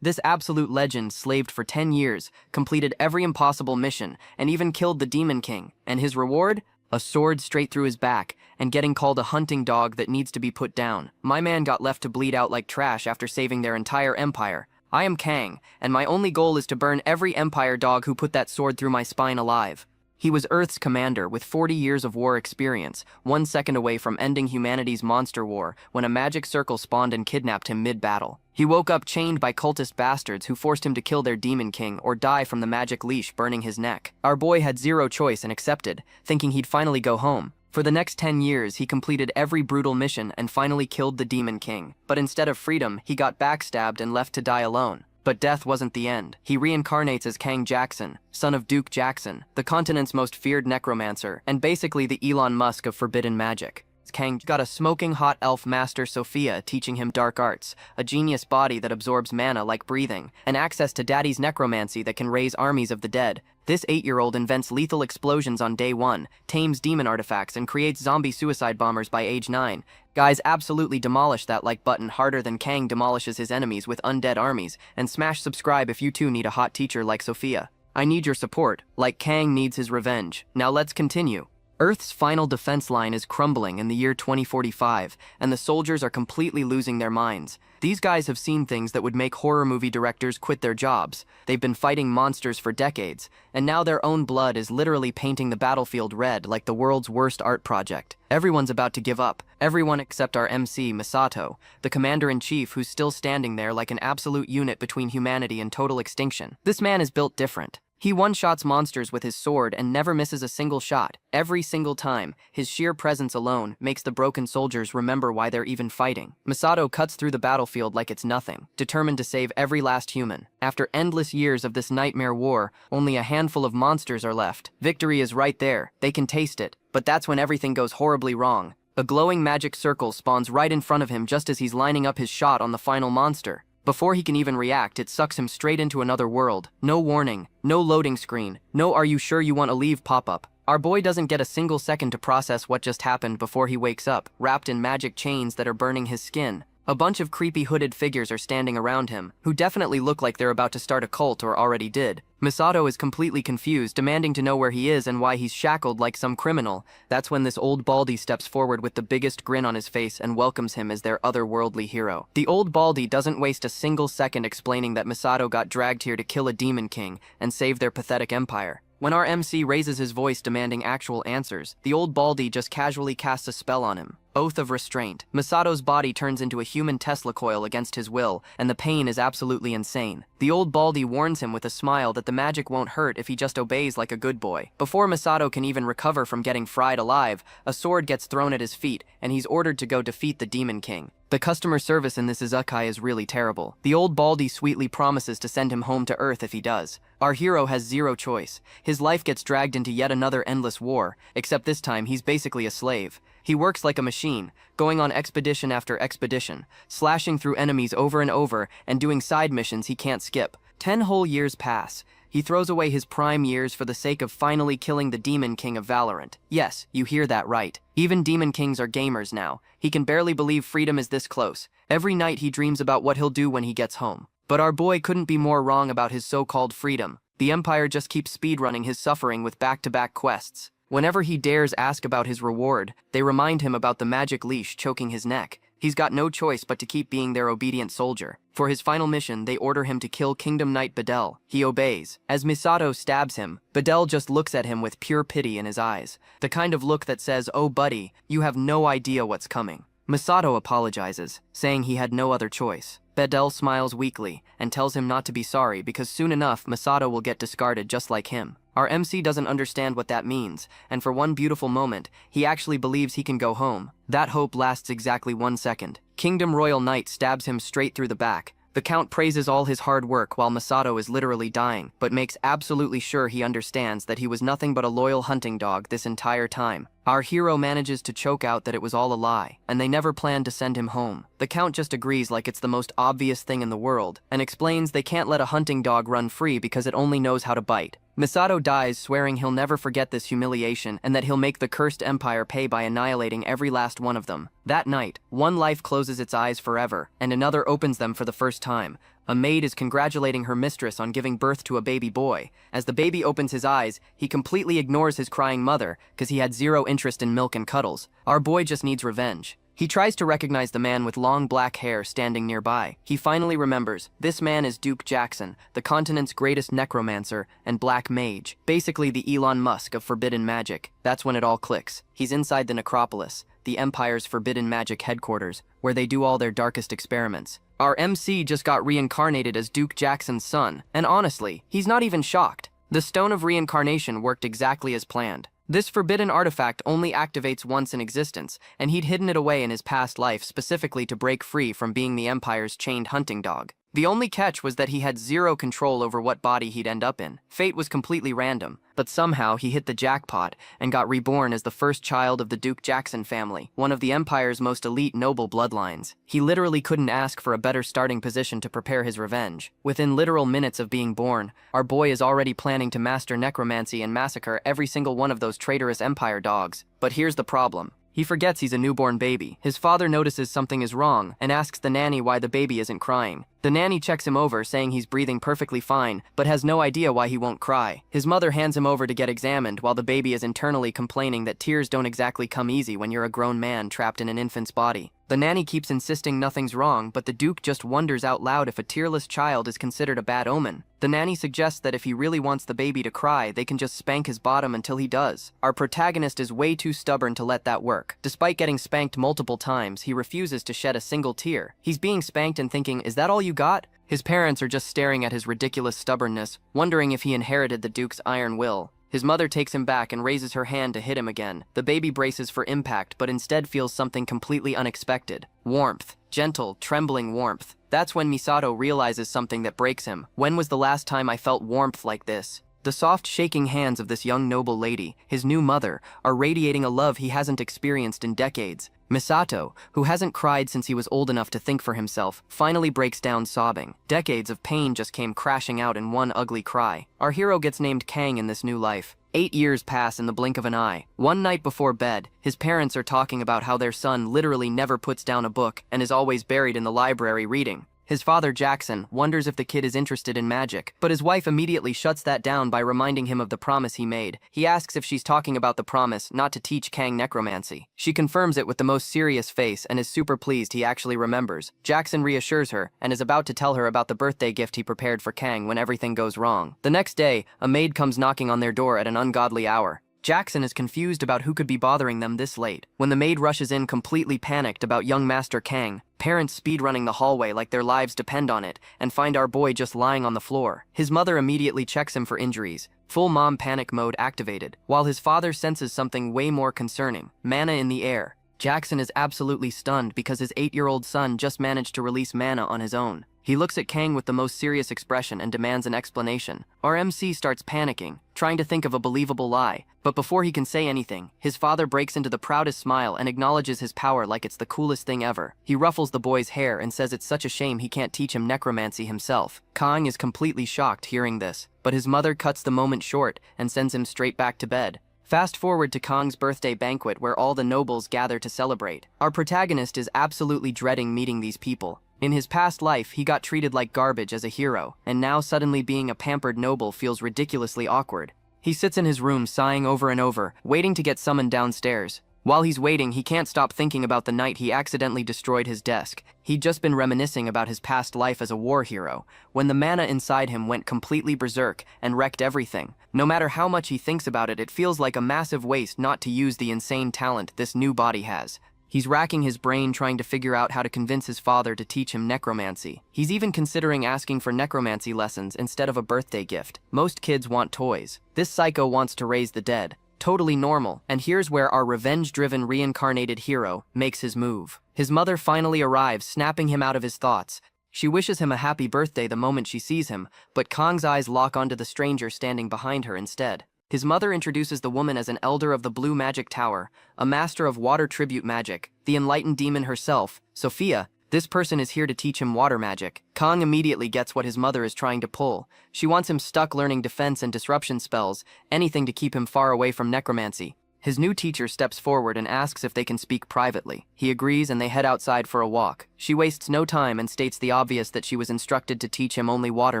This absolute legend slaved for 10 years, completed every impossible mission, and even killed the Demon King. And his reward? A sword straight through his back, and getting called a hunting dog that needs to be put down. My man got left to bleed out like trash after saving their entire empire. I am Kang, and my only goal is to burn every empire dog who put that sword through my spine alive. He was Earth's commander with 40 years of war experience, 1 second away from ending humanity's monster war when a magic circle spawned and kidnapped him mid-battle. He woke up chained by cultist bastards who forced him to kill their demon king or die from the magic leash burning his neck. Our boy had zero choice and accepted, thinking he'd finally go home. For the next 10 years, he completed every brutal mission and finally killed the demon king. But instead of freedom, he got backstabbed and left to die alone. But death wasn't the end. He reincarnates as Kang Jackson, son of Duke Jackson, the continent's most feared necromancer, and basically the Elon Musk of forbidden magic. Kang got a smoking hot elf master Sophia teaching him dark arts, a genius body that absorbs mana like breathing, and access to daddy's necromancy that can raise armies of the dead. This 8-year-old invents lethal explosions on day 1, tames demon artifacts, and creates zombie suicide bombers by age 9. Guys, absolutely demolish that like button harder than Kang demolishes his enemies with undead armies, and smash subscribe if you too need a hot teacher like Sophia. I need your support, like Kang needs his revenge. Now let's continue. Earth's final defense line is crumbling in the year 2045, and the soldiers are completely losing their minds. These guys have seen things that would make horror movie directors quit their jobs. They've been fighting monsters for decades, and now their own blood is literally painting the battlefield red like the world's worst art project. Everyone's about to give up. Everyone except our MC, Misato, the commander-in-chief who's still standing there like an absolute unit between humanity and total extinction. This man is built different. He one-shots monsters with his sword and never misses a single shot. Every single time, his sheer presence alone makes the broken soldiers remember why they're even fighting. Misato cuts through the battlefield like it's nothing, determined to save every last human. After endless years of this nightmare war, only a handful of monsters are left. Victory is right there. They can taste it. But that's when everything goes horribly wrong. A glowing magic circle spawns right in front of him just as he's lining up his shot on the final monster. Before he can even react, it sucks him straight into another world. No warning, no loading screen, no "are you sure you want to leave" pop-up. Our boy doesn't get a single second to process what just happened before he wakes up, wrapped in magic chains that are burning his skin. A bunch of creepy hooded figures are standing around him, who definitely look like they're about to start a cult or already did. Misato is completely confused, demanding to know where he is and why he's shackled like some criminal. That's when this old baldy steps forward with the biggest grin on his face and welcomes him as their otherworldly hero. The old baldy doesn't waste a single second explaining that Misato got dragged here to kill a demon king and save their pathetic empire. When our MC raises his voice demanding actual answers, the old baldy just casually casts a spell on him. Oath of restraint. Misato's body turns into a human Tesla coil against his will, and the pain is absolutely insane. The old baldy warns him with a smile that the magic won't hurt if he just obeys like a good boy. Before Misato can even recover from getting fried alive, a sword gets thrown at his feet, and he's ordered to go defeat the Demon King. The customer service in this isekai is really terrible. The old baldy sweetly promises to send him home to Earth if he does. Our hero has zero choice. His life gets dragged into yet another endless war, except this time he's basically a slave. He works like a machine, going on expedition after expedition, slashing through enemies over and over, and doing side missions he can't skip. 10 whole years pass. He throws away his prime years for the sake of finally killing the Demon King of Valorant. Yes, you hear that right. Even Demon Kings are gamers now. He can barely believe freedom is this close. Every night he dreams about what he'll do when he gets home. But our boy couldn't be more wrong about his so-called freedom. The Empire just keeps speedrunning his suffering with back-to-back quests. Whenever he dares ask about his reward, they remind him about the magic leash choking his neck. He's got no choice but to keep being their obedient soldier. For his final mission, they order him to kill Kingdom Knight Bedell. He obeys. As Misato stabs him, Bedell just looks at him with pure pity in his eyes. The kind of look that says, "Oh buddy, you have no idea what's coming." Misato apologizes, saying he had no other choice. Bedell smiles weakly and tells him not to be sorry because soon enough Misato will get discarded just like him. Our MC doesn't understand what that means, and for one beautiful moment, he actually believes he can go home. That hope lasts exactly 1 second. Kingdom Royal Knight stabs him straight through the back. The Count praises all his hard work while Misato is literally dying, but makes absolutely sure he understands that he was nothing but a loyal hunting dog this entire time. Our hero manages to choke out that it was all a lie, and they never planned to send him home. The Count just agrees like it's the most obvious thing in the world, and explains they can't let a hunting dog run free because it only knows how to bite. Misato dies, swearing he'll never forget this humiliation and that he'll make the cursed empire pay by annihilating every last one of them. That night, one life closes its eyes forever, and another opens them for the first time. A maid is congratulating her mistress on giving birth to a baby boy. As the baby opens his eyes, he completely ignores his crying mother because he had zero interest in milk and cuddles. Our boy just needs revenge. He tries to recognize the man with long black hair standing nearby. He finally remembers, this man is Duke Jackson, the continent's greatest necromancer and black mage. Basically the Elon Musk of forbidden magic. That's when it all clicks. He's inside the necropolis, the Empire's forbidden magic headquarters, where they do all their darkest experiments. Our MC just got reincarnated as Duke Jackson's son, and honestly, he's not even shocked. The Stone of Reincarnation worked exactly as planned. This forbidden artifact only activates once in existence, and he'd hidden it away in his past life specifically to break free from being the Empire's chained hunting dog. The only catch was that he had zero control over what body he'd end up in. Fate was completely random, but somehow he hit the jackpot and got reborn as the first child of the Duke Jackson family, one of the Empire's most elite noble bloodlines. He literally couldn't ask for a better starting position to prepare his revenge. Within literal minutes of being born, our boy is already planning to master necromancy and massacre every single one of those traitorous Empire dogs. But here's the problem. He forgets he's a newborn baby. His father notices something is wrong and asks the nanny why the baby isn't crying. The nanny checks him over, saying he's breathing perfectly fine, but has no idea why he won't cry. His mother hands him over to get examined while the baby is internally complaining that tears don't exactly come easy when you're a grown man trapped in an infant's body. The nanny keeps insisting nothing's wrong, but the Duke just wonders out loud if a tearless child is considered a bad omen. The nanny suggests that if he really wants the baby to cry, they can just spank his bottom until he does. Our protagonist is way too stubborn to let that work. Despite getting spanked multiple times, he refuses to shed a single tear. He's being spanked and thinking, is that all you got? His parents are just staring at his ridiculous stubbornness, wondering if he inherited the Duke's iron will. His mother takes him back and raises her hand to hit him again. The baby braces for impact, but instead feels something completely unexpected. Warmth. Gentle, trembling warmth. That's when Misato realizes something that breaks him. When was the last time I felt warmth like this? The soft shaking hands of this young noble lady, his new mother, are radiating a love he hasn't experienced in decades. Misato, who hasn't cried since he was old enough to think for himself, finally breaks down sobbing. Decades of pain just came crashing out in one ugly cry. Our hero gets named Kang in this new life. 8 years pass in the blink of an eye. One night before bed, his parents are talking about how their son literally never puts down a book and is always buried in the library reading. His father, Jackson, wonders if the kid is interested in magic, but his wife immediately shuts that down by reminding him of the promise he made. He asks if she's talking about the promise not to teach Kang necromancy. She confirms it with the most serious face and is super pleased he actually remembers. Jackson reassures her and is about to tell her about the birthday gift he prepared for Kang when everything goes wrong. The next day, a maid comes knocking on their door at an ungodly hour. Jackson is confused about who could be bothering them this late. When the maid rushes in completely panicked about young Master Kang, parents speedrunning the hallway like their lives depend on it, and find our boy just lying on the floor. His mother immediately checks him for injuries. Full mom panic mode activated, while his father senses something way more concerning. Mana in the air. Jackson is absolutely stunned because his 8-year-old son just managed to release mana on his own. He looks at Kang with the most serious expression and demands an explanation. Our MC starts panicking, trying to think of a believable lie, but before he can say anything, his father breaks into the proudest smile and acknowledges his power like it's the coolest thing ever. He ruffles the boy's hair and says it's such a shame he can't teach him necromancy himself. Kang is completely shocked hearing this, but his mother cuts the moment short and sends him straight back to bed. Fast forward to Kang's birthday banquet where all the nobles gather to celebrate. Our protagonist is absolutely dreading meeting these people. In his past life, he got treated like garbage as a hero, and now suddenly being a pampered noble feels ridiculously awkward. He sits in his room sighing over and over, waiting to get summoned downstairs. While he's waiting, he can't stop thinking about the night he accidentally destroyed his desk. He'd just been reminiscing about his past life as a war hero, when the mana inside him went completely berserk and wrecked everything. No matter how much he thinks about it, it feels like a massive waste not to use the insane talent this new body has. He's racking his brain trying to figure out how to convince his father to teach him necromancy. He's even considering asking for necromancy lessons instead of a birthday gift. Most kids want toys. This psycho wants to raise the dead. Totally normal, and here's where our revenge-driven reincarnated hero makes his move. His mother finally arrives, snapping him out of his thoughts. She wishes him a happy birthday the moment she sees him, but Kang's eyes lock onto the stranger standing behind her instead. His mother introduces the woman as an elder of the Blue Magic Tower, a master of water tribute magic, the enlightened demon herself, Sophia, This person is here to teach him water magic. Kang immediately gets what his mother is trying to pull. She wants him stuck learning defense and disruption spells, anything to keep him far away from necromancy. His new teacher steps forward and asks if they can speak privately. He agrees and they head outside for a walk. She wastes no time and states the obvious that she was instructed to teach him only water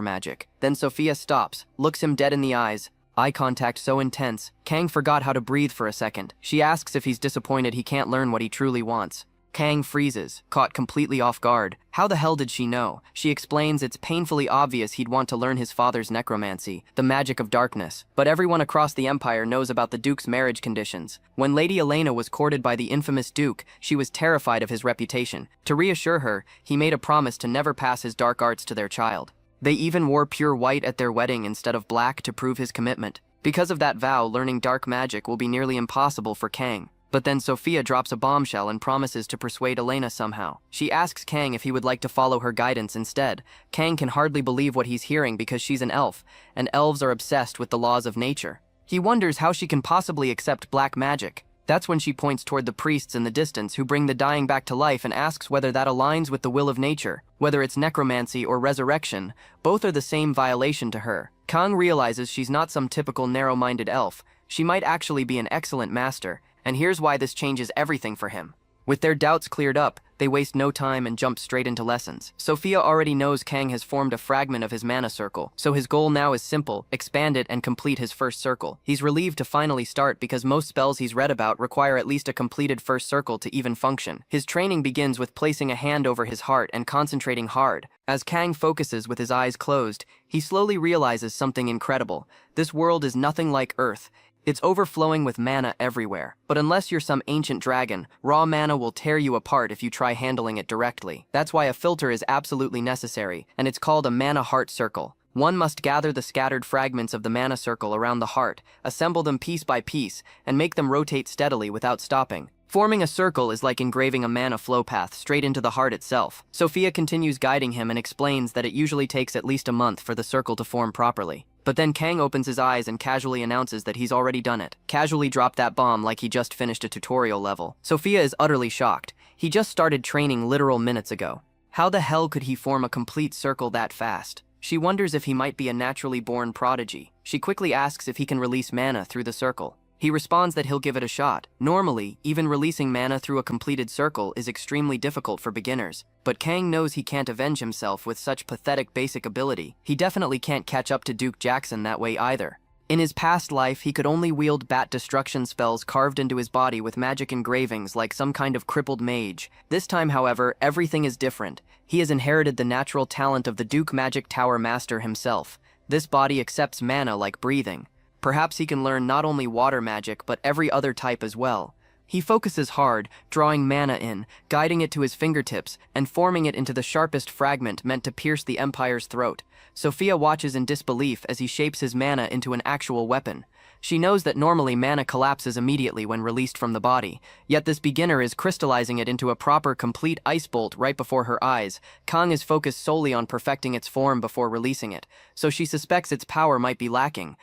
magic. Then Sophia stops, looks him dead in the eyes. Eye contact so intense, Kang forgot how to breathe for a second. She asks if he's disappointed he can't learn what he truly wants. Kang freezes, caught completely off guard. How the hell did she know? She explains it's painfully obvious he'd want to learn his father's necromancy, the magic of darkness. But everyone across the empire knows about the Duke's marriage conditions. When Lady Elena was courted by the infamous Duke, she was terrified of his reputation. To reassure her, he made a promise to never pass his dark arts to their child. They even wore pure white at their wedding instead of black to prove his commitment. Because of that vow, learning dark magic will be nearly impossible for Kang. But then Sophia drops a bombshell and promises to persuade Elena somehow. She asks Kang if he would like to follow her guidance instead. Kang can hardly believe what he's hearing because she's an elf, and elves are obsessed with the laws of nature. He wonders how she can possibly accept black magic. That's when she points toward the priests in the distance who bring the dying back to life and asks whether that aligns with the will of nature. Whether it's necromancy or resurrection, both are the same violation to her. Kang realizes she's not some typical narrow-minded elf. She might actually be an excellent master. And here's why this changes everything for him. With their doubts cleared up, they waste no time and jump straight into lessons. Sophia already knows Kang has formed a fragment of his mana circle, so his goal now is simple: expand it and complete his first circle. He's relieved to finally start because most spells he's read about require at least a completed first circle to even function. His training begins with placing a hand over his heart and concentrating hard. As Kang focuses with his eyes closed, he slowly realizes something incredible. This world is nothing like Earth. It's overflowing with mana everywhere. But unless you're some ancient dragon, raw mana will tear you apart if you try handling it directly. That's why a filter is absolutely necessary, and it's called a mana heart circle. One must gather the scattered fragments of the mana circle around the heart, assemble them piece by piece, and make them rotate steadily without stopping. Forming a circle is like engraving a mana flow path straight into the heart itself. Sophia continues guiding him and explains that it usually takes at least a month for the circle to form properly. But then Kang opens his eyes and casually announces that he's already done it. Casually dropped that bomb like he just finished a tutorial level. Sophia is utterly shocked. He just started training literal minutes ago. How the hell could he form a complete circle that fast? She wonders if he might be a naturally born prodigy. She quickly asks if he can release mana through the circle. He responds that he'll give it a shot. Normally, even releasing mana through a completed circle is extremely difficult for beginners. But Kang knows he can't avenge himself with such pathetic basic ability. He definitely can't catch up to Duke Jackson that way either. In his past life, he could only wield bat destruction spells carved into his body with magic engravings like some kind of crippled mage. This time, however, everything is different. He has inherited the natural talent of the Duke Magic Tower Master himself. This body accepts mana like breathing. Perhaps he can learn not only water magic, but every other type as well. He focuses hard, drawing mana in, guiding it to his fingertips, and forming it into the sharpest fragment meant to pierce the Empire's throat. Sophia watches in disbelief as he shapes his mana into an actual weapon. She knows that normally mana collapses immediately when released from the body, yet this beginner is crystallizing it into a proper, complete ice bolt right before her eyes. Kang is focused solely on perfecting its form before releasing it, so she suspects its power might be lacking.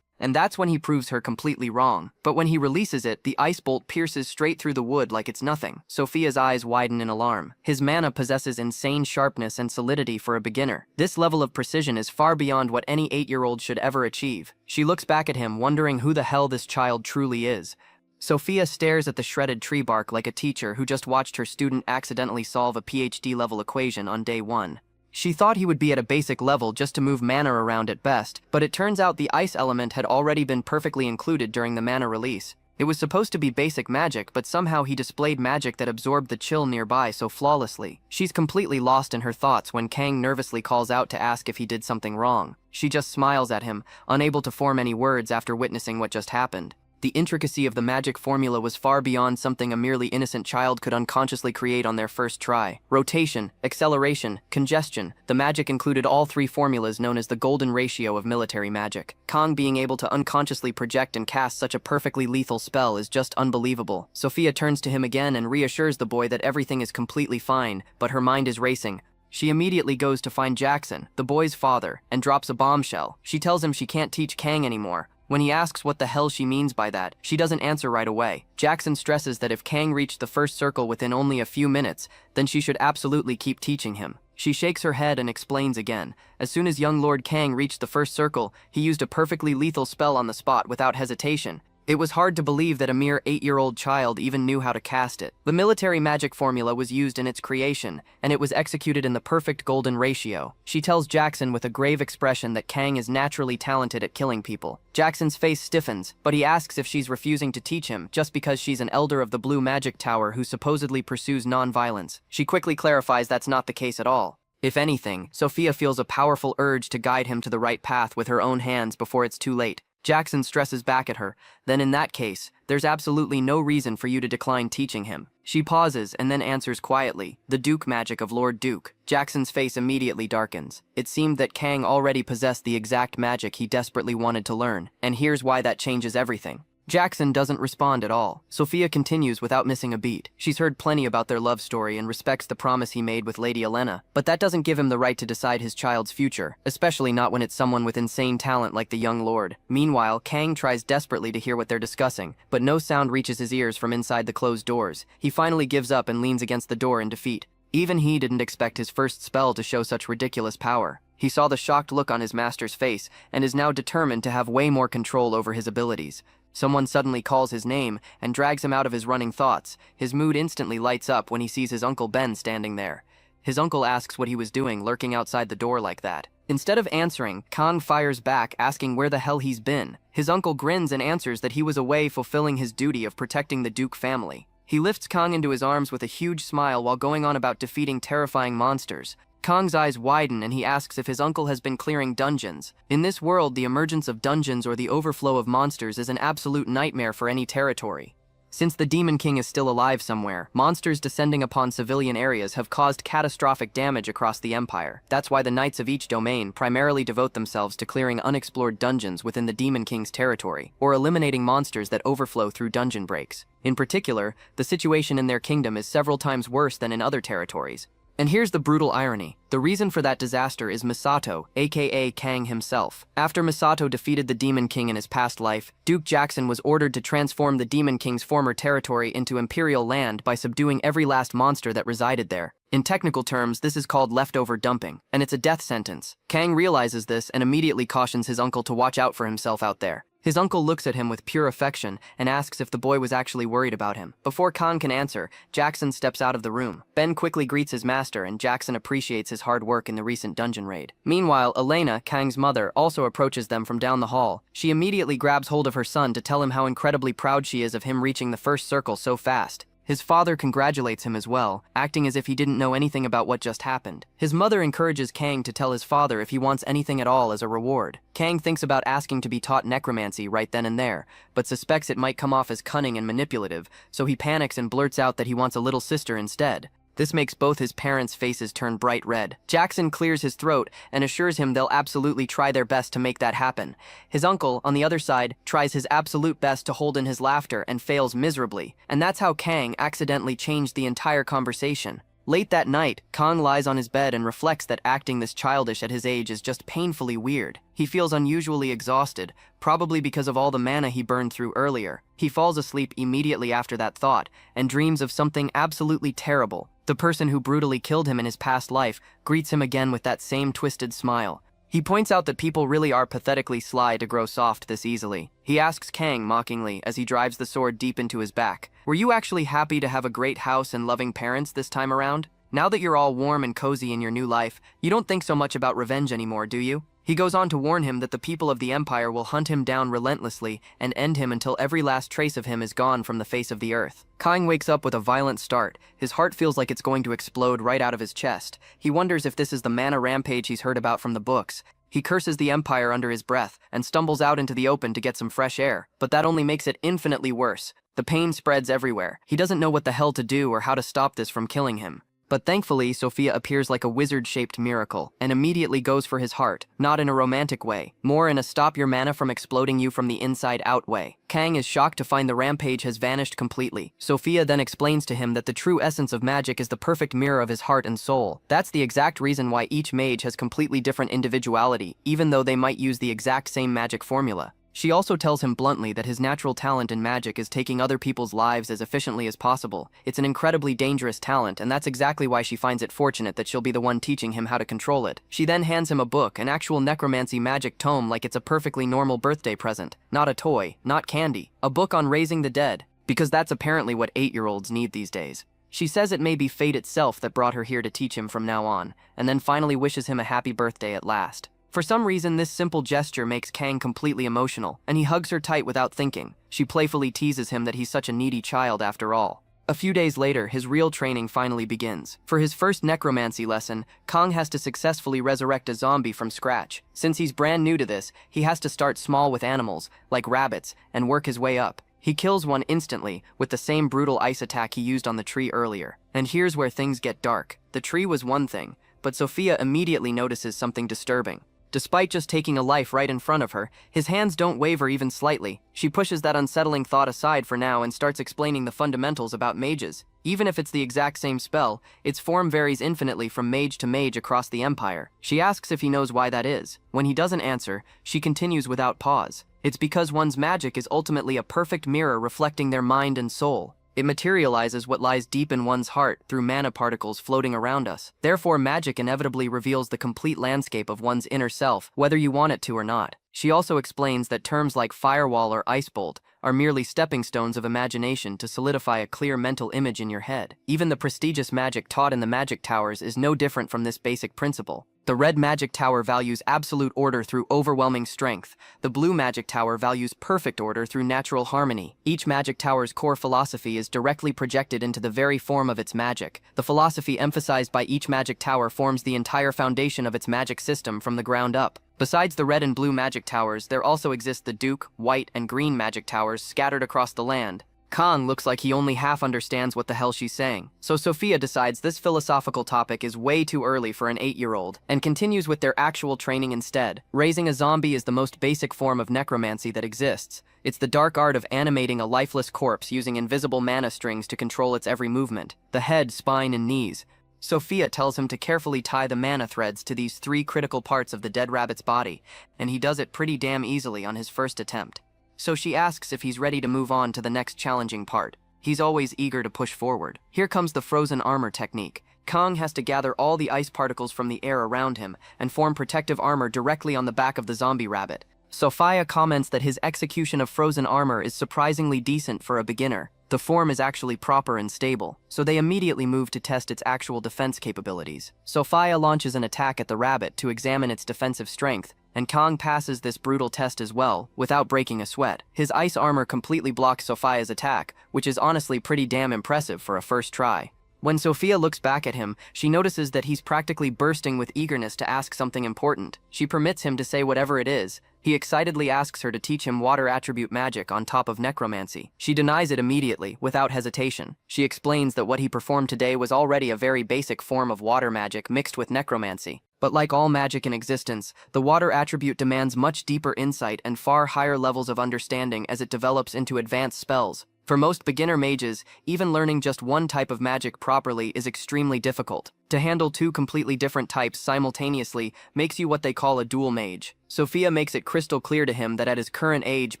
And that's when he proves her completely wrong. But when he releases it, the ice bolt pierces straight through the wood like it's nothing. Sophia's eyes widen in alarm. His mana possesses insane sharpness and solidity for a beginner. This level of precision is far beyond what any 8-year-old should ever achieve. She looks back at him, wondering who the hell this child truly is. Sophia stares at the shredded tree bark like a teacher who just watched her student accidentally solve a PhD-level equation on day 1. She thought he would be at a basic level just to move mana around at best, but it turns out the ice element had already been perfectly included during the mana release. It was supposed to be basic magic, but somehow he displayed magic that absorbed the chill nearby so flawlessly. She's completely lost in her thoughts when Kang nervously calls out to ask if he did something wrong. She just smiles at him, unable to form any words after witnessing what just happened. The intricacy of the magic formula was far beyond something a merely innocent child could unconsciously create on their first try. Rotation, acceleration, congestion. The magic included all 3 formulas known as the golden ratio of military magic. Kang being able to unconsciously project and cast such a perfectly lethal spell is just unbelievable. Sophia turns to him again and reassures the boy that everything is completely fine, but her mind is racing. She immediately goes to find Jackson, the boy's father, and drops a bombshell. She tells him she can't teach Kang anymore. When he asks what the hell she means by that, she doesn't answer right away. Jackson stresses that if Kang reached the first circle within only a few minutes, then she should absolutely keep teaching him. She shakes her head and explains again. As soon as young Lord Kang reached the first circle, he used a perfectly lethal spell on the spot without hesitation. It was hard to believe that a mere 8-year-old child even knew how to cast it. The military magic formula was used in its creation, and it was executed in the perfect golden ratio. She tells Jackson with a grave expression that Kang is naturally talented at killing people. Jackson's face stiffens, but he asks if she's refusing to teach him just because she's an elder of the Blue Magic Tower who supposedly pursues non-violence. She quickly clarifies that's not the case at all. If anything, Sophia feels a powerful urge to guide him to the right path with her own hands before it's too late. Jackson stresses back at her. Then in that case, there's absolutely no reason for you to decline teaching him. She pauses and then answers quietly, the Duke magic of Lord Duke. Jackson's face immediately darkens. It seemed that Kang already possessed the exact magic he desperately wanted to learn, and here's why that changes everything. Jackson doesn't respond at all. Sophia continues without missing a beat. She's heard plenty about their love story and respects the promise he made with Lady Elena, but that doesn't give him the right to decide his child's future, especially not when it's someone with insane talent like the young lord. Meanwhile, Kang tries desperately to hear what they're discussing, but no sound reaches his ears from inside the closed doors. He finally gives up and leans against the door in defeat. Even he didn't expect his first spell to show such ridiculous power. He saw the shocked look on his master's face and is now determined to have way more control over his abilities. Someone suddenly calls his name and drags him out of his running thoughts. His mood instantly lights up when he sees his Uncle Ben standing there. His uncle asks what he was doing lurking outside the door like that. Instead of answering, Kang fires back asking where the hell he's been. His uncle grins and answers that he was away fulfilling his duty of protecting the Duke family. He lifts Kang into his arms with a huge smile while going on about defeating terrifying monsters. Kang's eyes widen and he asks if his uncle has been clearing dungeons. In this world, the emergence of dungeons or the overflow of monsters is an absolute nightmare for any territory. Since the Demon King is still alive somewhere, monsters descending upon civilian areas have caused catastrophic damage across the Empire. That's why the knights of each domain primarily devote themselves to clearing unexplored dungeons within the Demon King's territory, or eliminating monsters that overflow through dungeon breaks. In particular, the situation in their kingdom is several times worse than in other territories. And here's the brutal irony. The reason for that disaster is Misato, aka Kang himself. After Misato defeated the Demon King in his past life, Duke Jackson was ordered to transform the Demon King's former territory into Imperial land by subduing every last monster that resided there. In technical terms, this is called leftover dumping, and it's a death sentence. Kang realizes this and immediately cautions his uncle to watch out for himself out there. His uncle looks at him with pure affection and asks if the boy was actually worried about him. Before Kang can answer, Jackson steps out of the room. Ben quickly greets his master and Jackson appreciates his hard work in the recent dungeon raid. Meanwhile, Elena, Kang's mother, also approaches them from down the hall. She immediately grabs hold of her son to tell him how incredibly proud she is of him reaching the first circle so fast. His father congratulates him as well, acting as if he didn't know anything about what just happened. His mother encourages Kang to tell his father if he wants anything at all as a reward. Kang thinks about asking to be taught necromancy right then and there, but suspects it might come off as cunning and manipulative, so he panics and blurts out that he wants a little sister instead. This makes both his parents' faces turn bright red. Jackson clears his throat and assures him they'll absolutely try their best to make that happen. His uncle, on the other side, tries his absolute best to hold in his laughter and fails miserably, and that's how Kang accidentally changed the entire conversation. Late that night, Kang lies on his bed and reflects that acting this childish at his age is just painfully weird. He feels unusually exhausted, probably because of all the mana he burned through earlier. He falls asleep immediately after that thought and dreams of something absolutely terrible. The person who brutally killed him in his past life greets him again with that same twisted smile. He points out that people really are pathetically sly to grow soft this easily. He asks Kang mockingly as he drives the sword deep into his back, "Were you actually happy to have a great house and loving parents this time around? Now that you're all warm and cozy in your new life, you don't think so much about revenge anymore, do you?" He goes on to warn him that the people of the Empire will hunt him down relentlessly and end him until every last trace of him is gone from the face of the earth. Kang wakes up with a violent start. His heart feels like it's going to explode right out of his chest. He wonders if this is the mana rampage he's heard about from the books. He curses the Empire under his breath and stumbles out into the open to get some fresh air, but that only makes it infinitely worse. The pain spreads everywhere. He doesn't know what the hell to do or how to stop this from killing him. But thankfully, Sophia appears like a wizard-shaped miracle and immediately goes for his heart, not in a romantic way, more in a stop your mana from exploding you from the inside out way. Kang is shocked to find the rampage has vanished completely. Sophia then explains to him that the true essence of magic is the perfect mirror of his heart and soul. That's the exact reason why each mage has completely different individuality, even though they might use the exact same magic formula. She also tells him bluntly that his natural talent in magic is taking other people's lives as efficiently as possible. It's an incredibly dangerous talent, and that's exactly why she finds it fortunate that she'll be the one teaching him how to control it. She then hands him a book, an actual necromancy magic tome, like it's a perfectly normal birthday present. Not a toy, not candy. A book on raising the dead, because that's apparently what 8-year-olds need these days. She says it may be fate itself that brought her here to teach him from now on, and then finally wishes him a happy birthday at last. For some reason, this simple gesture makes Kang completely emotional, and he hugs her tight without thinking. She playfully teases him that he's such a needy child after all. A few days later, his real training finally begins. For his first necromancy lesson, Kang has to successfully resurrect a zombie from scratch. Since he's brand new to this, he has to start small with animals, like rabbits, and work his way up. He kills one instantly, with the same brutal ice attack he used on the tree earlier. And here's where things get dark. The tree was one thing, but Sophia immediately notices something disturbing. Despite just taking a life right in front of her, his hands don't waver even slightly. She pushes that unsettling thought aside for now and starts explaining the fundamentals about mages. Even if it's the exact same spell, its form varies infinitely from mage to mage across the empire. She asks if he knows why that is. When he doesn't answer, she continues without pause. It's because one's magic is ultimately a perfect mirror reflecting their mind and soul. It materializes what lies deep in one's heart through mana particles floating around us. Therefore, magic inevitably reveals the complete landscape of one's inner self, whether you want it to or not. She also explains that terms like firewall or ice bolt are merely stepping stones of imagination to solidify a clear mental image in your head. Even the prestigious magic taught in the magic towers is no different from this basic principle. The red magic tower values absolute order through overwhelming strength. The blue magic tower values perfect order through natural harmony. Each magic tower's core philosophy is directly projected into the very form of its magic. The philosophy emphasized by each magic tower forms the entire foundation of its magic system from the ground up. Besides the red and blue magic towers, there also exist the duke, white, and green magic towers scattered across the land. Kang looks like he only half understands what the hell she's saying. So Sophia decides this philosophical topic is way too early for an 8-year-old, and continues with their actual training instead. Raising a zombie is the most basic form of necromancy that exists. It's the dark art of animating a lifeless corpse using invisible mana strings to control its every movement. The head, spine, and knees. Sophia tells him to carefully tie the mana threads to these 3 critical parts of the dead rabbit's body, and he does it pretty damn easily on his first attempt. So she asks if he's ready to move on to the next challenging part. He's always eager to push forward. Here comes the frozen armor technique. Kang has to gather all the ice particles from the air around him and form protective armor directly on the back of the zombie rabbit. Sophia comments that his execution of frozen armor is surprisingly decent for a beginner. The form is actually proper and stable, so they immediately move to test its actual defense capabilities. Sophia launches an attack at the rabbit to examine its defensive strength, and Kang passes this brutal test as well, without breaking a sweat. His ice armor completely blocks Sophia's attack, which is honestly pretty damn impressive for a first try. When Sophia looks back at him, she notices that he's practically bursting with eagerness to ask something important. She permits him to say whatever it is. He excitedly asks her to teach him water attribute magic on top of necromancy. She denies it immediately, without hesitation. She explains that what he performed today was already a very basic form of water magic mixed with necromancy. But like all magic in existence, the water attribute demands much deeper insight and far higher levels of understanding as it develops into advanced spells. For most beginner mages, even learning just one type of magic properly is extremely difficult. To handle 2 completely different types simultaneously makes you what they call a dual mage. Sophia makes it crystal clear to him that at his current age,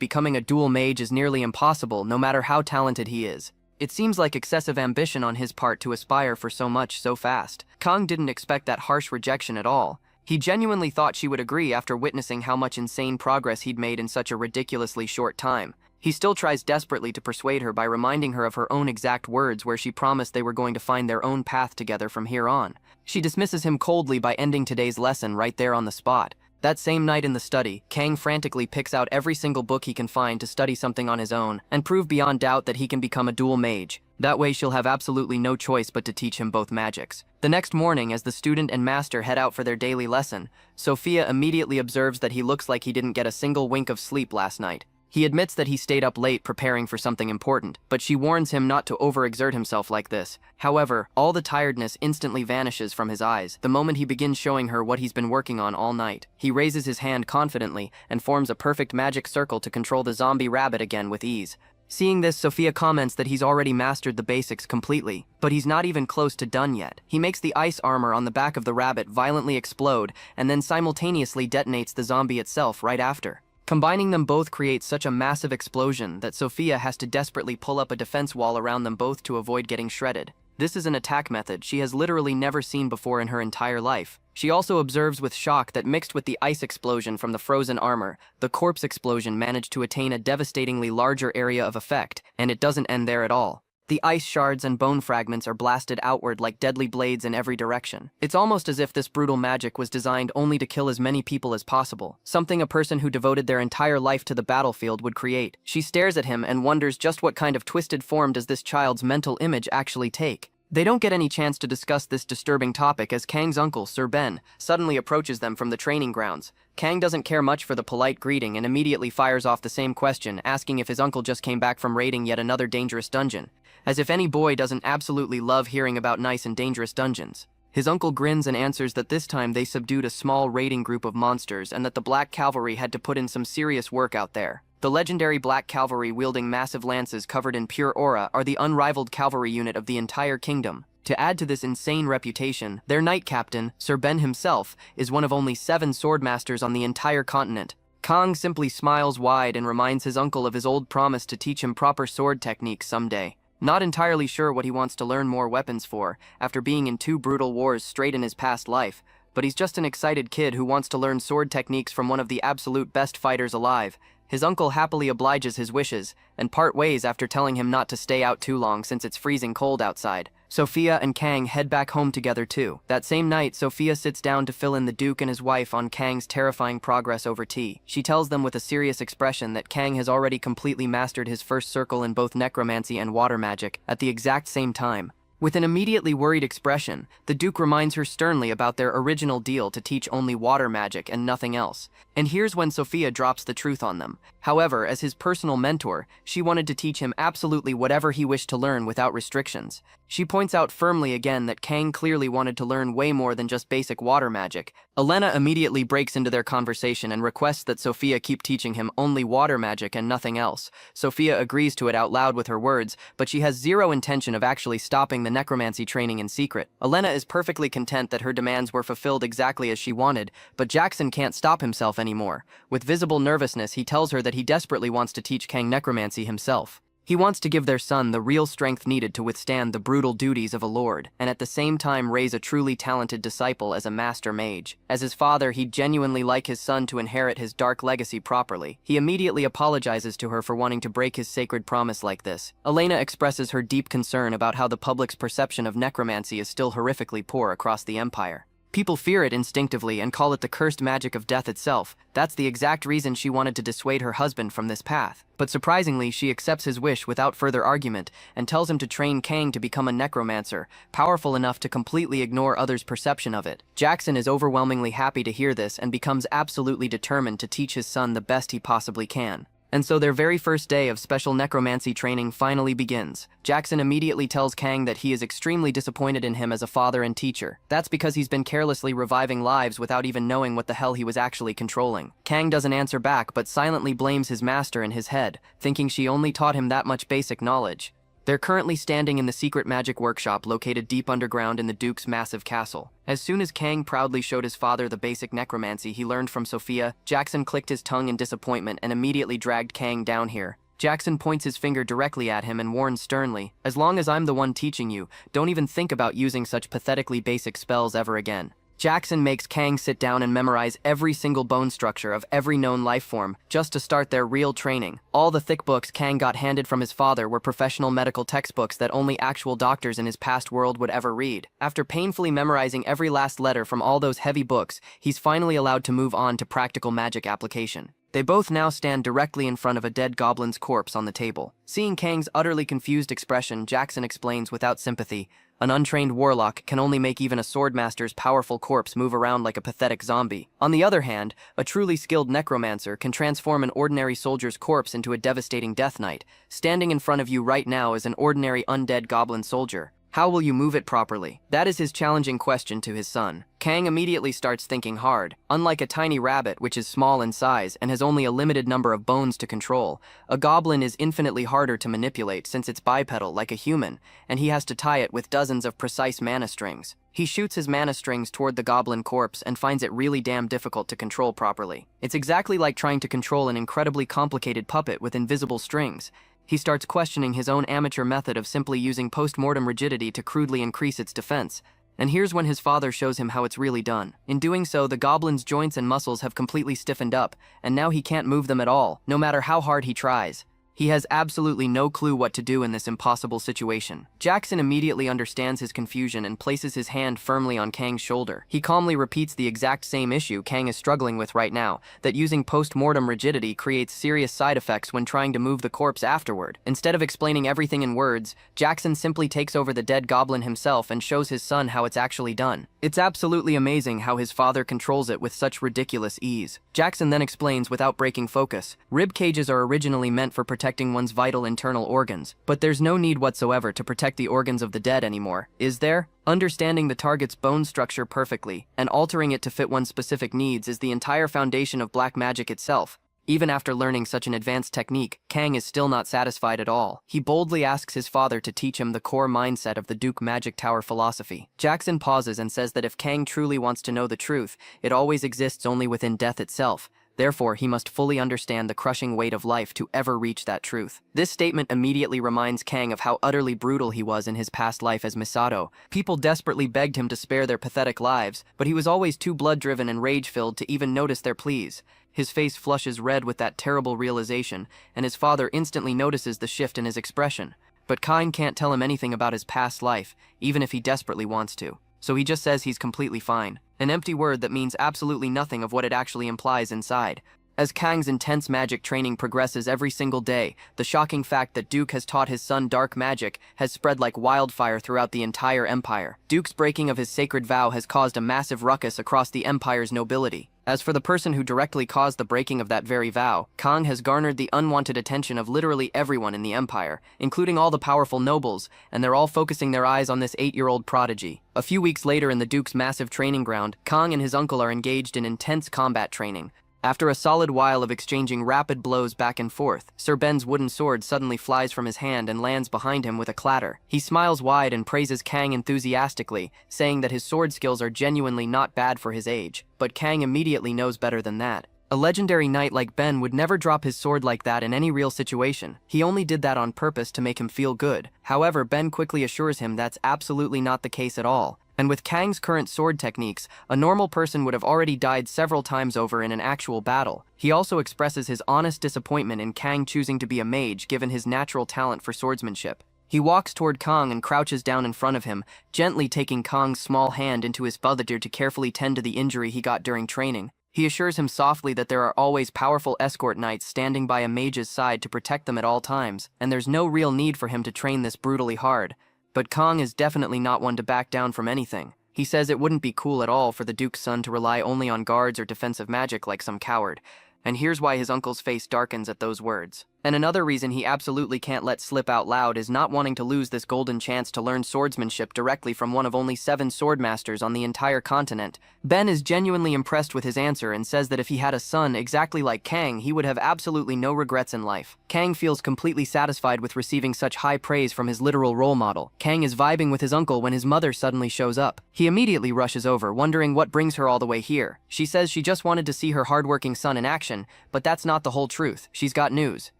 becoming a dual mage is nearly impossible no matter how talented he is. It seems like excessive ambition on his part to aspire for so much so fast. Kang didn't expect that harsh rejection at all. He genuinely thought she would agree after witnessing how much insane progress he'd made in such a ridiculously short time. He still tries desperately to persuade her by reminding her of her own exact words where she promised they were going to find their own path together from here on. She dismisses him coldly by ending today's lesson right there on the spot. That same night in the study, Kang frantically picks out every single book he can find to study something on his own and prove beyond doubt that he can become a dual mage. That way she'll have absolutely no choice but to teach him both magics. The next morning, as the student and master head out for their daily lesson, Sophia immediately observes that he looks like he didn't get a single wink of sleep last night. He admits that he stayed up late preparing for something important, but she warns him not to overexert himself like this. However, all the tiredness instantly vanishes from his eyes the moment he begins showing her what he's been working on all night. He raises his hand confidently and forms a perfect magic circle to control the zombie rabbit again with ease. Seeing this, Sophia comments that he's already mastered the basics completely, but he's not even close to done yet. He makes the ice armor on the back of the rabbit violently explode and then simultaneously detonates the zombie itself right after. Combining them both creates such a massive explosion that Sophia has to desperately pull up a defense wall around them both to avoid getting shredded. This is an attack method she has literally never seen before in her entire life. She also observes with shock that mixed with the ice explosion from the frozen armor, the corpse explosion managed to attain a devastatingly larger area of effect, and it doesn't end there at all. The ice shards and bone fragments are blasted outward like deadly blades in every direction. It's almost as if this brutal magic was designed only to kill as many people as possible, something a person who devoted their entire life to the battlefield would create. She stares at him and wonders just what kind of twisted form does this child's mental image actually take. They don't get any chance to discuss this disturbing topic as Kang's uncle, Sir Ben, suddenly approaches them from the training grounds. Kang doesn't care much for the polite greeting and immediately fires off the same question, asking if his uncle just came back from raiding yet another dangerous dungeon. As if any boy doesn't absolutely love hearing about nice and dangerous dungeons. His uncle grins and answers that this time they subdued a small raiding group of monsters and that the Black Cavalry had to put in some serious work out there. The legendary Black Cavalry wielding massive lances covered in pure aura are the unrivaled cavalry unit of the entire kingdom. To add to this insane reputation, their knight captain, Sir Ben himself, is one of only 7 swordmasters on the entire continent. Kang simply smiles wide and reminds his uncle of his old promise to teach him proper sword techniques someday. Not entirely sure what he wants to learn more weapons for, after being in 2 brutal wars straight in his past life, but he's just an excited kid who wants to learn sword techniques from one of the absolute best fighters alive. His uncle happily obliges his wishes, and part ways after telling him not to stay out too long since it's freezing cold outside. Sophia and Kang head back home together too. That same night, Sophia sits down to fill in the Duke and his wife on Kang's terrifying progress over tea. She tells them with a serious expression that Kang has already completely mastered his first circle in both necromancy and water magic at the exact same time. With an immediately worried expression, the Duke reminds her sternly about their original deal to teach only water magic and nothing else. And here's when Sophia drops the truth on them. However, as his personal mentor, she wanted to teach him absolutely whatever he wished to learn without restrictions. She points out firmly again that Kang clearly wanted to learn way more than just basic water magic. Elena immediately breaks into their conversation and requests that Sophia keep teaching him only water magic and nothing else. Sophia agrees to it out loud with her words, but she has zero intention of actually stopping the necromancy training in secret. Elena is perfectly content that her demands were fulfilled exactly as she wanted, but Jackson can't stop himself anymore. With visible nervousness, he tells her that he desperately wants to teach Kang necromancy himself. He wants to give their son the real strength needed to withstand the brutal duties of a lord, and at the same time raise a truly talented disciple as a master mage. As his father, he'd genuinely like his son to inherit his dark legacy properly. He immediately apologizes to her for wanting to break his sacred promise like this. Elena expresses her deep concern about how the public's perception of necromancy is still horrifically poor across the empire. People fear it instinctively and call it the cursed magic of death itself. That's the exact reason she wanted to dissuade her husband from this path. But surprisingly, she accepts his wish without further argument and tells him to train Kang to become a necromancer, powerful enough to completely ignore others' perception of it. Jackson is overwhelmingly happy to hear this and becomes absolutely determined to teach his son the best he possibly can. And so their very first day of special necromancy training finally begins. Jackson immediately tells Kang that he is extremely disappointed in him as a father and teacher. That's because he's been carelessly reviving lives without even knowing what the hell he was actually controlling. Kang doesn't answer back but silently blames his master in his head, thinking she only taught him that much basic knowledge. They're currently standing in the secret magic workshop located deep underground in the Duke's massive castle. As soon as Kang proudly showed his father the basic necromancy he learned from Sophia, Jackson clicked his tongue in disappointment and immediately dragged Kang down here. Jackson points his finger directly at him and warns sternly, "As long as I'm the one teaching you, don't even think about using such pathetically basic spells ever again." Jackson makes Kang sit down and memorize every single bone structure of every known life form, just to start their real training. All the thick books Kang got handed from his father were professional medical textbooks that only actual doctors in his past world would ever read. After painfully memorizing every last letter from all those heavy books, he's finally allowed to move on to practical magic application. They both now stand directly in front of a dead goblin's corpse on the table. Seeing Kang's utterly confused expression, Jackson explains without sympathy, "An untrained warlock can only make even a swordmaster's powerful corpse move around like a pathetic zombie. On the other hand, a truly skilled necromancer can transform an ordinary soldier's corpse into a devastating death knight. Standing in front of you right now is an ordinary undead goblin soldier. How will you move it properly? That is his challenging question to his son. Kang immediately starts thinking hard. Unlike a tiny rabbit, which is small in size and has only a limited number of bones to control, a goblin is infinitely harder to manipulate since it's bipedal like a human, and he has to tie it with dozens of precise mana strings. He shoots his mana strings toward the goblin corpse and finds it really damn difficult to control properly. It's exactly like trying to control an incredibly complicated puppet with invisible strings. He starts questioning his own amateur method of simply using post-mortem rigidity to crudely increase its defense. And here's when his father shows him how it's really done. In doing so, the goblin's joints and muscles have completely stiffened up, and now he can't move them at all, no matter how hard he tries. He has absolutely no clue what to do in this impossible situation. Jackson immediately understands his confusion and places his hand firmly on Kang's shoulder. He calmly repeats the exact same issue Kang is struggling with right now, that using post-mortem rigidity creates serious side effects when trying to move the corpse afterward. Instead of explaining everything in words, Jackson simply takes over the dead goblin himself and shows his son how it's actually done. It's absolutely amazing how his father controls it with such ridiculous ease. Jackson then explains without breaking focus. Rib cages are originally meant for protecting one's vital internal organs, but there's no need whatsoever to protect the organs of the dead anymore, is there? Understanding the target's bone structure perfectly and altering it to fit one's specific needs is the entire foundation of black magic itself. Even after learning such an advanced technique, Kang is still not satisfied at all. He boldly asks his father to teach him the core mindset of the Duke Magic Tower philosophy. Jackson pauses and says that if Kang truly wants to know the truth, it always exists only within death itself. Therefore, he must fully understand the crushing weight of life to ever reach that truth. This statement immediately reminds Kang of how utterly brutal he was in his past life as Misato. People desperately begged him to spare their pathetic lives, but he was always too blood-driven and rage-filled to even notice their pleas. His face flushes red with that terrible realization, and his father instantly notices the shift in his expression. But Kang can't tell him anything about his past life, even if he desperately wants to. So he just says he's completely fine. An empty word that means absolutely nothing of what it actually implies inside. As Kang's intense magic training progresses every single day, the shocking fact that Duke has taught his son dark magic has spread like wildfire throughout the entire empire. Duke's breaking of his sacred vow has caused a massive ruckus across the empire's nobility. As for the person who directly caused the breaking of that very vow, Kang has garnered the unwanted attention of literally everyone in the empire, including all the powerful nobles, and they're all focusing their eyes on this 8-year-old prodigy. A few weeks later in the Duke's massive training ground, Kang and his uncle are engaged in intense combat training. After a solid while of exchanging rapid blows back and forth, Sir Ben's wooden sword suddenly flies from his hand and lands behind him with a clatter. He smiles wide and praises Kang enthusiastically, saying that his sword skills are genuinely not bad for his age. But Kang immediately knows better than that. A legendary knight like Ben would never drop his sword like that in any real situation. He only did that on purpose to make him feel good. However, Ben quickly assures him that's absolutely not the case at all. And with Kang's current sword techniques, a normal person would have already died several times over in an actual battle. He also expresses his honest disappointment in Kang choosing to be a mage given his natural talent for swordsmanship. He walks toward Kang and crouches down in front of him, gently taking Kang's small hand into his fother to carefully tend to the injury he got during training. He assures him softly that there are always powerful escort knights standing by a mage's side to protect them at all times, and there's no real need for him to train this brutally hard. But Kang is definitely not one to back down from anything. He says it wouldn't be cool at all for the Duke's son to rely only on guards or defensive magic like some coward. And here's why his uncle's face darkens at those words. And another reason he absolutely can't let slip out loud is not wanting to lose this golden chance to learn swordsmanship directly from one of only 7 swordmasters on the entire continent. Ben is genuinely impressed with his answer and says that if he had a son exactly like Kang, he would have absolutely no regrets in life. Kang feels completely satisfied with receiving such high praise from his literal role model. Kang is vibing with his uncle when his mother suddenly shows up. He immediately rushes over, wondering what brings her all the way here. She says she just wanted to see her hardworking son in action, but that's not the whole truth. She's got news.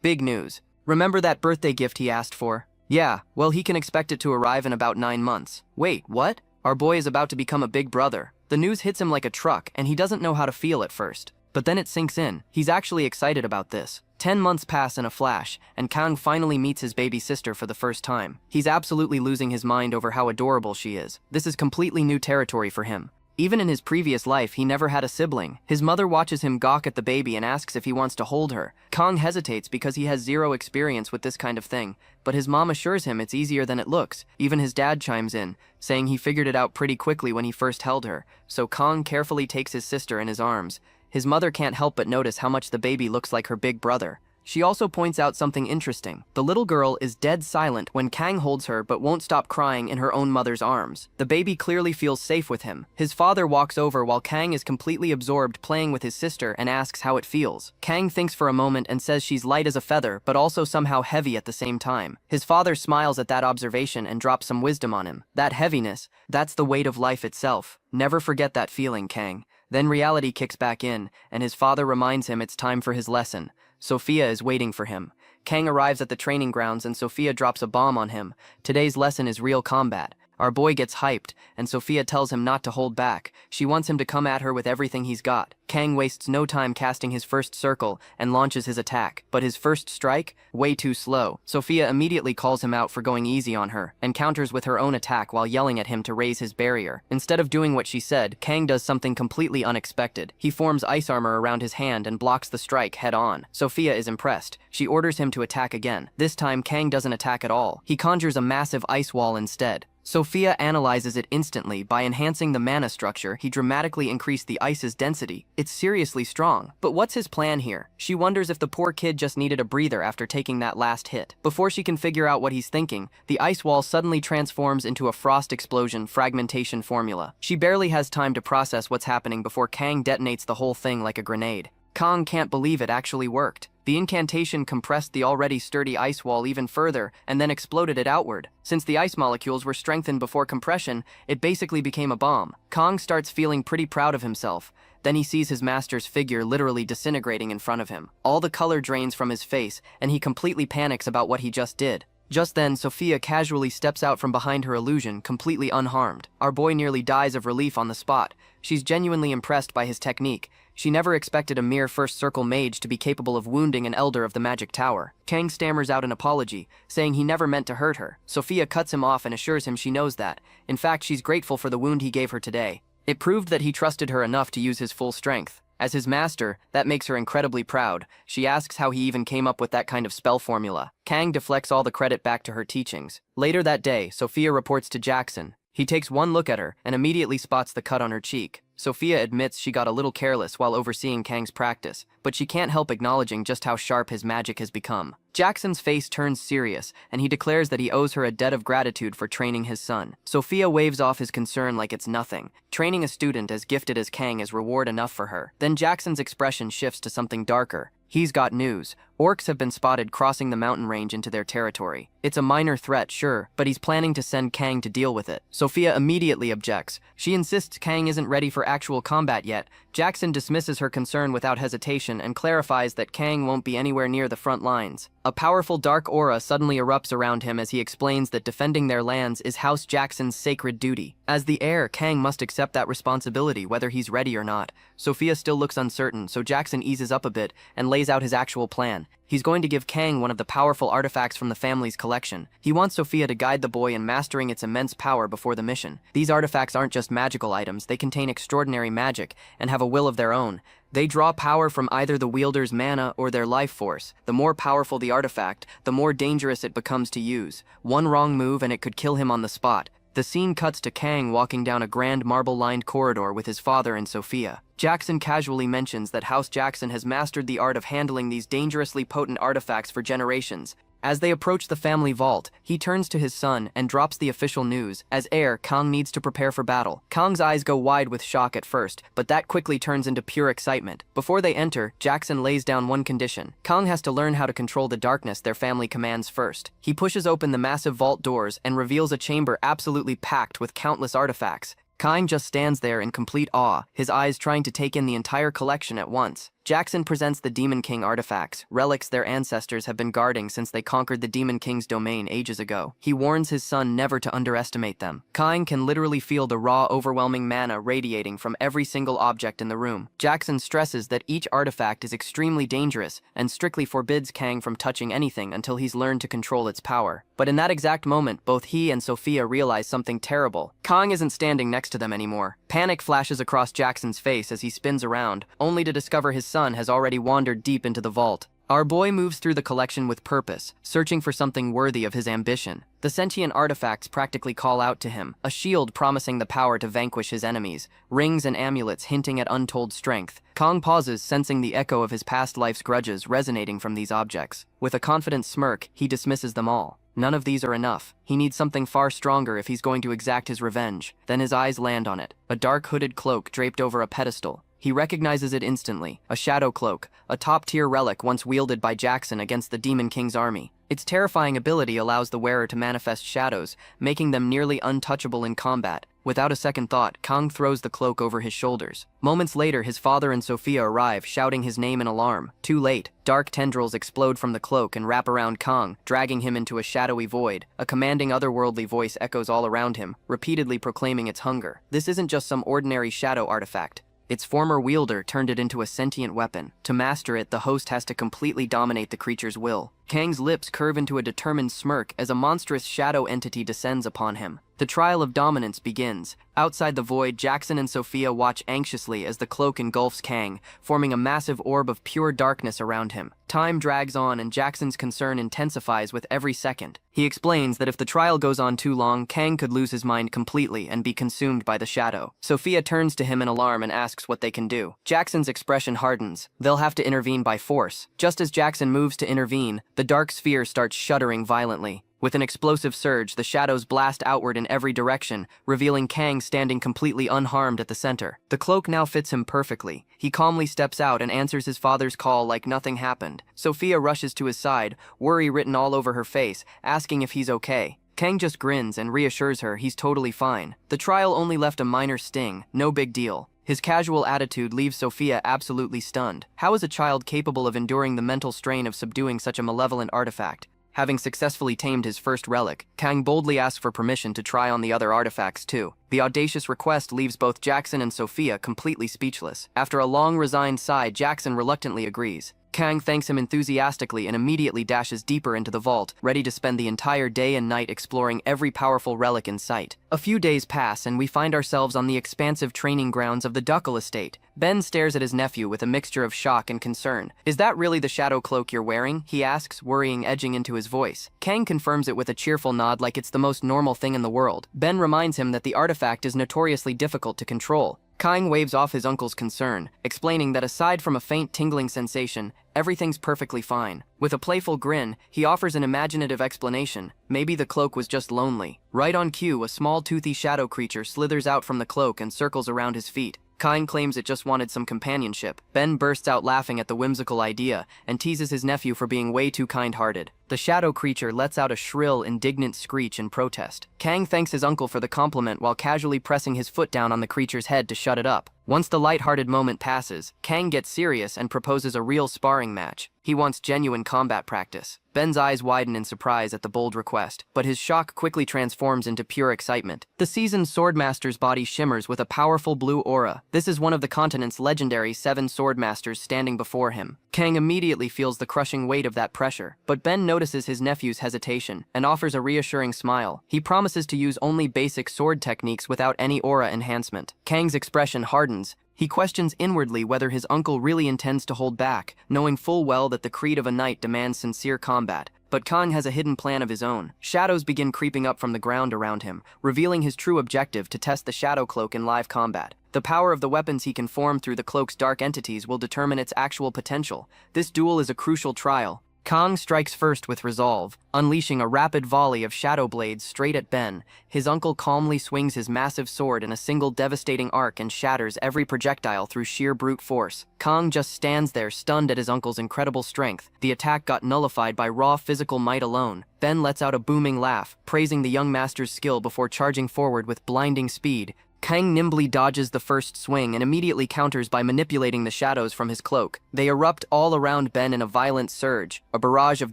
Big news. Remember that birthday gift he asked for? Yeah, well, he can expect it to arrive in about 9 months. Wait, what? Our boy is about to become a big brother. The news hits him like a truck, and he doesn't know how to feel at first. But then it sinks in. He's actually excited about this. 10 months pass in a flash, and Kang finally meets his baby sister for the first time. He's absolutely losing his mind over how adorable she is. This is completely new territory for him. Even in his previous life, he never had a sibling. His mother watches him gawk at the baby and asks if he wants to hold her. Kang hesitates because he has zero experience with this kind of thing, but his mom assures him it's easier than it looks. Even his dad chimes in, saying he figured it out pretty quickly when he first held her, so Kang carefully takes his sister in his arms. His mother can't help but notice how much the baby looks like her big brother. She also points out something interesting. The little girl is dead silent when Kang holds her but won't stop crying in her own mother's arms. The baby clearly feels safe with him. His father walks over while Kang is completely absorbed playing with his sister and asks how it feels. Kang thinks for a moment and says she's light as a feather but also somehow heavy at the same time. His father smiles at that observation and drops some wisdom on him. That heaviness, that's the weight of life itself. Never forget that feeling, Kang. Then reality kicks back in, and his father reminds him it's time for his lesson. Sophia is waiting for him. Kang arrives at the training grounds and Sophia drops a bomb on him. Today's lesson is real combat. Our boy gets hyped, and Sophia tells him not to hold back. She wants him to come at her with everything he's got. Kang wastes no time casting his first circle and launches his attack, but his first strike? Way too slow. Sophia immediately calls him out for going easy on her, and counters with her own attack while yelling at him to raise his barrier. Instead of doing what she said, Kang does something completely unexpected. He forms ice armor around his hand and blocks the strike head on. Sophia is impressed. She orders him to attack again. This time, Kang doesn't attack at all. He conjures a massive ice wall instead. Sophia analyzes it instantly. By enhancing the mana structure, he dramatically increased the ice's density. It's seriously strong. But what's his plan here? She wonders if the poor kid just needed a breather after taking that last hit. Before she can figure out what he's thinking, the ice wall suddenly transforms into a frost explosion fragmentation formula. She barely has time to process what's happening before Kang detonates the whole thing like a grenade. Kang can't believe it actually worked. The incantation compressed the already sturdy ice wall even further and then exploded it outward. Since the ice molecules were strengthened before compression, it basically became a bomb. Kang starts feeling pretty proud of himself. Then he sees his master's figure literally disintegrating in front of him. All the color drains from his face, and he completely panics about what he just did. Just then, Sophia casually steps out from behind her illusion, completely unharmed. Our boy nearly dies of relief on the spot. She's genuinely impressed by his technique. She never expected a mere first circle mage to be capable of wounding an elder of the magic tower. Kang stammers out an apology, saying he never meant to hurt her. Sophia cuts him off and assures him she knows that. In fact, she's grateful for the wound he gave her today. It proved that he trusted her enough to use his full strength. As his master, that makes her incredibly proud. She asks how he even came up with that kind of spell formula. Kang deflects all the credit back to her teachings. Later that day, Sophia reports to Jackson. He takes one look at her and immediately spots the cut on her cheek. Sophia admits she got a little careless while overseeing Kang's practice, but she can't help acknowledging just how sharp his magic has become. Jackson's face turns serious, and he declares that he owes her a debt of gratitude for training his son. Sophia waves off his concern like it's nothing. Training a student as gifted as Kang is reward enough for her. Then Jackson's expression shifts to something darker. He's got news. Orcs have been spotted crossing the mountain range into their territory. It's a minor threat, sure, but he's planning to send Kang to deal with it. Sophia immediately objects. She insists Kang isn't ready for actual combat yet. Jackson dismisses her concern without hesitation and clarifies that Kang won't be anywhere near the front lines. A powerful dark aura suddenly erupts around him as he explains that defending their lands is House Jackson's sacred duty. As the heir, Kang must accept that responsibility whether he's ready or not. Sophia still looks uncertain, so Jackson eases up a bit and lays out his actual plan. He's going to give Kang one of the powerful artifacts from the family's collection. He wants Sophia to guide the boy in mastering its immense power before the mission. These artifacts aren't just magical items, they contain extraordinary magic and have a will of their own. They draw power from either the wielder's mana or their life force. The more powerful the artifact, the more dangerous it becomes to use. One wrong move and it could kill him on the spot. The scene cuts to Kang walking down a grand marble-lined corridor with his father and Sophia. Jackson casually mentions that House Jackson has mastered the art of handling these dangerously potent artifacts for generations. As they approach the family vault, he turns to his son and drops the official news. As heir, Kang needs to prepare for battle. Kang's eyes go wide with shock at first, but that quickly turns into pure excitement. Before they enter, Jackson lays down one condition. Kang has to learn how to control the darkness their family commands first. He pushes open the massive vault doors and reveals a chamber absolutely packed with countless artifacts. Kang just stands there in complete awe, his eyes trying to take in the entire collection at once. Jackson presents the Demon King artifacts, relics their ancestors have been guarding since they conquered the Demon King's domain ages ago. He warns his son never to underestimate them. Kang can literally feel the raw, overwhelming mana radiating from every single object in the room. Jackson stresses that each artifact is extremely dangerous and strictly forbids Kang from touching anything until he's learned to control its power. But in that exact moment, both he and Sophia realize something terrible. Kang isn't standing next to them anymore. Panic flashes across Jackson's face as he spins around, only to discover his son has already wandered deep into the vault. Our boy moves through the collection with purpose, searching for something worthy of his ambition. The sentient artifacts practically call out to him, a shield promising the power to vanquish his enemies, rings and amulets hinting at untold strength. Kong pauses, sensing the echo of his past life's grudges resonating from these objects. With a confident smirk, he dismisses them all. None of these are enough. He needs something far stronger if he's going to exact his revenge. Then his eyes land on it, a dark hooded cloak draped over a pedestal. He recognizes it instantly, a shadow cloak, a top-tier relic once wielded by Jackson against the Demon King's army. Its terrifying ability allows the wearer to manifest shadows, making them nearly untouchable in combat. Without a second thought, Kong throws the cloak over his shoulders. Moments later, his father and Sophia arrive, shouting his name in alarm. Too late. Dark tendrils explode from the cloak and wrap around Kong, dragging him into a shadowy void. A commanding otherworldly voice echoes all around him, repeatedly proclaiming its hunger. This isn't just some ordinary shadow artifact. Its former wielder turned it into a sentient weapon. To master it, the host has to completely dominate the creature's will. Kang's lips curve into a determined smirk as a monstrous shadow entity descends upon him. The trial of dominance begins. Outside the void, Jackson and Sophia watch anxiously as the cloak engulfs Kang, forming a massive orb of pure darkness around him. Time drags on and Jackson's concern intensifies with every second. He explains that if the trial goes on too long, Kang could lose his mind completely and be consumed by the shadow. Sophia turns to him in alarm and asks what they can do. Jackson's expression hardens. They'll have to intervene by force. Just as Jackson moves to intervene, the dark sphere starts shuddering violently. With an explosive surge, the shadows blast outward in every direction, revealing Kang standing completely unharmed at the center. The cloak now fits him perfectly. He calmly steps out and answers his father's call like nothing happened. Sophia rushes to his side, worry written all over her face, asking if he's okay. Kang just grins and reassures her he's totally fine. The trial only left a minor sting, no big deal. His casual attitude leaves Sophia absolutely stunned. How is a child capable of enduring the mental strain of subduing such a malevolent artifact? Having successfully tamed his first relic, Kang boldly asks for permission to try on the other artifacts too. The audacious request leaves both Jackson and Sophia completely speechless. After a long resigned sigh, Jackson reluctantly agrees. Kang thanks him enthusiastically and immediately dashes deeper into the vault, ready to spend the entire day and night exploring every powerful relic in sight. A few days pass and we find ourselves on the expansive training grounds of the Duckle estate. Ben stares at his nephew with a mixture of shock and concern. "Is that really the shadow cloak you're wearing?" he asks, worrying edging into his voice. Kang confirms it with a cheerful nod like it's the most normal thing in the world. Ben reminds him that the artifact is notoriously difficult to control. Kang waves off his uncle's concern, explaining that aside from a faint tingling sensation, everything's perfectly fine. With a playful grin, he offers an imaginative explanation. Maybe the cloak was just lonely. Right on cue, a small toothy shadow creature slithers out from the cloak and circles around his feet. Kang claims it just wanted some companionship. Ben bursts out laughing at the whimsical idea and teases his nephew for being way too kind-hearted. The shadow creature lets out a shrill, indignant screech in protest. Kang thanks his uncle for the compliment while casually pressing his foot down on the creature's head to shut it up. Once the light-hearted moment passes, Kang gets serious and proposes a real sparring match. He wants genuine combat practice. Ben's eyes widen in surprise at the bold request, but his shock quickly transforms into pure excitement. The seasoned swordmaster's body shimmers with a powerful blue aura. This is one of the continent's legendary 7 swordmasters standing before him. Kang immediately feels the crushing weight of that pressure, but Ben notices his nephew's hesitation and offers a reassuring smile. He promises to use only basic sword techniques without any aura enhancement. Kang's expression hardens. He questions inwardly whether his uncle really intends to hold back, knowing full well that the creed of a knight demands sincere combat. But Kang has a hidden plan of his own. Shadows begin creeping up from the ground around him, revealing his true objective to test the shadow cloak in live combat. The power of the weapons he can form through the cloak's dark entities will determine its actual potential. This duel is a crucial trial. Kang strikes first with resolve, unleashing a rapid volley of shadow blades straight at Ben. His uncle calmly swings his massive sword in a single devastating arc and shatters every projectile through sheer brute force. Kang just stands there, stunned at his uncle's incredible strength. The attack got nullified by raw physical might alone. Ben lets out a booming laugh, praising the young master's skill before charging forward with blinding speed. Kang nimbly dodges the first swing and immediately counters by manipulating the shadows from his cloak. They erupt all around Ben in a violent surge. A barrage of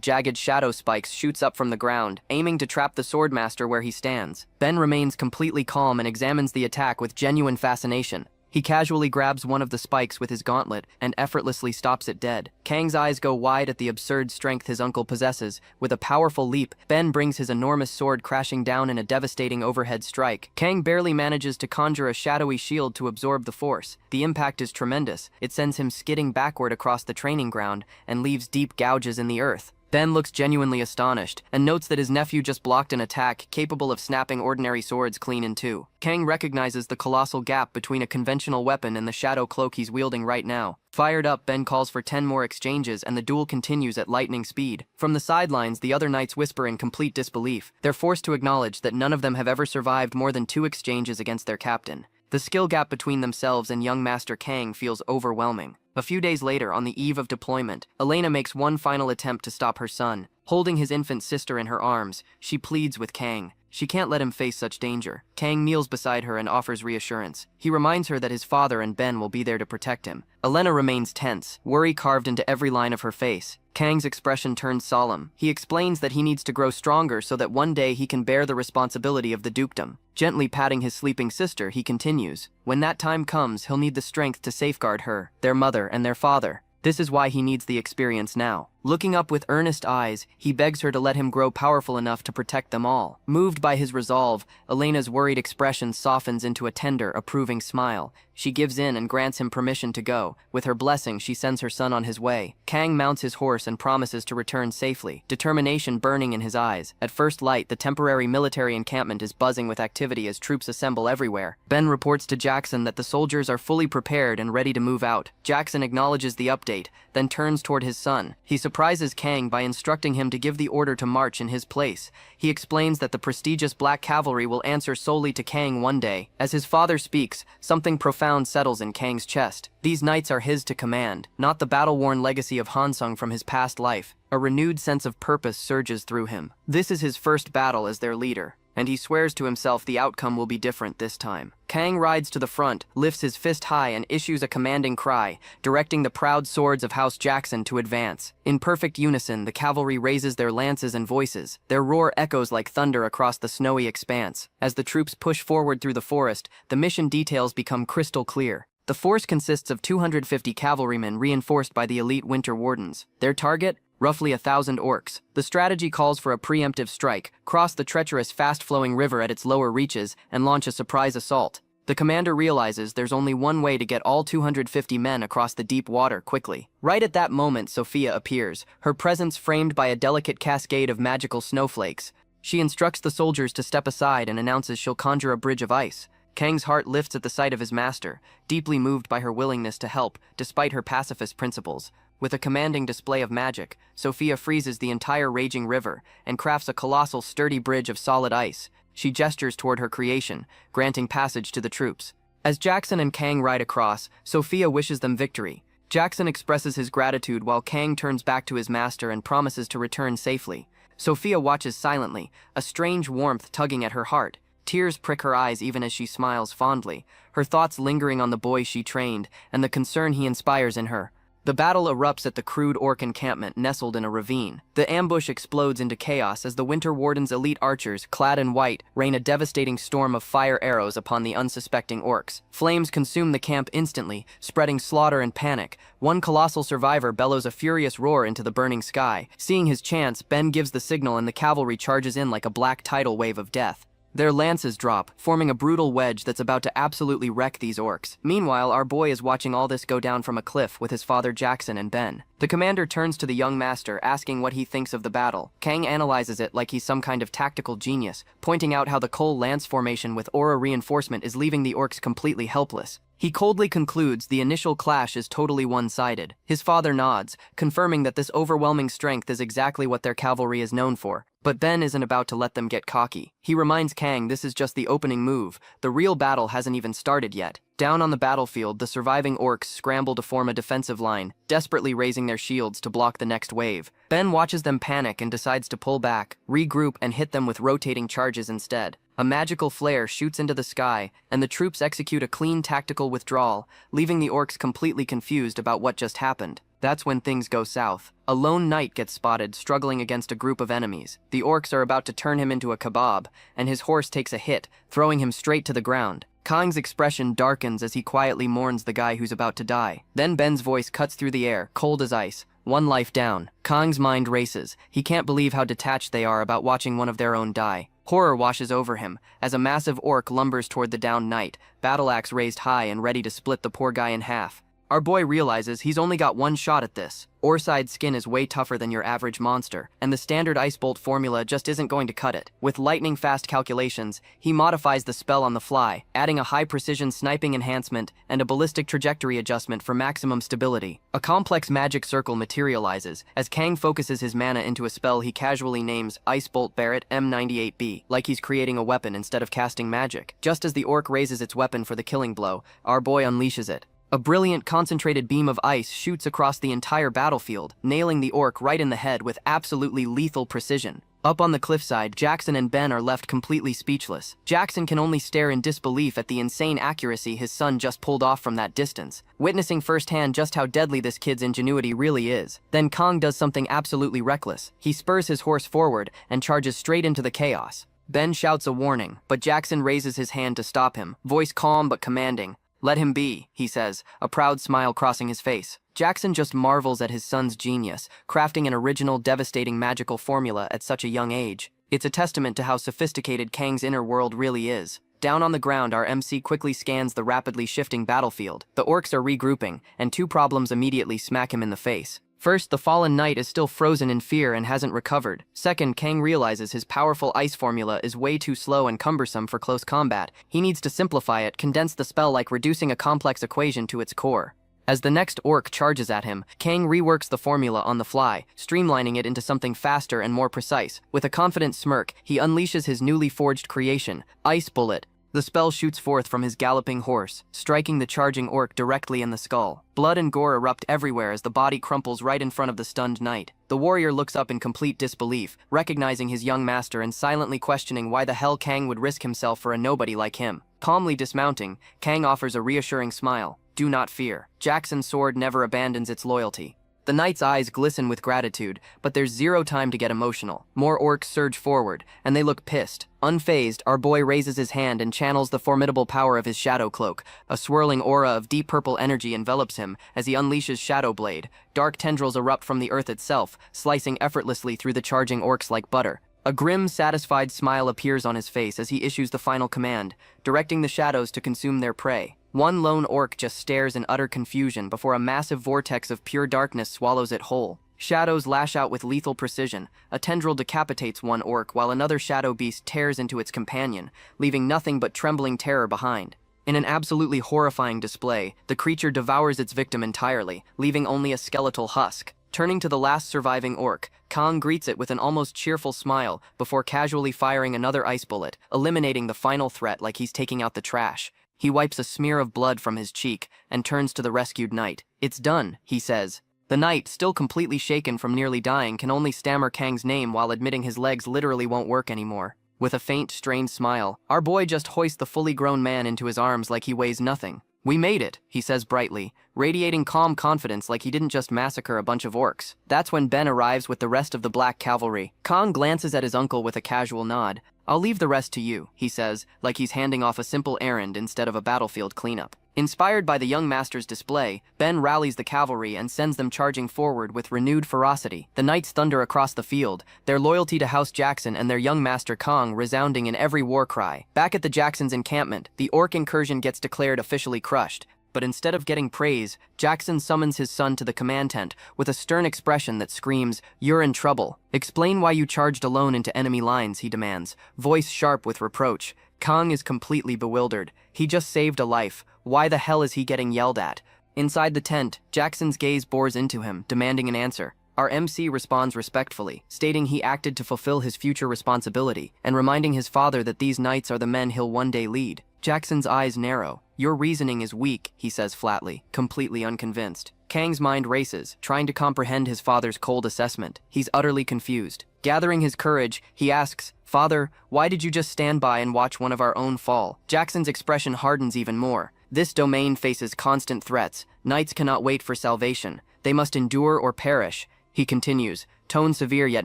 jagged shadow spikes shoots up from the ground, aiming to trap the swordmaster where he stands. Ben remains completely calm and examines the attack with genuine fascination. He casually grabs one of the spikes with his gauntlet and effortlessly stops it dead. Kang's eyes go wide at the absurd strength his uncle possesses. With a powerful leap, Ben brings his enormous sword crashing down in a devastating overhead strike. Kang barely manages to conjure a shadowy shield to absorb the force. The impact is tremendous. It sends him skidding backward across the training ground and leaves deep gouges in the earth. Ben looks genuinely astonished and notes that his nephew just blocked an attack capable of snapping ordinary swords clean in two. Kang recognizes the colossal gap between a conventional weapon and the shadow cloak he's wielding right now. Fired up, Ben calls for 10 more exchanges and the duel continues at lightning speed. From the sidelines, the other knights whisper in complete disbelief. They're forced to acknowledge that none of them have ever survived more than 2 exchanges against their captain. The skill gap between themselves and young Master Kang feels overwhelming. A few days later, on the eve of deployment, Elena makes one final attempt to stop her son. Holding his infant sister in her arms, she pleads with Kang. She can't let him face such danger. Kang kneels beside her and offers reassurance. He reminds her that his father and Ben will be there to protect him. Elena remains tense, worry carved into every line of her face. Kang's expression turns solemn. He explains that he needs to grow stronger so that one day he can bear the responsibility of the dukedom. Gently patting his sleeping sister, he continues, "When that time comes, he'll need the strength to safeguard her, their mother, and their father. This is why he needs the experience now." Looking up with earnest eyes, he begs her to let him grow powerful enough to protect them all. Moved by his resolve, Elena's worried expression softens into a tender, approving smile. She gives in and grants him permission to go. With her blessing, she sends her son on his way. Kang mounts his horse and promises to return safely, determination burning in his eyes. At first light, the temporary military encampment is buzzing with activity as troops assemble everywhere. Ben reports to Jackson that the soldiers are fully prepared and ready to move out. Jackson acknowledges the update, then turns toward his son. He surprises Kang by instructing him to give the order to march in his place. He explains that the prestigious Black Cavalry will answer solely to Kang one day. As his father speaks, something profound settles in Kang's chest. These knights are his to command, not the battle-worn legacy of Hansung from his past life. A renewed sense of purpose surges through him. This is his first battle as their leader, and he swears to himself the outcome will be different this time. Kang rides to the front, lifts his fist high and issues a commanding cry, directing the proud swords of House Jackson to advance. In perfect unison, the cavalry raises their lances and voices. Their roar echoes like thunder across the snowy expanse. As the troops push forward through the forest, the mission details become crystal clear. The force consists of 250 cavalrymen reinforced by the elite Winter Wardens. Their target? Roughly 1,000 orcs. The strategy calls for a preemptive strike, cross the treacherous fast-flowing river at its lower reaches, and launch a surprise assault. The commander realizes there's only one way to get all 250 men across the deep water quickly. Right at that moment, Sophia appears, her presence framed by a delicate cascade of magical snowflakes. She instructs the soldiers to step aside and announces she'll conjure a bridge of ice. Kang's heart lifts at the sight of his master, deeply moved by her willingness to help, despite her pacifist principles. With a commanding display of magic, Sophia freezes the entire raging river and crafts a colossal, sturdy bridge of solid ice. She gestures toward her creation, granting passage to the troops. As Jackson and Kang ride across, Sophia wishes them victory. Jackson expresses his gratitude while Kang turns back to his master and promises to return safely. Sophia watches silently, a strange warmth tugging at her heart. Tears prick her eyes even as she smiles fondly, her thoughts lingering on the boy she trained and the concern he inspires in her. The battle erupts at the crude orc encampment nestled in a ravine. The ambush explodes into chaos as the Winter Warden's elite archers, clad in white, rain a devastating storm of fire arrows upon the unsuspecting orcs. Flames consume the camp instantly, spreading slaughter and panic. One colossal survivor bellows a furious roar into the burning sky. Seeing his chance, Ben gives the signal and the cavalry charges in like a black tidal wave of death. Their lances drop, forming a brutal wedge that's about to absolutely wreck these orcs. Meanwhile, our boy is watching all this go down from a cliff with his father Jackson and Ben. The commander turns to the young master, asking what he thinks of the battle. Kang analyzes it like he's some kind of tactical genius, pointing out how the Cole lance formation with aura reinforcement is leaving the orcs completely helpless. He coldly concludes the initial clash is totally one-sided. His father nods, confirming that this overwhelming strength is exactly what their cavalry is known for. But Ben isn't about to let them get cocky. He reminds Kang this is just the opening move. The real battle hasn't even started yet. Down on the battlefield, the surviving orcs scramble to form a defensive line, desperately raising their shields to block the next wave. Ben watches them panic and decides to pull back, regroup, and hit them with rotating charges instead. A magical flare shoots into the sky, and the troops execute a clean tactical withdrawal, leaving the orcs completely confused about what just happened. That's when things go south. A lone knight gets spotted struggling against a group of enemies. The orcs are about to turn him into a kebab, and his horse takes a hit, throwing him straight to the ground. Kang's expression darkens as he quietly mourns the guy who's about to die. Then Ben's voice cuts through the air, cold as ice. One life down. Kang's mind races. He can't believe how detached they are about watching one of their own die. Horror washes over him as a massive orc lumbers toward the downed knight, battle axe raised high and ready to split the poor guy in half. Our boy realizes he's only got one shot at this. Orside skin is way tougher than your average monster, and the standard ice bolt formula just isn't going to cut it. With lightning-fast calculations, he modifies the spell on the fly, adding a high-precision sniping enhancement and a ballistic trajectory adjustment for maximum stability. A complex magic circle materializes as Kang focuses his mana into a spell he casually names Ice Bolt Barrett M98B, like he's creating a weapon instead of casting magic. Just as the orc raises its weapon for the killing blow, our boy unleashes it. A brilliant concentrated beam of ice shoots across the entire battlefield, nailing the orc right in the head with absolutely lethal precision. Up on the cliffside, Jackson and Ben are left completely speechless. Jackson can only stare in disbelief at the insane accuracy his son just pulled off from that distance, witnessing firsthand just how deadly this kid's ingenuity really is. Then Kang does something absolutely reckless. He spurs his horse forward and charges straight into the chaos. Ben shouts a warning, but Jackson raises his hand to stop him, voice calm but commanding. "Let him be," he says, a proud smile crossing his face. Jackson just marvels at his son's genius, crafting an original, devastating magical formula at such a young age. It's a testament to how sophisticated Kang's inner world really is. Down on the ground, our MC quickly scans the rapidly shifting battlefield. The orcs are regrouping, and two problems immediately smack him in the face. First, the fallen knight is still frozen in fear and hasn't recovered. Second, Kang realizes his powerful ice formula is way too slow and cumbersome for close combat. He needs to simplify it, condense the spell like reducing a complex equation to its core. As the next orc charges at him, Kang reworks the formula on the fly, streamlining it into something faster and more precise. With a confident smirk, he unleashes his newly forged creation, Ice Bullet. The spell shoots forth from his galloping horse, striking the charging orc directly in the skull. Blood and gore erupt everywhere as the body crumples right in front of the stunned knight. The warrior looks up in complete disbelief, recognizing his young master and silently questioning why the hell Kang would risk himself for a nobody like him. Calmly dismounting, Kang offers a reassuring smile. "Do not fear. Jackson's sword never abandons its loyalty." The knight's eyes glisten with gratitude, but there's zero time to get emotional. More orcs surge forward, and they look pissed. Unfazed, our boy raises his hand and channels the formidable power of his shadow cloak. A swirling aura of deep purple energy envelops him as he unleashes Shadow Blade. Dark tendrils erupt from the earth itself, slicing effortlessly through the charging orcs like butter. A grim, satisfied smile appears on his face as he issues the final command, directing the shadows to consume their prey. One lone orc just stares in utter confusion before a massive vortex of pure darkness swallows it whole. Shadows lash out with lethal precision. A tendril decapitates one orc while another shadow beast tears into its companion, leaving nothing but trembling terror behind. In an absolutely horrifying display, the creature devours its victim entirely, leaving only a skeletal husk. Turning to the last surviving orc, Kang greets it with an almost cheerful smile before casually firing another ice bullet, eliminating the final threat like he's taking out the trash. He wipes a smear of blood from his cheek and turns to the rescued knight. "It's done," he says. The knight, still completely shaken from nearly dying, can only stammer Kang's name while admitting his legs literally won't work anymore. With a faint, strained smile, our boy just hoists the fully grown man into his arms like he weighs nothing. "We made it," he says brightly, radiating calm confidence like he didn't just massacre a bunch of orcs. That's when Ben arrives with the rest of the Black Cavalry. Kang glances at his uncle with a casual nod. "I'll leave the rest to you," he says, like he's handing off a simple errand instead of a battlefield cleanup. Inspired by the young master's display, Ben rallies the cavalry and sends them charging forward with renewed ferocity. The knights thunder across the field, their loyalty to House Jackson and their young master Kang resounding in every war cry. Back at the Jacksons' encampment, the orc incursion gets declared officially crushed. But instead of getting praise, Jackson summons his son to the command tent with a stern expression that screams, "You're in trouble. Explain why you charged alone into enemy lines," he demands, voice sharp with reproach. Kang is completely bewildered. He just saved a life. Why the hell is he getting yelled at? Inside the tent, Jackson's gaze bores into him, demanding an answer. Our MC responds respectfully, stating he acted to fulfill his future responsibility, and reminding his father that these knights are the men he'll one day lead. Jackson's eyes narrow. "Your reasoning is weak," he says flatly, completely unconvinced. Kang's mind races, trying to comprehend his father's cold assessment. He's utterly confused. Gathering his courage, he asks, "Father, why did you just stand by and watch one of our own fall?" Jackson's expression hardens even more. This domain faces constant threats. Knights cannot wait for salvation. They must endure or perish. He continues, tone severe yet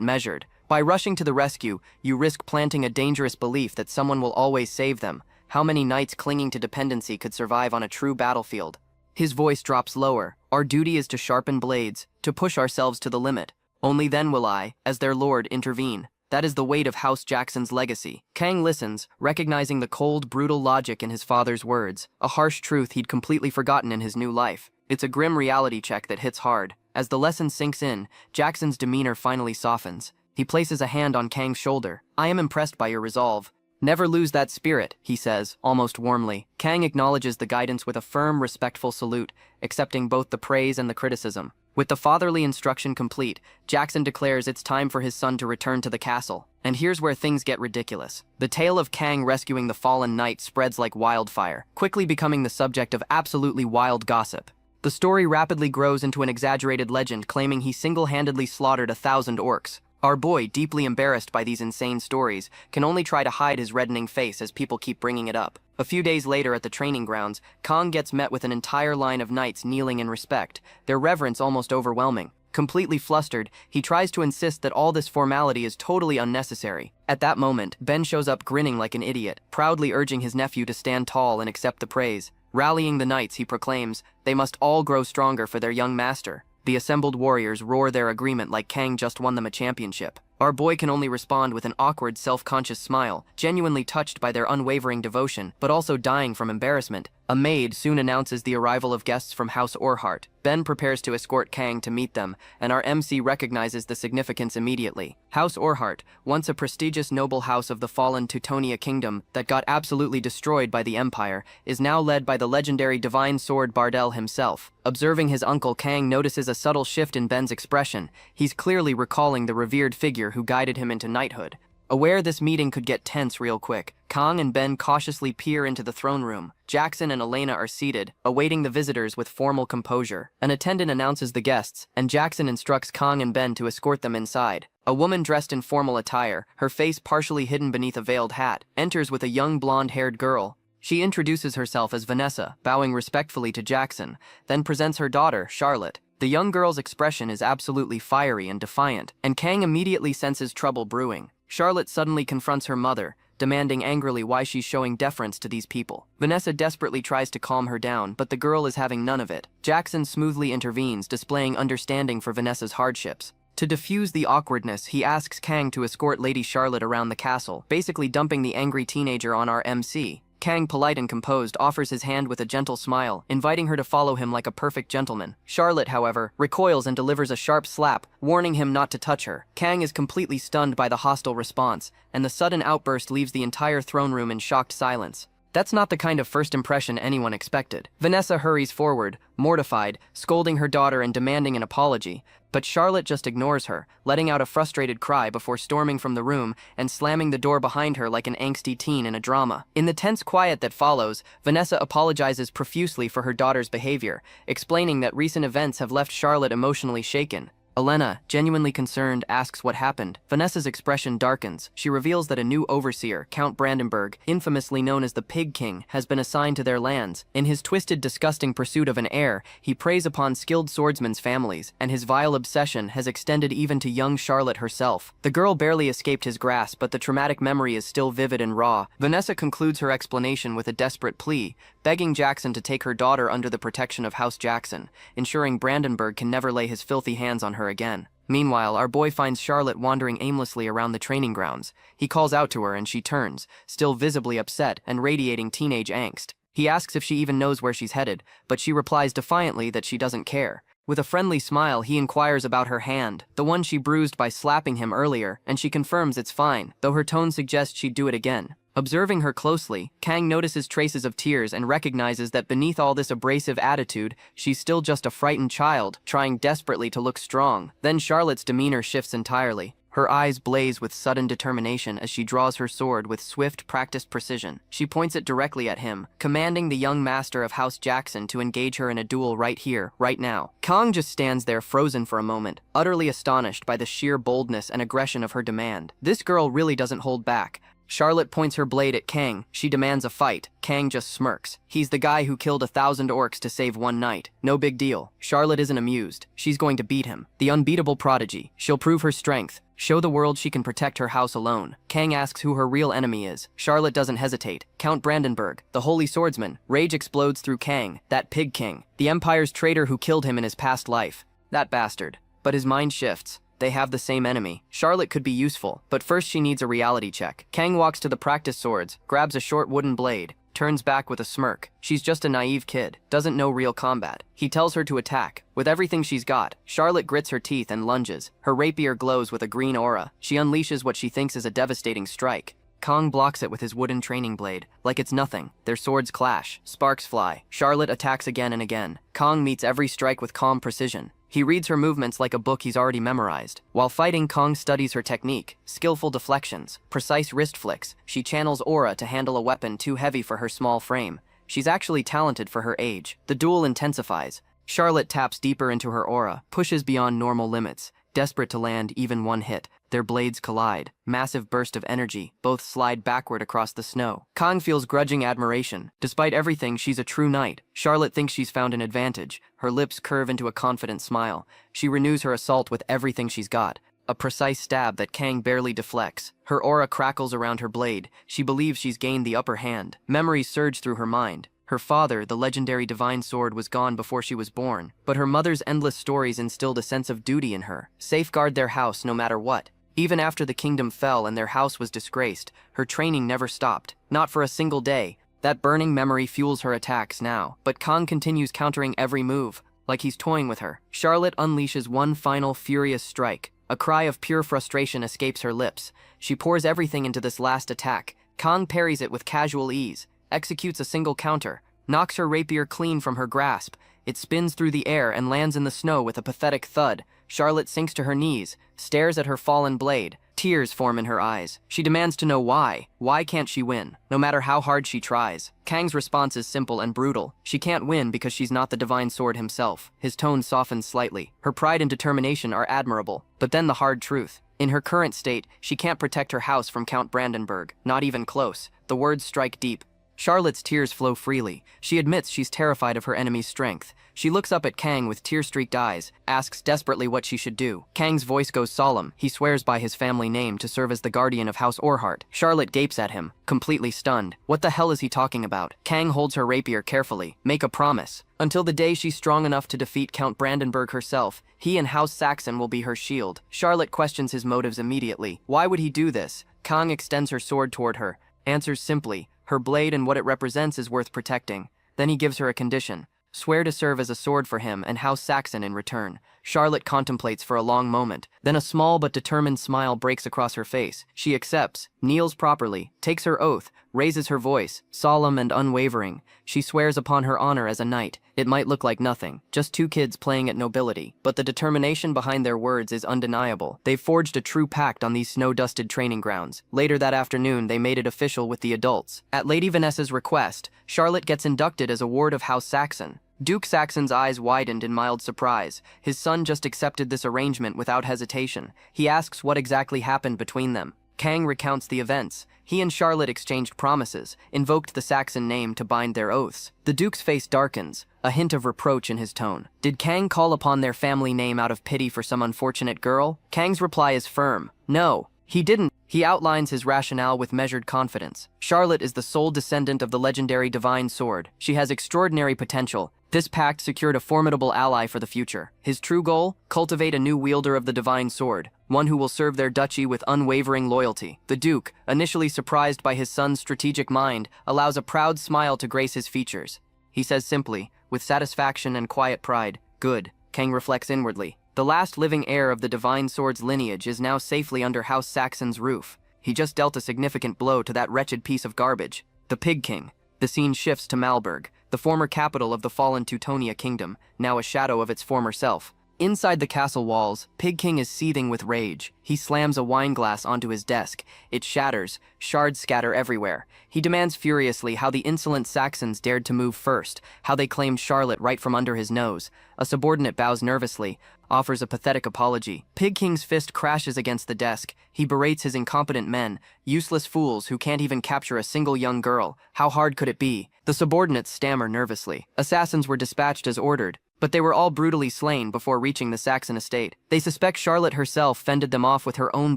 measured. "By rushing to the rescue, you risk planting a dangerous belief that someone will always save them. How many knights clinging to dependency could survive on a true battlefield? His voice drops lower. Our duty is to sharpen blades, to push ourselves to the limit. Only then will I, as their lord, intervene. That is the weight of House Jackson's legacy. Kang listens, recognizing the cold, brutal logic in his father's words, a harsh truth he'd completely forgotten in his new life. It's a grim reality check that hits hard. As the lesson sinks in, Jackson's demeanor finally softens. He places a hand on Kang's shoulder. I am impressed by your resolve. Never lose that spirit, he says, almost warmly. Kang acknowledges the guidance with a firm, respectful salute, accepting both the praise and the criticism. With the fatherly instruction complete, Jackson declares it's time for his son to return to the castle. And here's where things get ridiculous. The tale of Kang rescuing the fallen knight spreads like wildfire, quickly becoming the subject of absolutely wild gossip. The story rapidly grows into an exaggerated legend claiming he single-handedly slaughtered 1,000 orcs. Our boy, deeply embarrassed by these insane stories, can only try to hide his reddening face as people keep bringing it up. A few days later at the training grounds, Kang gets met with an entire line of knights kneeling in respect, their reverence almost overwhelming. Completely flustered, he tries to insist that all this formality is totally unnecessary. At that moment, Ben shows up grinning like an idiot, proudly urging his nephew to stand tall and accept the praise. Rallying the knights, he proclaims, they must all grow stronger for their young master. The assembled warriors roar their agreement like Kang just won them a championship. Our boy can only respond with an awkward, self-conscious smile, genuinely touched by their unwavering devotion, but also dying from embarrassment. A maid soon announces the arrival of guests from House Orhart. Ben prepares to escort Kang to meet them, and our MC recognizes the significance immediately. House Orhart, once a prestigious noble house of the fallen Teutonia kingdom that got absolutely destroyed by the Empire, is now led by the legendary divine sword Bardel himself. Observing his uncle, Kang notices a subtle shift in Ben's expression. He's clearly recalling the revered figure who guided him into knighthood. Aware this meeting could get tense real quick, Kang and Ben cautiously peer into the throne room. Jackson and Elena are seated, awaiting the visitors with formal composure. An attendant announces the guests, and Jackson instructs Kang and Ben to escort them inside. A woman dressed in formal attire, her face partially hidden beneath a veiled hat, enters with a young blonde-haired girl. She introduces herself as Vanessa, bowing respectfully to Jackson, then presents her daughter, Charlotte. The young girl's expression is absolutely fiery and defiant, and Kang immediately senses trouble brewing. Charlotte suddenly confronts her mother, demanding angrily why she's showing deference to these people. Vanessa desperately tries to calm her down, but the girl is having none of it. Jackson smoothly intervenes, displaying understanding for Vanessa's hardships. To diffuse the awkwardness, he asks Kang to escort Lady Charlotte around the castle, basically dumping the angry teenager on our MC. Kang, polite and composed, offers his hand with a gentle smile, inviting her to follow him like a perfect gentleman. Charlotte, however, recoils and delivers a sharp slap, warning him not to touch her. Kang is completely stunned by the hostile response, and the sudden outburst leaves the entire throne room in shocked silence. That's not the kind of first impression anyone expected. Vanessa hurries forward, mortified, scolding her daughter and demanding an apology, but Charlotte just ignores her, letting out a frustrated cry before storming from the room and slamming the door behind her like an angsty teen in a drama. In the tense quiet that follows, Vanessa apologizes profusely for her daughter's behavior, explaining that recent events have left Charlotte emotionally shaken. Elena, genuinely concerned, asks what happened. Vanessa's expression darkens. She reveals that a new overseer, Count Brandenburg, infamously known as the Pig King, has been assigned to their lands. In his twisted, disgusting pursuit of an heir, he preys upon skilled swordsmen's families, and his vile obsession has extended even to young Charlotte herself. The girl barely escaped his grasp, but the traumatic memory is still vivid and raw. Vanessa concludes her explanation with a desperate plea, begging Jackson to take her daughter under the protection of House Jackson, ensuring Brandenburg can never lay his filthy hands on her again. Meanwhile, our boy finds Charlotte wandering aimlessly around the training grounds. He calls out to her and she turns, still visibly upset and radiating teenage angst. He asks if she even knows where she's headed, but she replies defiantly that she doesn't care. With a friendly smile, he inquires about her hand, the one she bruised by slapping him earlier, and she confirms it's fine, though her tone suggests she'd do it again. Observing her closely, Kang notices traces of tears and recognizes that beneath all this abrasive attitude, she's still just a frightened child, trying desperately to look strong. Then Charlotte's demeanor shifts entirely. Her eyes blaze with sudden determination as she draws her sword with swift, practiced precision. She points it directly at him, commanding the young master of House Jackson to engage her in a duel right here, right now. Kang just stands there frozen for a moment, utterly astonished by the sheer boldness and aggression of her demand. This girl really doesn't hold back. Charlotte points her blade at Kang. She demands a fight. Kang just smirks. He's the guy who killed 1,000 orcs to save one knight. No big deal. Charlotte isn't amused. She's going to beat him. The unbeatable prodigy. She'll prove her strength. Show the world she can protect her house alone. Kang asks who her real enemy is. Charlotte doesn't hesitate. Count Brandenburg, the holy swordsman. Rage explodes through Kang, that pig king. The Empire's traitor who killed him in his past life. That bastard. But his mind shifts. They have the same enemy. Charlotte could be useful, but first she needs a reality check. Kang walks to the practice swords, grabs a short wooden blade, turns back with a smirk. She's just a naive kid, doesn't know real combat. He tells her to attack. With everything she's got, Charlotte grits her teeth and lunges. Her rapier glows with a green aura. She unleashes what she thinks is a devastating strike. Kang blocks it with his wooden training blade. Like it's nothing. Their swords clash. Sparks fly. Charlotte attacks again and again. Kang meets every strike with calm precision. He reads her movements like a book he's already memorized. While fighting, Kang studies her technique, skillful deflections, precise wrist flicks. She channels aura to handle a weapon too heavy for her small frame. She's actually talented for her age. The duel intensifies. Charlotte taps deeper into her aura, pushes beyond normal limits. Desperate to land even one hit, their blades collide. Massive burst of energy, both slide backward across the snow. Kang feels grudging admiration. Despite everything, she's a true knight. Charlotte thinks she's found an advantage. Her lips curve into a confident smile. She renews her assault with everything she's got. A precise stab that Kang barely deflects. Her aura crackles around her blade. She believes she's gained the upper hand. Memories surge through her mind. Her father, the legendary divine sword, was gone before she was born, but her mother's endless stories instilled a sense of duty in her. Safeguard their house no matter what. Even after the kingdom fell and their house was disgraced, her training never stopped. Not for a single day. That burning memory fuels her attacks now, but Kang continues countering every move, like he's toying with her. Charlotte unleashes one final furious strike. A cry of pure frustration escapes her lips. She pours everything into this last attack. Kang parries it with casual ease, executes a single counter, knocks her rapier clean from her grasp. It spins through the air and lands in the snow with a pathetic thud. Charlotte sinks to her knees, stares at her fallen blade. Tears form in her eyes. She demands to know why. Why can't she win, no matter how hard she tries? Kang's response is simple and brutal. She can't win because she's not the divine sword himself. His tone softens slightly. Her pride and determination are admirable. But then the hard truth. In her current state, she can't protect her house from Count Brandenburg. Not even close. The words strike deep. Charlotte's tears flow freely. She admits she's terrified of her enemy's strength. She looks up at Kang with tear-streaked eyes, asks desperately what she should do. Kang's voice goes solemn. He swears by his family name to serve as the guardian of House Orhart. Charlotte gapes at him, completely stunned. What the hell is he talking about? Kang holds her rapier carefully. Make a promise. Until the day she's strong enough to defeat Count Brandenburg herself, he and House Saxon will be her shield. Charlotte questions his motives immediately. Why would he do this? Kang extends her sword toward her, answers simply. Her blade and what it represents is worth protecting. Then he gives her a condition. Swear to serve as a sword for him and House Saxon in return. Charlotte contemplates for a long moment. Then a small but determined smile breaks across her face. She accepts, kneels properly, takes her oath, raises her voice, solemn and unwavering. She swears upon her honor as a knight. It might look like nothing, just two kids playing at nobility, but the determination behind their words is undeniable. They've forged a true pact on these snow-dusted training grounds. Later that afternoon, they made it official with the adults. At Lady Vanessa's request, Charlotte gets inducted as a ward of House Saxon. Duke Saxon's eyes widened in mild surprise. His son just accepted this arrangement without hesitation. He asks what exactly happened between them. Kang recounts the events. He and Charlotte exchanged promises, invoked the Saxon name to bind their oaths. The Duke's face darkens, a hint of reproach in his tone. Did Kang call upon their family name out of pity for some unfortunate girl? Kang's reply is firm. No, he didn't. He outlines his rationale with measured confidence. Charlotte is the sole descendant of the legendary divine sword. She has extraordinary potential. This pact secured a formidable ally for the future. His true goal? Cultivate a new wielder of the divine sword, one who will serve their duchy with unwavering loyalty. The Duke, initially surprised by his son's strategic mind, allows a proud smile to grace his features. He says simply, with satisfaction and quiet pride, "Good." Kang reflects inwardly. The last living heir of the divine sword's lineage is now safely under House Saxon's roof. He just dealt a significant blow to that wretched piece of garbage. The Pig King. The scene shifts to Malberg, the former capital of the fallen Teutonia kingdom, now a shadow of its former self. Inside the castle walls, Pig King is seething with rage. He slams a wine glass onto his desk. It shatters. Shards scatter everywhere. He demands furiously how the insolent Saxons dared to move first, how they claimed Charlotte right from under his nose. A subordinate bows nervously, offers a pathetic apology. Pig King's fist crashes against the desk. He berates his incompetent men, useless fools who can't even capture a single young girl. How hard could it be? The subordinates stammer nervously. Assassins were dispatched as ordered, but they were all brutally slain before reaching the Saxon estate. They suspect Charlotte herself fended them off with her own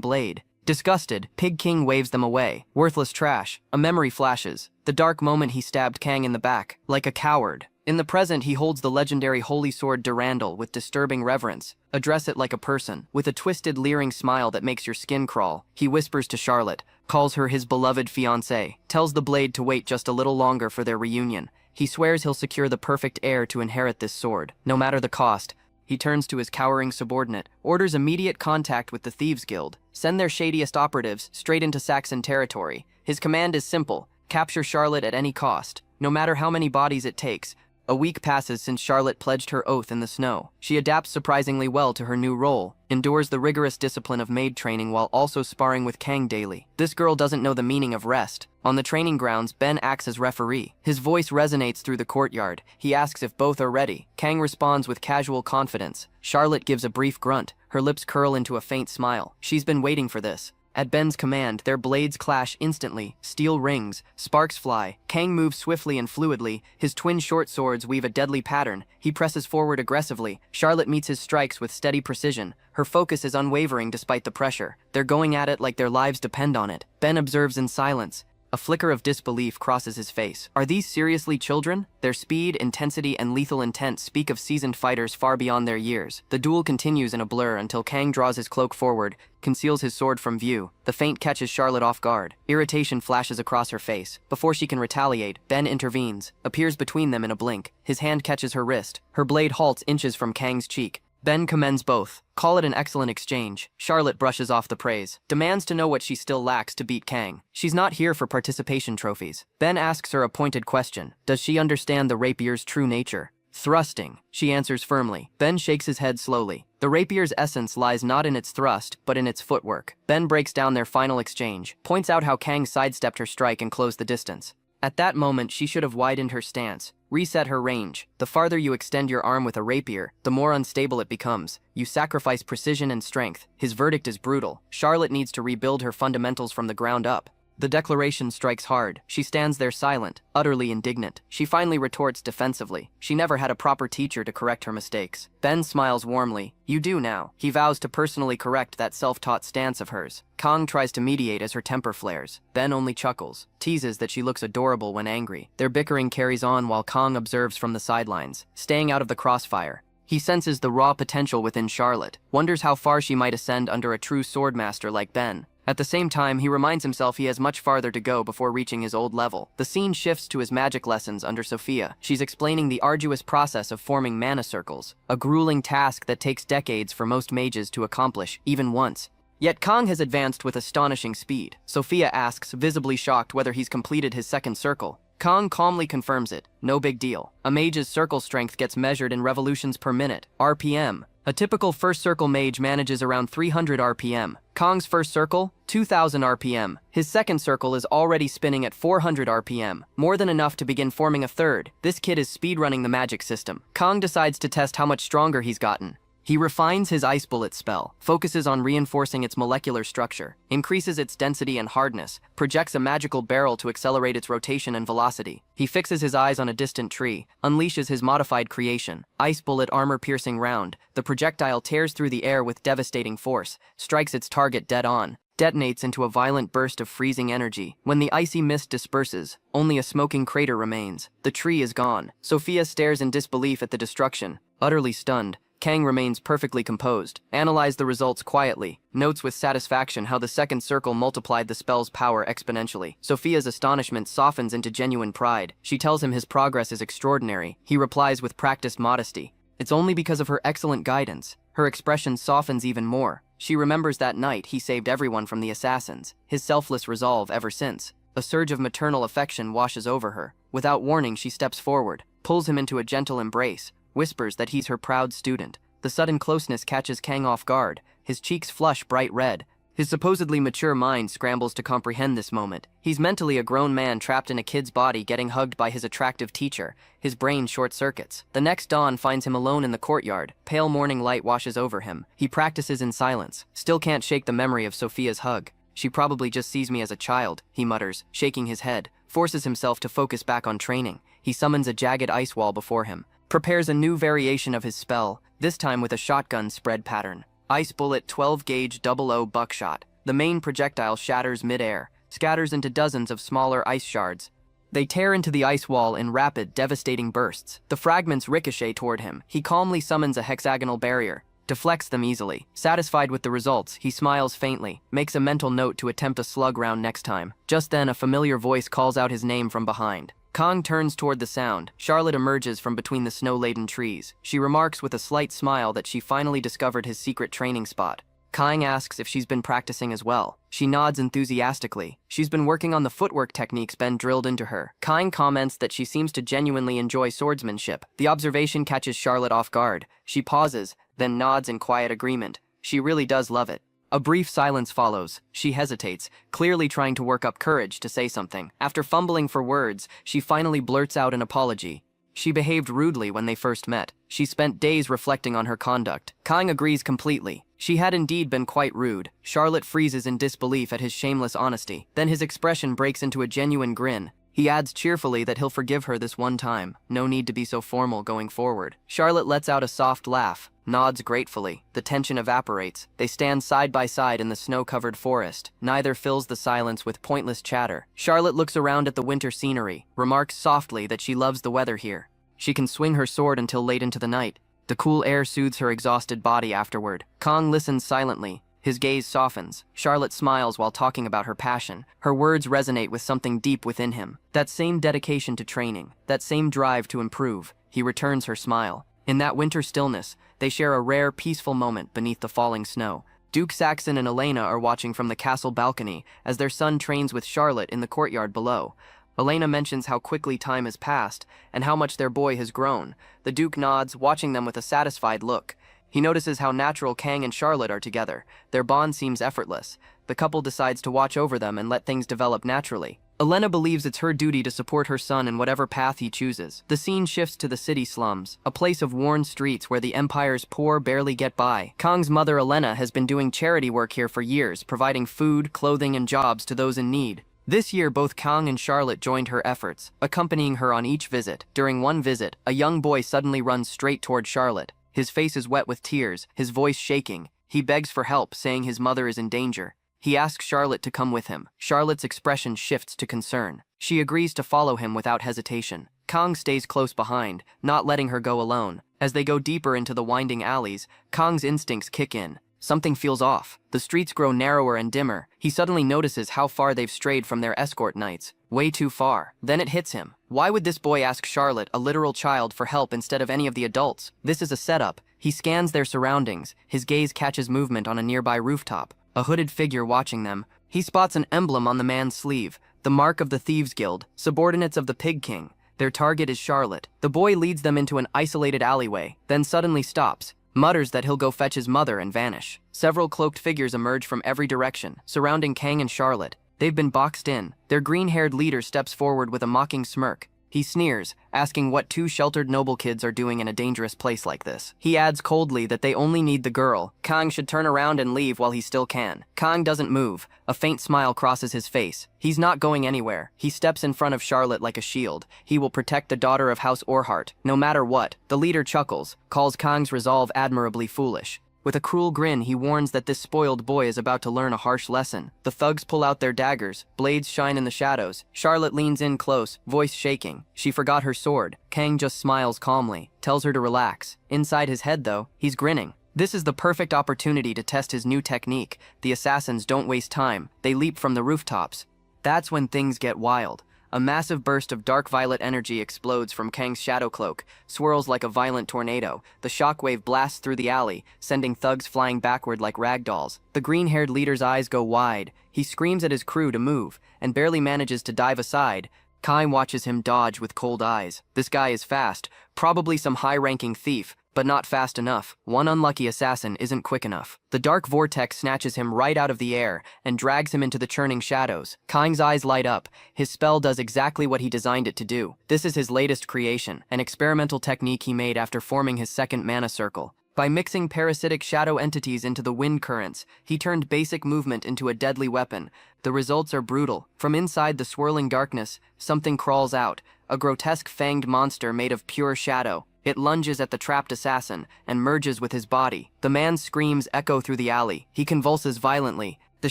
blade. Disgusted, Pig King waves them away. Worthless trash. A memory flashes. The dark moment he stabbed Kang in the back. Like a coward. In the present, he holds the legendary holy sword Durandal with disturbing reverence. Address it like a person. With a twisted, leering smile that makes your skin crawl, he whispers to Charlotte, calls her his beloved fiancée, tells the blade to wait just a little longer for their reunion. He swears he'll secure the perfect heir to inherit this sword, no matter the cost. He turns to his cowering subordinate, orders immediate contact with the Thieves' Guild, send their shadiest operatives straight into Saxon territory. His command is simple: capture Charlotte at any cost, no matter how many bodies it takes. A week passes since Charlotte pledged her oath in the snow. She adapts surprisingly well to her new role, endures the rigorous discipline of maid training while also sparring with Kang daily. This girl doesn't know the meaning of rest. On the training grounds, Ben acts as referee. His voice resonates through the courtyard. He asks if both are ready. Kang responds with casual confidence. Charlotte gives a brief grunt. Her lips curl into a faint smile. She's been waiting for this. At Ben's command, their blades clash instantly. Steel rings, sparks fly. Kang moves swiftly and fluidly. His twin short swords weave a deadly pattern. He presses forward aggressively. Charlotte meets his strikes with steady precision. Her focus is unwavering despite the pressure. They're going at it like their lives depend on it. Ben observes in silence. A flicker of disbelief crosses his face. Are these seriously children? Their speed, intensity, and lethal intent speak of seasoned fighters far beyond their years. The duel continues in a blur until Kang draws his cloak forward, conceals his sword from view. The feint catches Charlotte off guard. Irritation flashes across her face. Before she can retaliate, Ben intervenes, appears between them in a blink. His hand catches her wrist. Her blade halts inches from Kang's cheek. Ben commends both. Call it an excellent exchange. Charlotte brushes off the praise. Demands to know what she still lacks to beat Kang. She's not here for participation trophies. Ben asks her a pointed question. Does she understand the rapier's true nature? Thrusting. She answers firmly. Ben shakes his head slowly. The rapier's essence lies not in its thrust, but in its footwork. Ben breaks down their final exchange. Points out how Kang sidestepped her strike and closed the distance. At that moment, she should have widened her stance, reset her range. The farther you extend your arm with a rapier, the more unstable it becomes. You sacrifice precision and strength. His verdict is brutal. Charlotte needs to rebuild her fundamentals from the ground up. The declaration strikes hard. She stands there silent, utterly indignant. She finally retorts defensively. She never had a proper teacher to correct her mistakes. Ben smiles warmly. You do now. He vows to personally correct that self-taught stance of hers. Kang tries to mediate as her temper flares. Ben only chuckles, teases that she looks adorable when angry. Their bickering carries on while Kang observes from the sidelines, staying out of the crossfire. He senses the raw potential within Charlotte, wonders how far she might ascend under a true swordmaster like Ben. At the same time, he reminds himself he has much farther to go before reaching his old level. The scene shifts to his magic lessons under Sophia. She's explaining the arduous process of forming mana circles, a grueling task that takes decades for most mages to accomplish, even once. Yet Kang has advanced with astonishing speed. Sophia asks, visibly shocked, whether he's completed his second circle. Kang calmly confirms it. No big deal. A mage's circle strength gets measured in revolutions per minute, RPM. A typical first circle mage manages around 300 RPM. Kang's first circle, 2000 RPM. His second circle is already spinning at 400 RPM, more than enough to begin forming a third. This kid is speedrunning the magic system. Kang decides to test how much stronger he's gotten. He refines his ice bullet spell, focuses on reinforcing its molecular structure, increases its density and hardness, projects a magical barrel to accelerate its rotation and velocity. He fixes his eyes on a distant tree, unleashes his modified creation, ice bullet armor-piercing round. The projectile tears through the air with devastating force, strikes its target dead on, detonates into a violent burst of freezing energy. When the icy mist disperses, only a smoking crater remains. The tree is gone. Sophia stares in disbelief at the destruction, utterly stunned. Kang remains perfectly composed, analyzes the results quietly, notes with satisfaction how the second circle multiplied the spell's power exponentially. Sophia's astonishment softens into genuine pride. She tells him his progress is extraordinary. He replies with practiced modesty. It's only because of her excellent guidance. Her expression softens even more. She remembers that night he saved everyone from the assassins, his selfless resolve ever since. A surge of maternal affection washes over her. Without warning, she steps forward, pulls him into a gentle embrace, whispers that he's her proud student. The sudden closeness catches Kang off guard. His cheeks flush bright red. His supposedly mature mind scrambles to comprehend this moment. He's mentally a grown man trapped in a kid's body getting hugged by his attractive teacher. His brain short-circuits. The next dawn finds him alone in the courtyard. Pale morning light washes over him. He practices in silence. Still can't shake the memory of Sophia's hug. She probably just sees me as a child, he mutters, shaking his head. Forces himself to focus back on training. He summons a jagged ice wall before him. Prepares a new variation of his spell, this time with a shotgun spread pattern. Ice bullet 12-gauge 00 buckshot. The main projectile shatters mid-air, scatters into dozens of smaller ice shards. They tear into the ice wall in rapid, devastating bursts. The fragments ricochet toward him. He calmly summons a hexagonal barrier, deflects them easily. Satisfied with the results, he smiles faintly, makes a mental note to attempt a slug round next time. Just then, a familiar voice calls out his name from behind. Kang turns toward the sound. Charlotte emerges from between the snow-laden trees. She remarks with a slight smile that she finally discovered his secret training spot. Kang asks if she's been practicing as well. She nods enthusiastically. She's been working on the footwork techniques Ben drilled into her. Kang comments that she seems to genuinely enjoy swordsmanship. The observation catches Charlotte off guard. She pauses, then nods in quiet agreement. She really does love it. A brief silence follows. She hesitates, clearly trying to work up courage to say something. After fumbling for words, she finally blurts out an apology. She behaved rudely when they first met. She spent days reflecting on her conduct. Kang agrees completely. She had indeed been quite rude. Charlotte freezes in disbelief at his shameless honesty. Then his expression breaks into a genuine grin. He adds cheerfully that he'll forgive her this one time. No need to be so formal going forward. Charlotte lets out a soft laugh, nods gratefully. The tension evaporates. They stand side by side in the snow-covered forest. Neither fills the silence with pointless chatter. Charlotte looks around at the winter scenery, remarks softly that she loves the weather here. She can swing her sword until late into the night. The cool air soothes her exhausted body afterward. Kang listens silently. His gaze softens. Charlotte smiles while talking about her passion. Her words resonate with something deep within him. That same dedication to training, that same drive to improve. He returns her smile. In that winter stillness, they share a rare, peaceful moment beneath the falling snow. Duke Saxon and Elena are watching from the castle balcony as their son trains with Charlotte in the courtyard below. Elena mentions how quickly time has passed and how much their boy has grown. The Duke nods, watching them with a satisfied look. He notices how natural Kang and Charlotte are together. Their bond seems effortless. The couple decides to watch over them and let things develop naturally. Elena believes it's her duty to support her son in whatever path he chooses. The scene shifts to the city slums, a place of worn streets where the Empire's poor barely get by. Kang's mother, Elena, has been doing charity work here for years, providing food, clothing, and jobs to those in need. This year, both Kang and Charlotte joined her efforts, accompanying her on each visit. During one visit, a young boy suddenly runs straight toward Charlotte. His face is wet with tears, his voice shaking. He begs for help, saying his mother is in danger. He asks Charlotte to come with him. Charlotte's expression shifts to concern. She agrees to follow him without hesitation. Kang stays close behind, not letting her go alone. As they go deeper into the winding alleys, Kang's instincts kick in. Something feels off. The streets grow narrower and dimmer. He suddenly notices how far they've strayed from their escort nights. Way too far. Then it hits him. Why would this boy ask Charlotte, a literal child, for help instead of any of the adults? This is a setup. He scans their surroundings. His gaze catches movement on a nearby rooftop. A hooded figure watching them. He spots an emblem on the man's sleeve. The mark of the Thieves Guild, subordinates of the Pig King. Their target is Charlotte. The boy leads them into an isolated alleyway, then suddenly stops. Mutters that he'll go fetch his mother and vanish. Several cloaked figures emerge from every direction, surrounding Kang and Charlotte. They've been boxed in. Their green-haired leader steps forward with a mocking smirk. He sneers, asking what two sheltered noble kids are doing in a dangerous place like this. He adds coldly that they only need the girl. Kang should turn around and leave while he still can. Kang doesn't move. A faint smile crosses his face. He's not going anywhere. He steps in front of Charlotte like a shield. He will protect the daughter of House Orhart, no matter what. The leader chuckles, calls Kang's resolve admirably foolish. With a cruel grin, he warns that this spoiled boy is about to learn a harsh lesson. The thugs pull out their daggers. Blades shine in the shadows. Charlotte leans in close, voice shaking. She forgot her sword. Kang just smiles calmly, tells her to relax. Inside his head, though, he's grinning. This is the perfect opportunity to test his new technique. The assassins don't waste time. They leap from the rooftops. That's when things get wild. A massive burst of dark violet energy explodes from Kang's shadow cloak, swirls like a violent tornado. The shockwave blasts through the alley, sending thugs flying backward like ragdolls. The green-haired leader's eyes go wide. He screams at his crew to move, and barely manages to dive aside. Kai watches him dodge with cold eyes. This guy is fast, probably some high-ranking thief, but not fast enough. One unlucky assassin isn't quick enough. The dark vortex snatches him right out of the air and drags him into the churning shadows. Kang's eyes light up. His spell does exactly what he designed it to do. This is his latest creation, an experimental technique he made after forming his second mana circle. By mixing parasitic shadow entities into the wind currents, he turned basic movement into a deadly weapon. The results are brutal. From inside the swirling darkness, something crawls out, a grotesque fanged monster made of pure shadow. It lunges at the trapped assassin and merges with his body. The man's screams echo through the alley. He convulses violently. The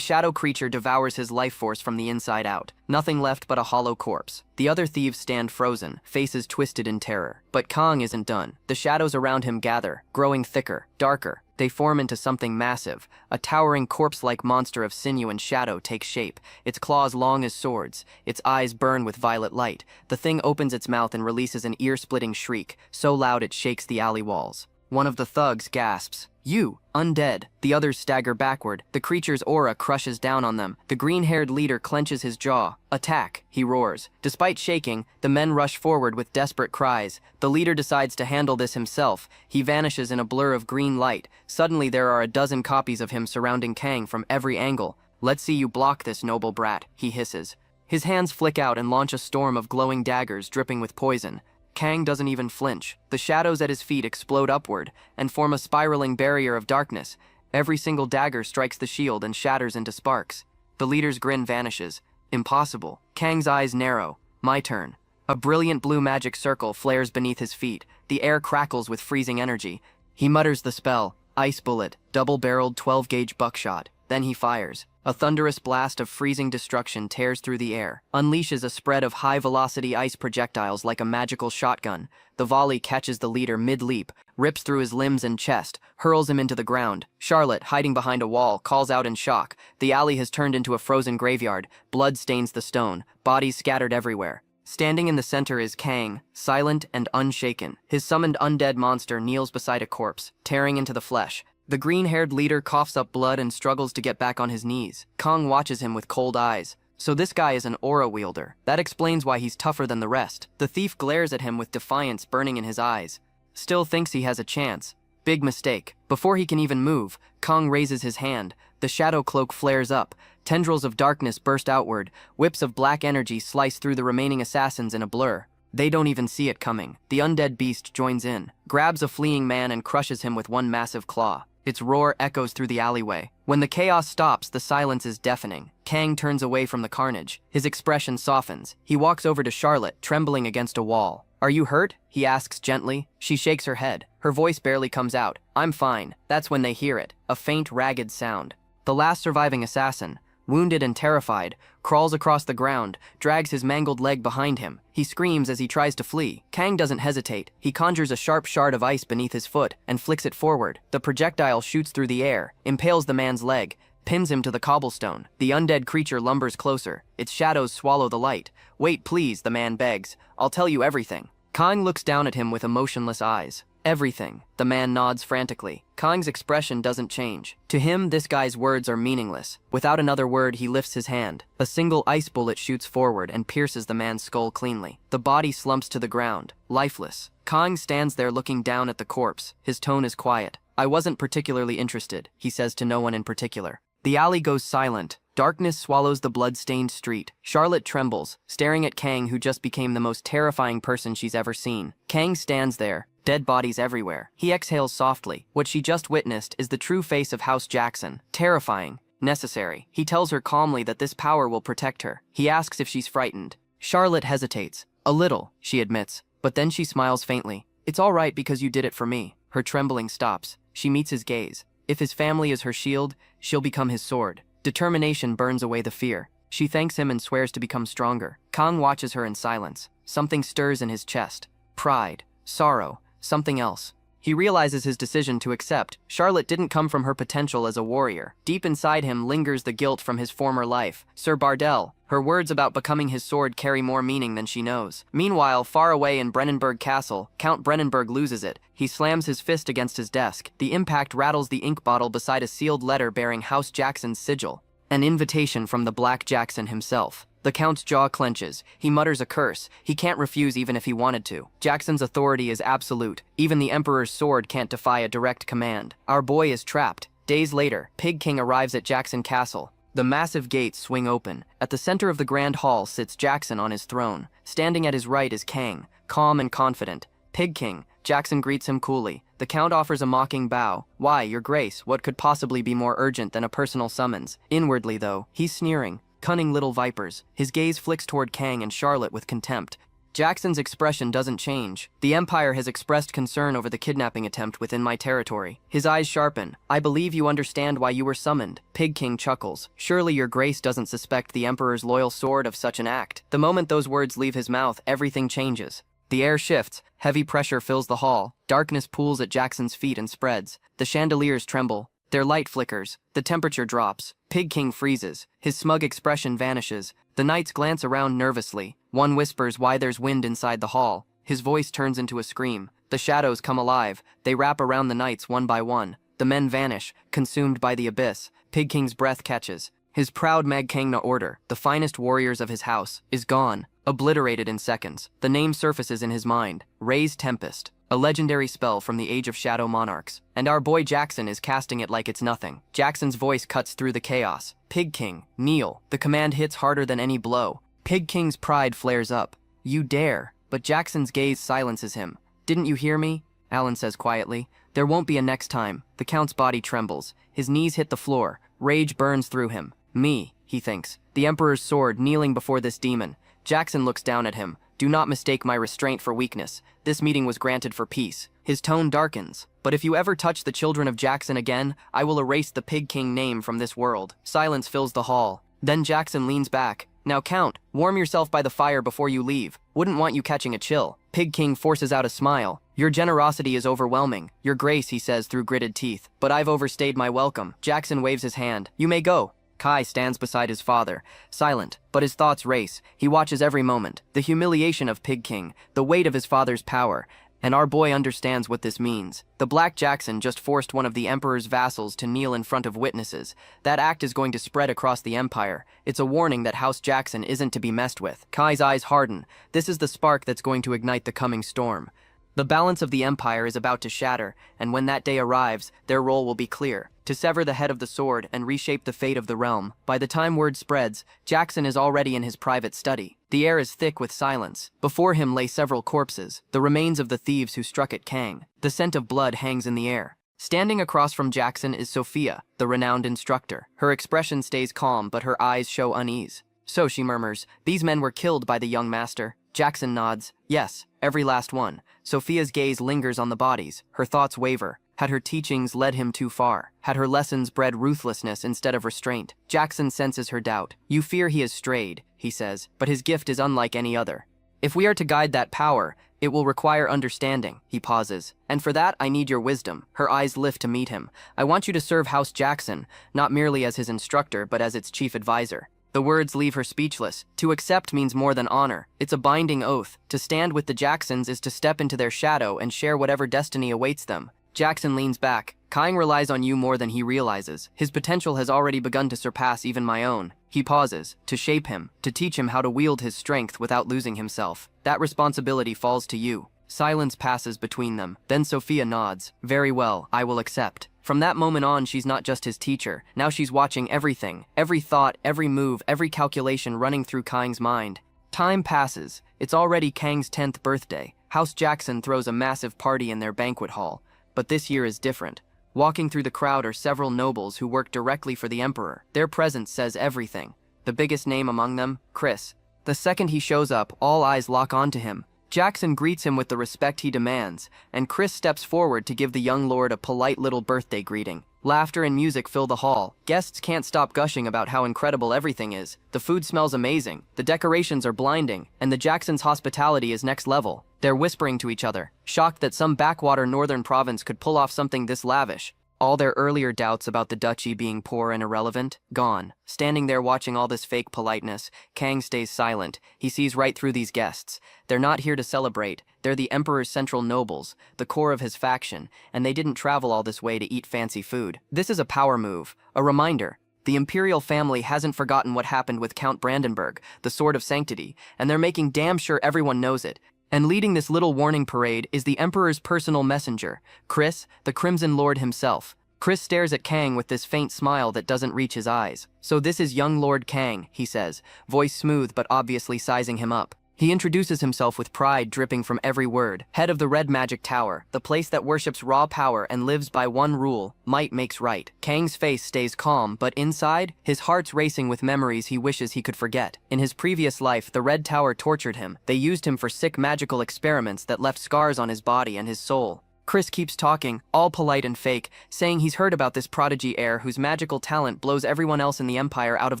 shadow creature devours his life force from the inside out. Nothing left but a hollow corpse. The other thieves stand frozen, faces twisted in terror. But Kang isn't done. The shadows around him gather, growing thicker, darker. They form into something massive. A towering corpse-like monster of sinew and shadow takes shape, its claws long as swords, its eyes burn with violet light. The thing opens its mouth and releases an ear-splitting shriek, so loud it shakes the alley walls. One of the thugs gasps, "You, undead." The others stagger backward. The creature's aura crushes down on them. The green-haired leader clenches his jaw. "Attack," he roars. Despite shaking, the men rush forward with desperate cries. The leader decides to handle this himself. He vanishes in a blur of green light. Suddenly there are a dozen copies of him surrounding Kang from every angle. "Let's see you block this, noble brat," he hisses. His hands flick out and launch a storm of glowing daggers dripping with poison. Kang doesn't even flinch. The shadows at his feet explode upward and form a spiraling barrier of darkness. Every single dagger strikes the shield and shatters into sparks. The leader's grin vanishes. Impossible. Kang's eyes narrow. My turn. A brilliant blue magic circle flares beneath his feet. The air crackles with freezing energy. He mutters the spell, Ice Bullet, double-barreled 12-gauge buckshot. Then he fires. A thunderous blast of freezing destruction tears through the air, unleashes a spread of high-velocity ice projectiles like a magical shotgun. The volley catches the leader mid-leap, rips through his limbs and chest, hurls him into the ground. Charlotte, hiding behind a wall, calls out in shock. The alley has turned into a frozen graveyard. Blood stains the stone, bodies scattered everywhere. Standing in the center is Kang, silent and unshaken. His summoned undead monster kneels beside a corpse, tearing into the flesh. The green-haired leader coughs up blood and struggles to get back on his knees. Kang watches him with cold eyes. So this guy is an aura wielder. That explains why he's tougher than the rest. The thief glares at him with defiance burning in his eyes. Still thinks he has a chance. Big mistake. Before he can even move, Kang raises his hand. The shadow cloak flares up. Tendrils of darkness burst outward. Whips of black energy slice through the remaining assassins in a blur. They don't even see it coming. The undead beast joins in, grabs a fleeing man and crushes him with one massive claw. Its roar echoes through the alleyway. When the chaos stops, the silence is deafening. Kang turns away from the carnage. His expression softens. He walks over to Charlotte, trembling against a wall. "Are you hurt?" he asks gently. She shakes her head. Her voice barely comes out. "I'm fine." That's when they hear it, a faint, ragged sound. The last surviving assassin, wounded and terrified, crawls across the ground, drags his mangled leg behind him. He screams as he tries to flee. Kang doesn't hesitate. He conjures a sharp shard of ice beneath his foot and flicks it forward. The projectile shoots through the air, impales the man's leg, pins him to the cobblestone. The undead creature lumbers closer. Its shadows swallow the light. "Wait, please," the man begs. "I'll tell you everything." Kang looks down at him with emotionless eyes. "Everything." The man nods frantically. Kang's expression doesn't change. To him, this guy's words are meaningless. Without another word, he lifts his hand. A single ice bullet shoots forward and pierces the man's skull cleanly. The body slumps to the ground, lifeless. Kang stands there looking down at the corpse. His tone is quiet. "I wasn't particularly interested," he says to no one in particular. The alley goes silent. Darkness swallows the blood-stained street. Charlotte trembles, staring at Kang, who just became the most terrifying person she's ever seen. Kang stands there, dead bodies everywhere. He exhales softly. What she just witnessed is the true face of House Jackson. Terrifying. Necessary. He tells her calmly that this power will protect her. He asks if she's frightened. Charlotte hesitates. "A little," she admits. But then she smiles faintly. "It's all right because you did it for me." Her trembling stops. She meets his gaze. If his family is her shield, she'll become his sword. Determination burns away the fear. She thanks him and swears to become stronger. Kang watches her in silence. Something stirs in his chest. Pride. Sorrow. Something else. He realizes his decision to accept. Charlotte didn't come from her potential as a warrior. Deep inside him lingers the guilt from his former life. Sir Bardell. Her words about becoming his sword carry more meaning than she knows. Meanwhile, far away in Brennenburg Castle, Count Brennenburg loses it. He slams his fist against his desk. The impact rattles the ink bottle beside a sealed letter bearing House Jackson's sigil. An invitation from the Black Jackson himself. The Count's jaw clenches. He mutters a curse. He can't refuse even if he wanted to. Jackson's authority is absolute. Even the Emperor's sword can't defy a direct command. Our boy is trapped. Days later, Pig King arrives at Jackson Castle. The massive gates swing open. At the center of the grand hall sits Jackson on his throne. Standing at his right is Kang, calm and confident. Pig King. Jackson greets him coolly. The Count offers a mocking bow. Why, your grace, what could possibly be more urgent than a personal summons? Inwardly, though, he's sneering. Cunning little vipers. His gaze flicks toward Kang and Charlotte with contempt. Jackson's expression doesn't change. The Empire has expressed concern over the kidnapping attempt within my territory. His eyes sharpen. I believe you understand why you were summoned. Pig King chuckles. Surely your grace doesn't suspect the Emperor's loyal sword of such an act. The moment those words leave his mouth, everything changes. The air shifts. Heavy pressure fills the hall. Darkness pools at Jackson's feet and spreads. The chandeliers tremble. Their light flickers. The temperature drops. Pig King freezes. His smug expression vanishes. The knights glance around nervously. One whispers why there's wind inside the hall. His voice turns into a scream. The shadows come alive. They wrap around the knights one by one. The men vanish, consumed by the abyss. Pig King's breath catches. His proud Magkangna order, the finest warriors of his house, is gone. Obliterated in seconds. The name surfaces in his mind. Ray's Tempest. A legendary spell from the Age of Shadow Monarchs. And our boy Jackson is casting it like it's nothing. Jackson's voice cuts through the chaos. Pig King, kneel. The command hits harder than any blow. Pig King's pride flares up. You dare. But Jackson's gaze silences him. Didn't you hear me? Alan says quietly. There won't be a next time. The Count's body trembles. His knees hit the floor. Rage burns through him. Me, he thinks. The Emperor's sword kneeling before this demon. Jackson looks down at him. Do not mistake my restraint for weakness. This meeting was granted for peace. His tone darkens. But if you ever touch the children of Jackson again, I will erase the Pig King name from this world. Silence fills the hall. Then Jackson leans back. Now Count, warm yourself by the fire before you leave. Wouldn't want you catching a chill. Pig King forces out a smile. Your generosity is overwhelming. Your grace, he says through gritted teeth. But I've overstayed my welcome. Jackson waves his hand. You may go. Kai stands beside his father, silent, but his thoughts race. He watches every moment. The humiliation of Pig King, the weight of his father's power, and our boy understands what this means. The Black Jackson just forced one of the Emperor's vassals to kneel in front of witnesses. That act is going to spread across the Empire. It's a warning that House Jackson isn't to be messed with. Kai's eyes harden. This is the spark that's going to ignite the coming storm. The balance of the Empire is about to shatter, and when that day arrives, their role will be clear. To sever the head of the sword and reshape the fate of the realm. By the time word spreads, Jackson is already in his private study. The air is thick with silence. Before him lay several corpses, the remains of the thieves who struck at Kang. The scent of blood hangs in the air. Standing across from Jackson is Sophia, the renowned instructor. Her expression stays calm, but her eyes show unease. So, she murmurs, these men were killed by the young master. Jackson nods. Yes, every last one. Sophia's gaze lingers on the bodies. Her thoughts waver. Had her teachings led him too far? Had her lessons bred ruthlessness instead of restraint? Jackson senses her doubt. You fear he has strayed, he says, but his gift is unlike any other. If we are to guide that power, it will require understanding, he pauses. And for that, I need your wisdom. Her eyes lift to meet him. I want you to serve House Jackson, not merely as his instructor, but as its chief advisor. The words leave her speechless. To accept means more than honor. It's a binding oath. To stand with the Jacksons is to step into their shadow and share whatever destiny awaits them. Jackson leans back. Kang relies on you more than he realizes. His potential has already begun to surpass even my own. He pauses. To shape him. To teach him how to wield his strength without losing himself. That responsibility falls to you. Silence passes between them. Then Sophia nods. Very well, I will accept. From that moment on, she's not just his teacher. Now she's watching everything. Every thought, every move, every calculation running through Kang's mind. Time passes. It's already Kang's 10th birthday. House Jackson throws a massive party in their banquet hall. But this year is different. Walking through the crowd are several nobles who work directly for the Emperor. Their presence says everything. The biggest name among them, Chris. The second he shows up, all eyes lock onto him. Jackson greets him with the respect he demands, and Chris steps forward to give the young lord a polite little birthday greeting. Laughter and music fill the hall. Guests can't stop gushing about how incredible everything is. The food smells amazing, the decorations are blinding, and the Jacksons' hospitality is next level. They're whispering to each other, shocked that some backwater northern province could pull off something this lavish. All their earlier doubts about the duchy being poor and irrelevant, gone. Standing there watching all this fake politeness, Kang stays silent. He sees right through these guests. They're not here to celebrate. They're the Emperor's central nobles, the core of his faction, and they didn't travel all this way to eat fancy food. This is a power move, a reminder. The imperial family hasn't forgotten what happened with Count Brandenburg, the Sword of Sanctity, and they're making damn sure everyone knows it. And leading this little warning parade is the Emperor's personal messenger, Chris, the Crimson Lord himself. Chris stares at Kang with this faint smile that doesn't reach his eyes. "So this is young Lord Kang," he says, voice smooth but obviously sizing him up. He introduces himself with pride dripping from every word. "Head of the Red Magic Tower, the place that worships raw power and lives by one rule, might makes right." Kang's face stays calm, but inside, his heart's racing with memories he wishes he could forget. In his previous life, the Red Tower tortured him. They used him for sick magical experiments that left scars on his body and his soul. Chris keeps talking, all polite and fake, saying he's heard about this prodigy heir whose magical talent blows everyone else in the Empire out of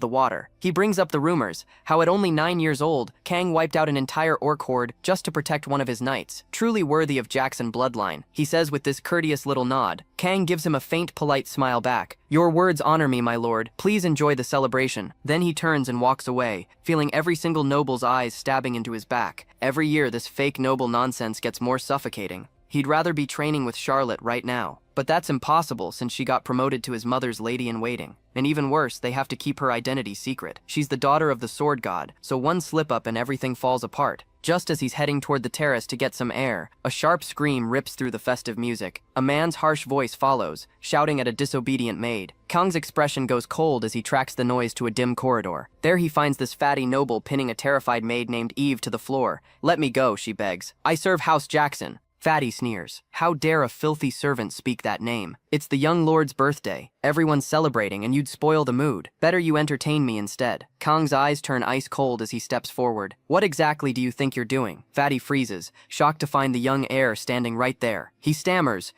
the water. He brings up the rumors, how at only 9 years old, Kang wiped out an entire orc horde just to protect one of his knights. Truly worthy of Jackson bloodline, he says with this courteous little nod. Kang gives him a faint, polite smile back. "Your words honor me, my lord. Please enjoy the celebration." Then he turns and walks away, feeling every single noble's eyes stabbing into his back. Every year this fake noble nonsense gets more suffocating. He'd rather be training with Charlotte right now. But that's impossible since she got promoted to his mother's lady-in-waiting. And even worse, they have to keep her identity secret. She's the daughter of the sword god, so one slip-up and everything falls apart. Just as he's heading toward the terrace to get some air, a sharp scream rips through the festive music. A man's harsh voice follows, shouting at a disobedient maid. Kang's expression goes cold as he tracks the noise to a dim corridor. There he finds this fatty noble pinning a terrified maid named Eve to the floor. "Let me go," she begs. "I serve House Jackson." Fatty sneers. "How dare a filthy servant speak that name? It's the young lord's birthday. Everyone's celebrating and you'd spoil the mood. Better you entertain me instead." Kang's eyes turn ice cold as he steps forward. "What exactly do you think you're doing?" Fatty freezes, shocked to find the young heir standing right there. He stammers,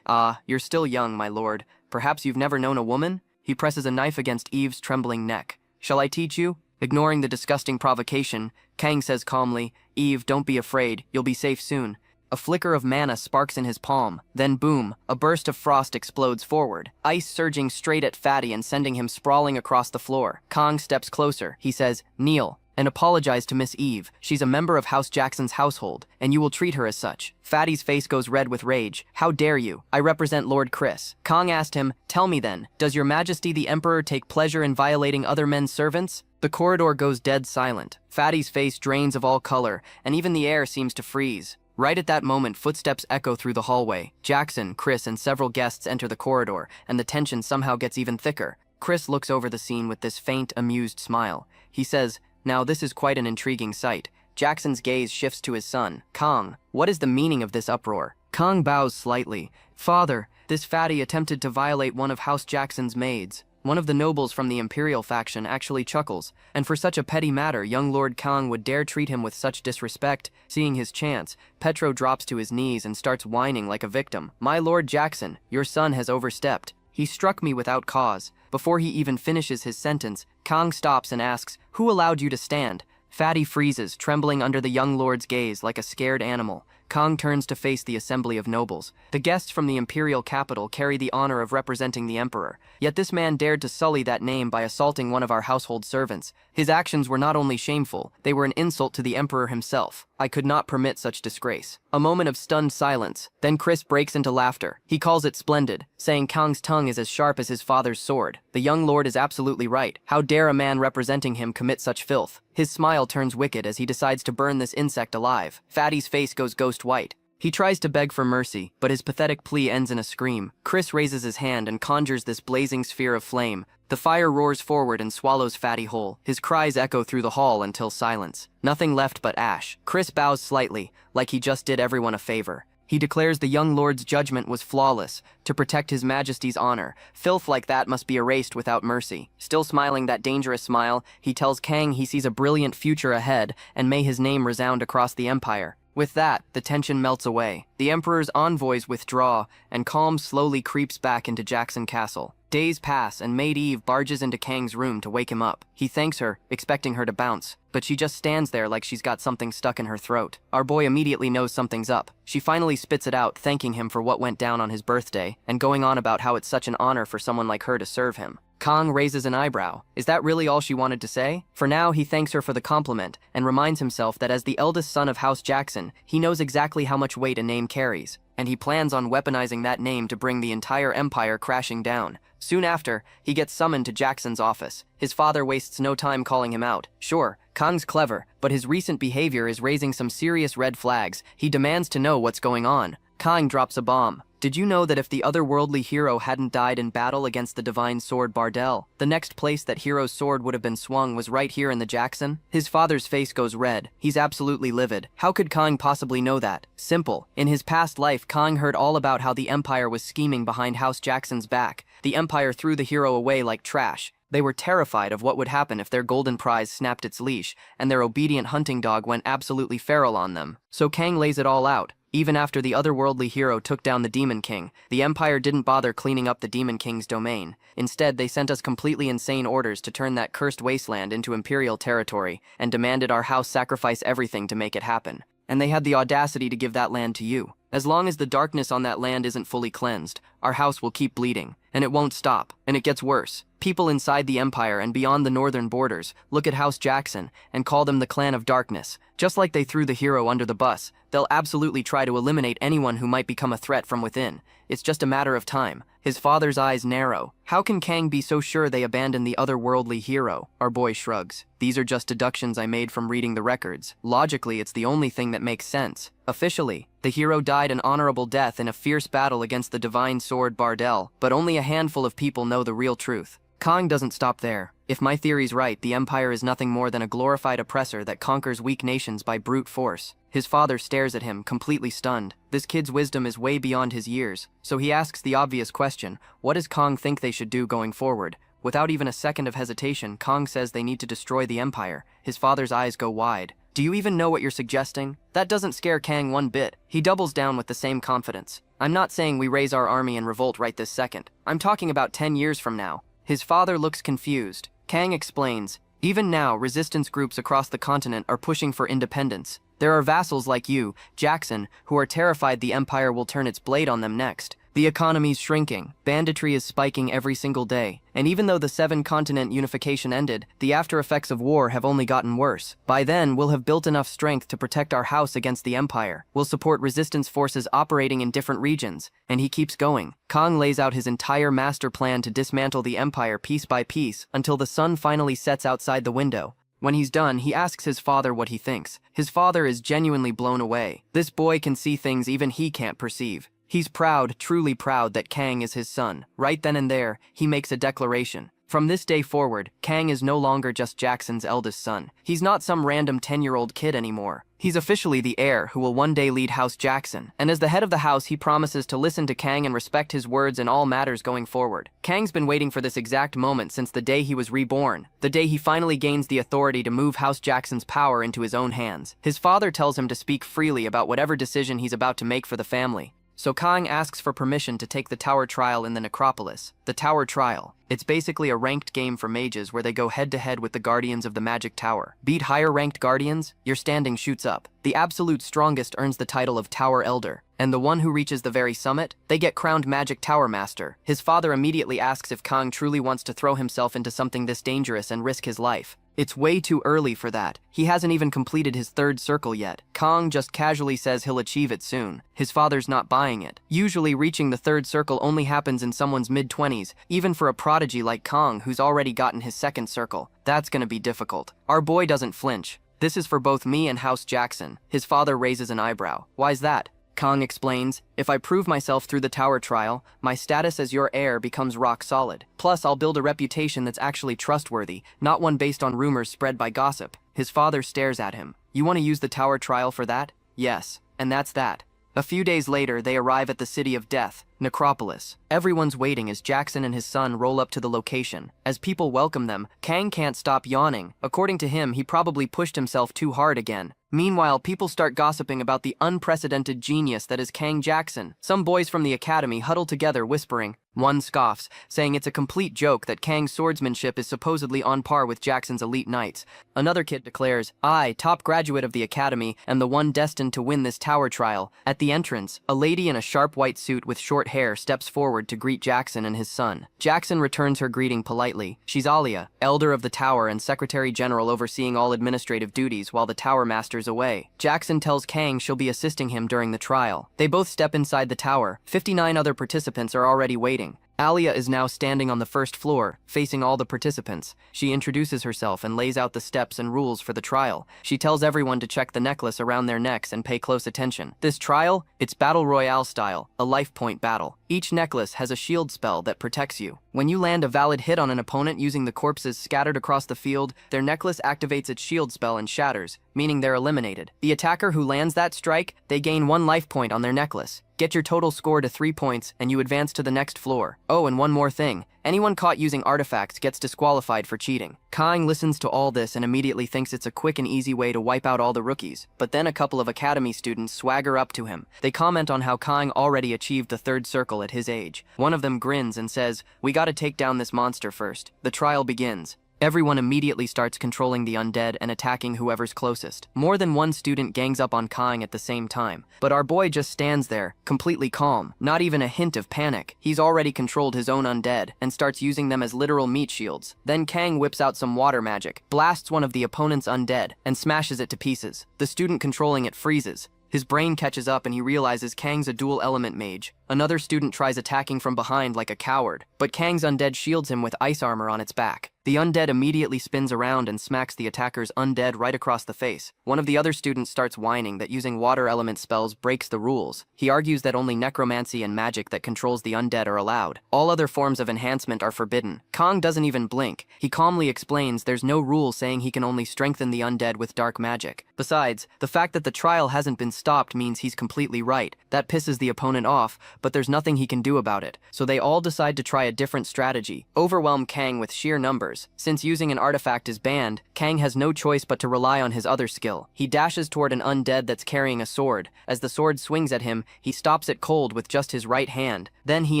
"You're still young, my lord. Perhaps you've never known a woman?" He presses a knife against Eve's trembling neck. "Shall I teach you?" Ignoring the disgusting provocation, Kang says calmly, "Eve, don't be afraid. You'll be safe soon." A flicker of mana sparks in his palm. Then boom, a burst of frost explodes forward, ice surging straight at Fatty and sending him sprawling across the floor. Kang steps closer. He says, "Kneel, and apologize to Miss Eve. She's a member of House Jackson's household, and you will treat her as such." Fatty's face goes red with rage. "How dare you? I represent Lord Chris." Kang asked him, "Tell me then, does your majesty the emperor take pleasure in violating other men's servants?" The corridor goes dead silent. Fatty's face drains of all color, and even the air seems to freeze. Right at that moment, footsteps echo through the hallway. Jackson, Chris, and several guests enter the corridor, and the tension somehow gets even thicker. Chris looks over the scene with this faint, amused smile. He says, "Now this is quite an intriguing sight." Jackson's gaze shifts to his son. "Kang, what is the meaning of this uproar?" Kang bows slightly. "Father, this fatty attempted to violate one of House Jackson's maids." One of the nobles from the Imperial faction actually chuckles, and for such a petty matter, young Lord Kang would dare treat him with such disrespect. Seeing his chance, Petro drops to his knees and starts whining like a victim. "My Lord Jackson, your son has overstepped. He struck me without cause." Before he even finishes his sentence, Kang stops and asks, "Who allowed you to stand?" Fatty freezes, trembling under the young lord's gaze like a scared animal. Kang turns to face the assembly of nobles. The guests from the imperial capital carry the honor of representing the emperor. Yet this man dared to sully that name by assaulting one of our household servants. His actions were not only shameful, they were an insult to the emperor himself. I could not permit such disgrace. A moment of stunned silence. Then Chris breaks into laughter. He calls it splendid, saying Kang's tongue is as sharp as his father's sword. The young lord is absolutely right. How dare a man representing him commit such filth? His smile turns wicked as he decides to burn this insect alive. Fatty's face goes ghost white. He tries to beg for mercy, but his pathetic plea ends in a scream. Chris raises his hand and conjures this blazing sphere of flame. The fire roars forward and swallows Fatty whole. His cries echo through the hall until silence. Nothing left but ash. Chris bows slightly, like he just did everyone a favor. He declares the young lord's judgment was flawless, to protect his majesty's honor. Filth like that must be erased without mercy. Still smiling that dangerous smile, he tells Kang he sees a brilliant future ahead, and may his name resound across the empire. With that, the tension melts away. The emperor's envoys withdraw, and calm slowly creeps back into Jackson Castle. Days pass, and Maid Eve barges into Kang's room to wake him up. He thanks her, expecting her to bounce, but she just stands there like she's got something stuck in her throat. Our boy immediately knows something's up. She finally spits it out, thanking him for what went down on his birthday, and going on about how it's such an honor for someone like her to serve him. Kang raises an eyebrow. Is that really all she wanted to say? For now, he thanks her for the compliment, and reminds himself that as the eldest son of House Jackson, he knows exactly how much weight a name carries, and he plans on weaponizing that name to bring the entire empire crashing down. Soon after, he gets summoned to Jackson's office. His father wastes no time calling him out. Sure, Kang's clever, but his recent behavior is raising some serious red flags. He demands to know what's going on. Kang drops a bomb. Did you know that if the otherworldly hero hadn't died in battle against the divine sword Bardell, the next place that hero's sword would have been swung was right here in the Jackson? His father's face goes red. He's absolutely livid. How could Kang possibly know that? Simple. In his past life, Kang heard all about how the Empire was scheming behind House Jackson's back. The Empire threw the hero away like trash. They were terrified of what would happen if their golden prize snapped its leash, and their obedient hunting dog went absolutely feral on them. So Kang lays it all out. Even after the otherworldly hero took down the Demon King, the Empire didn't bother cleaning up the Demon King's domain. Instead, they sent us completely insane orders to turn that cursed wasteland into Imperial territory, and demanded our house sacrifice everything to make it happen. And they had the audacity to give that land to you. As long as the darkness on that land isn't fully cleansed, our house will keep bleeding, and it won't stop, and it gets worse. People inside the Empire and beyond the northern borders look at House Jackson and call them the Clan of Darkness. Just like they threw the hero under the bus, they'll absolutely try to eliminate anyone who might become a threat from within. It's just a matter of time. His father's eyes narrow. How can Kang be so sure they abandoned the otherworldly hero? Our boy shrugs. These are just deductions I made from reading the records. Logically, it's the only thing that makes sense. Officially, the hero died an honorable death in a fierce battle against the divine sword Bardell, but only a handful of people know the real truth. Kang doesn't stop there. If my theory's right, the Empire is nothing more than a glorified oppressor that conquers weak nations by brute force. His father stares at him, completely stunned. This kid's wisdom is way beyond his years, so he asks the obvious question, what does Kang think they should do going forward? Without even a second of hesitation, Kang says they need to destroy the Empire. His father's eyes go wide. Do you even know what you're suggesting? That doesn't scare Kang one bit. He doubles down with the same confidence. I'm not saying we raise our army and revolt right this second. I'm talking about 10 years from now. His father looks confused. Kang explains, even now, resistance groups across the continent are pushing for independence. There are vassals like you, Jackson, who are terrified the Empire will turn its blade on them next. The economy's shrinking, banditry is spiking every single day, and even though the 7-continent unification ended, the after effects of war have only gotten worse. By then, we'll have built enough strength to protect our house against the Empire. We'll support resistance forces operating in different regions. And he keeps going. Kang lays out his entire master plan to dismantle the Empire piece by piece until the sun finally sets outside the window. When he's done, he asks his father what he thinks. His father is genuinely blown away. This boy can see things even he can't perceive. He's proud, truly proud that Kang is his son. Right then and there, he makes a declaration. From this day forward, Kang is no longer just Jackson's eldest son. He's not some random 10-year-old kid anymore. He's officially the heir who will one day lead House Jackson. And as the head of the house, he promises to listen to Kang and respect his words in all matters going forward. Kang's been waiting for this exact moment since the day he was reborn, the day he finally gains the authority to move House Jackson's power into his own hands. His father tells him to speak freely about whatever decision he's about to make for the family. So Kang asks for permission to take the tower trial in the necropolis. The tower trial. It's basically a ranked game for mages where they go head-to-head with the guardians of the magic tower. Beat higher-ranked guardians, your standing shoots up. The absolute strongest earns the title of Tower Elder, and the one who reaches the very summit, they get crowned Magic Tower Master. His father immediately asks if Kang truly wants to throw himself into something this dangerous and risk his life. It's way too early for that. He hasn't even completed his 3rd circle yet. Kang just casually says he'll achieve it soon. His father's not buying it. Usually reaching the 3rd circle only happens in someone's mid-20s, even for a prodigy like Kang who's already gotten his 2nd circle. That's gonna be difficult. Our boy doesn't flinch. This is for both me and House Jackson. His father raises an eyebrow. Why's that? Kang explains, if I prove myself through the tower trial, my status as your heir becomes rock solid. Plus, I'll build a reputation that's actually trustworthy, not one based on rumors spread by gossip. His father stares at him. You want to use the tower trial for that? Yes. And that's that. A few days later, they arrive at the city of death, Necropolis. Everyone's waiting as Jackson and his son roll up to the location. As people welcome them, Kang can't stop yawning. According to him, he probably pushed himself too hard again. Meanwhile, people start gossiping about the unprecedented genius that is Kang Jackson. Some boys from the academy huddle together whispering. One scoffs, saying it's a complete joke that Kang's swordsmanship is supposedly on par with Jackson's elite knights. Another kid declares, I, top graduate of the academy, am the one destined to win this tower trial. At the entrance, a lady in a sharp white suit with short hair steps forward to greet Jackson and his son. Jackson returns her greeting politely. She's Alia, elder of the tower and secretary general overseeing all administrative duties while the tower master's away. Jackson tells Kang she'll be assisting him during the trial. They both step inside the tower. 59 other participants are already waiting. Alia is now standing on the first floor, facing all the participants. She introduces herself and lays out the steps and rules for the trial. She tells everyone to check the necklace around their necks and pay close attention. This trial, it's Battle Royale style, a life point battle. Each necklace has a shield spell that protects you. When you land a valid hit on an opponent using the corpses scattered across the field, their necklace activates its shield spell and shatters, meaning they're eliminated. The attacker who lands that strike, they gain 1 life point on their necklace. Get your total score to 3 points, and you advance to the next floor. Oh, and one more thing. Anyone caught using artifacts gets disqualified for cheating. Kang listens to all this and immediately thinks it's a quick and easy way to wipe out all the rookies. But then a couple of academy students swagger up to him. They comment on how Kang already achieved the 3rd circle at his age. One of them grins and says, "We gotta take down this monster first." The trial begins. Everyone immediately starts controlling the undead and attacking whoever's closest. More than one student gangs up on Kang at the same time, but our boy just stands there, completely calm, not even a hint of panic. He's already controlled his own undead and starts using them as literal meat shields. Then Kang whips out some water magic, blasts one of the opponent's undead, and smashes it to pieces. The student controlling it freezes. His brain catches up and he realizes Kang's a dual element mage. Another student tries attacking from behind like a coward, but Kang's undead shields him with ice armor on its back. The undead immediately spins around and smacks the attacker's undead right across the face. One of the other students starts whining that using water element spells breaks the rules. He argues that only necromancy and magic that controls the undead are allowed. All other forms of enhancement are forbidden. Kang doesn't even blink. He calmly explains there's no rule saying he can only strengthen the undead with dark magic. Besides, the fact that the trial hasn't been stopped means he's completely right. That pisses the opponent off, but there's nothing he can do about it. So they all decide to try a different strategy. Overwhelm Kang with sheer numbers. Since using an artifact is banned, Kang has no choice but to rely on his other skill. He dashes toward an undead that's carrying a sword. As the sword swings at him, he stops it cold with just his right hand. Then he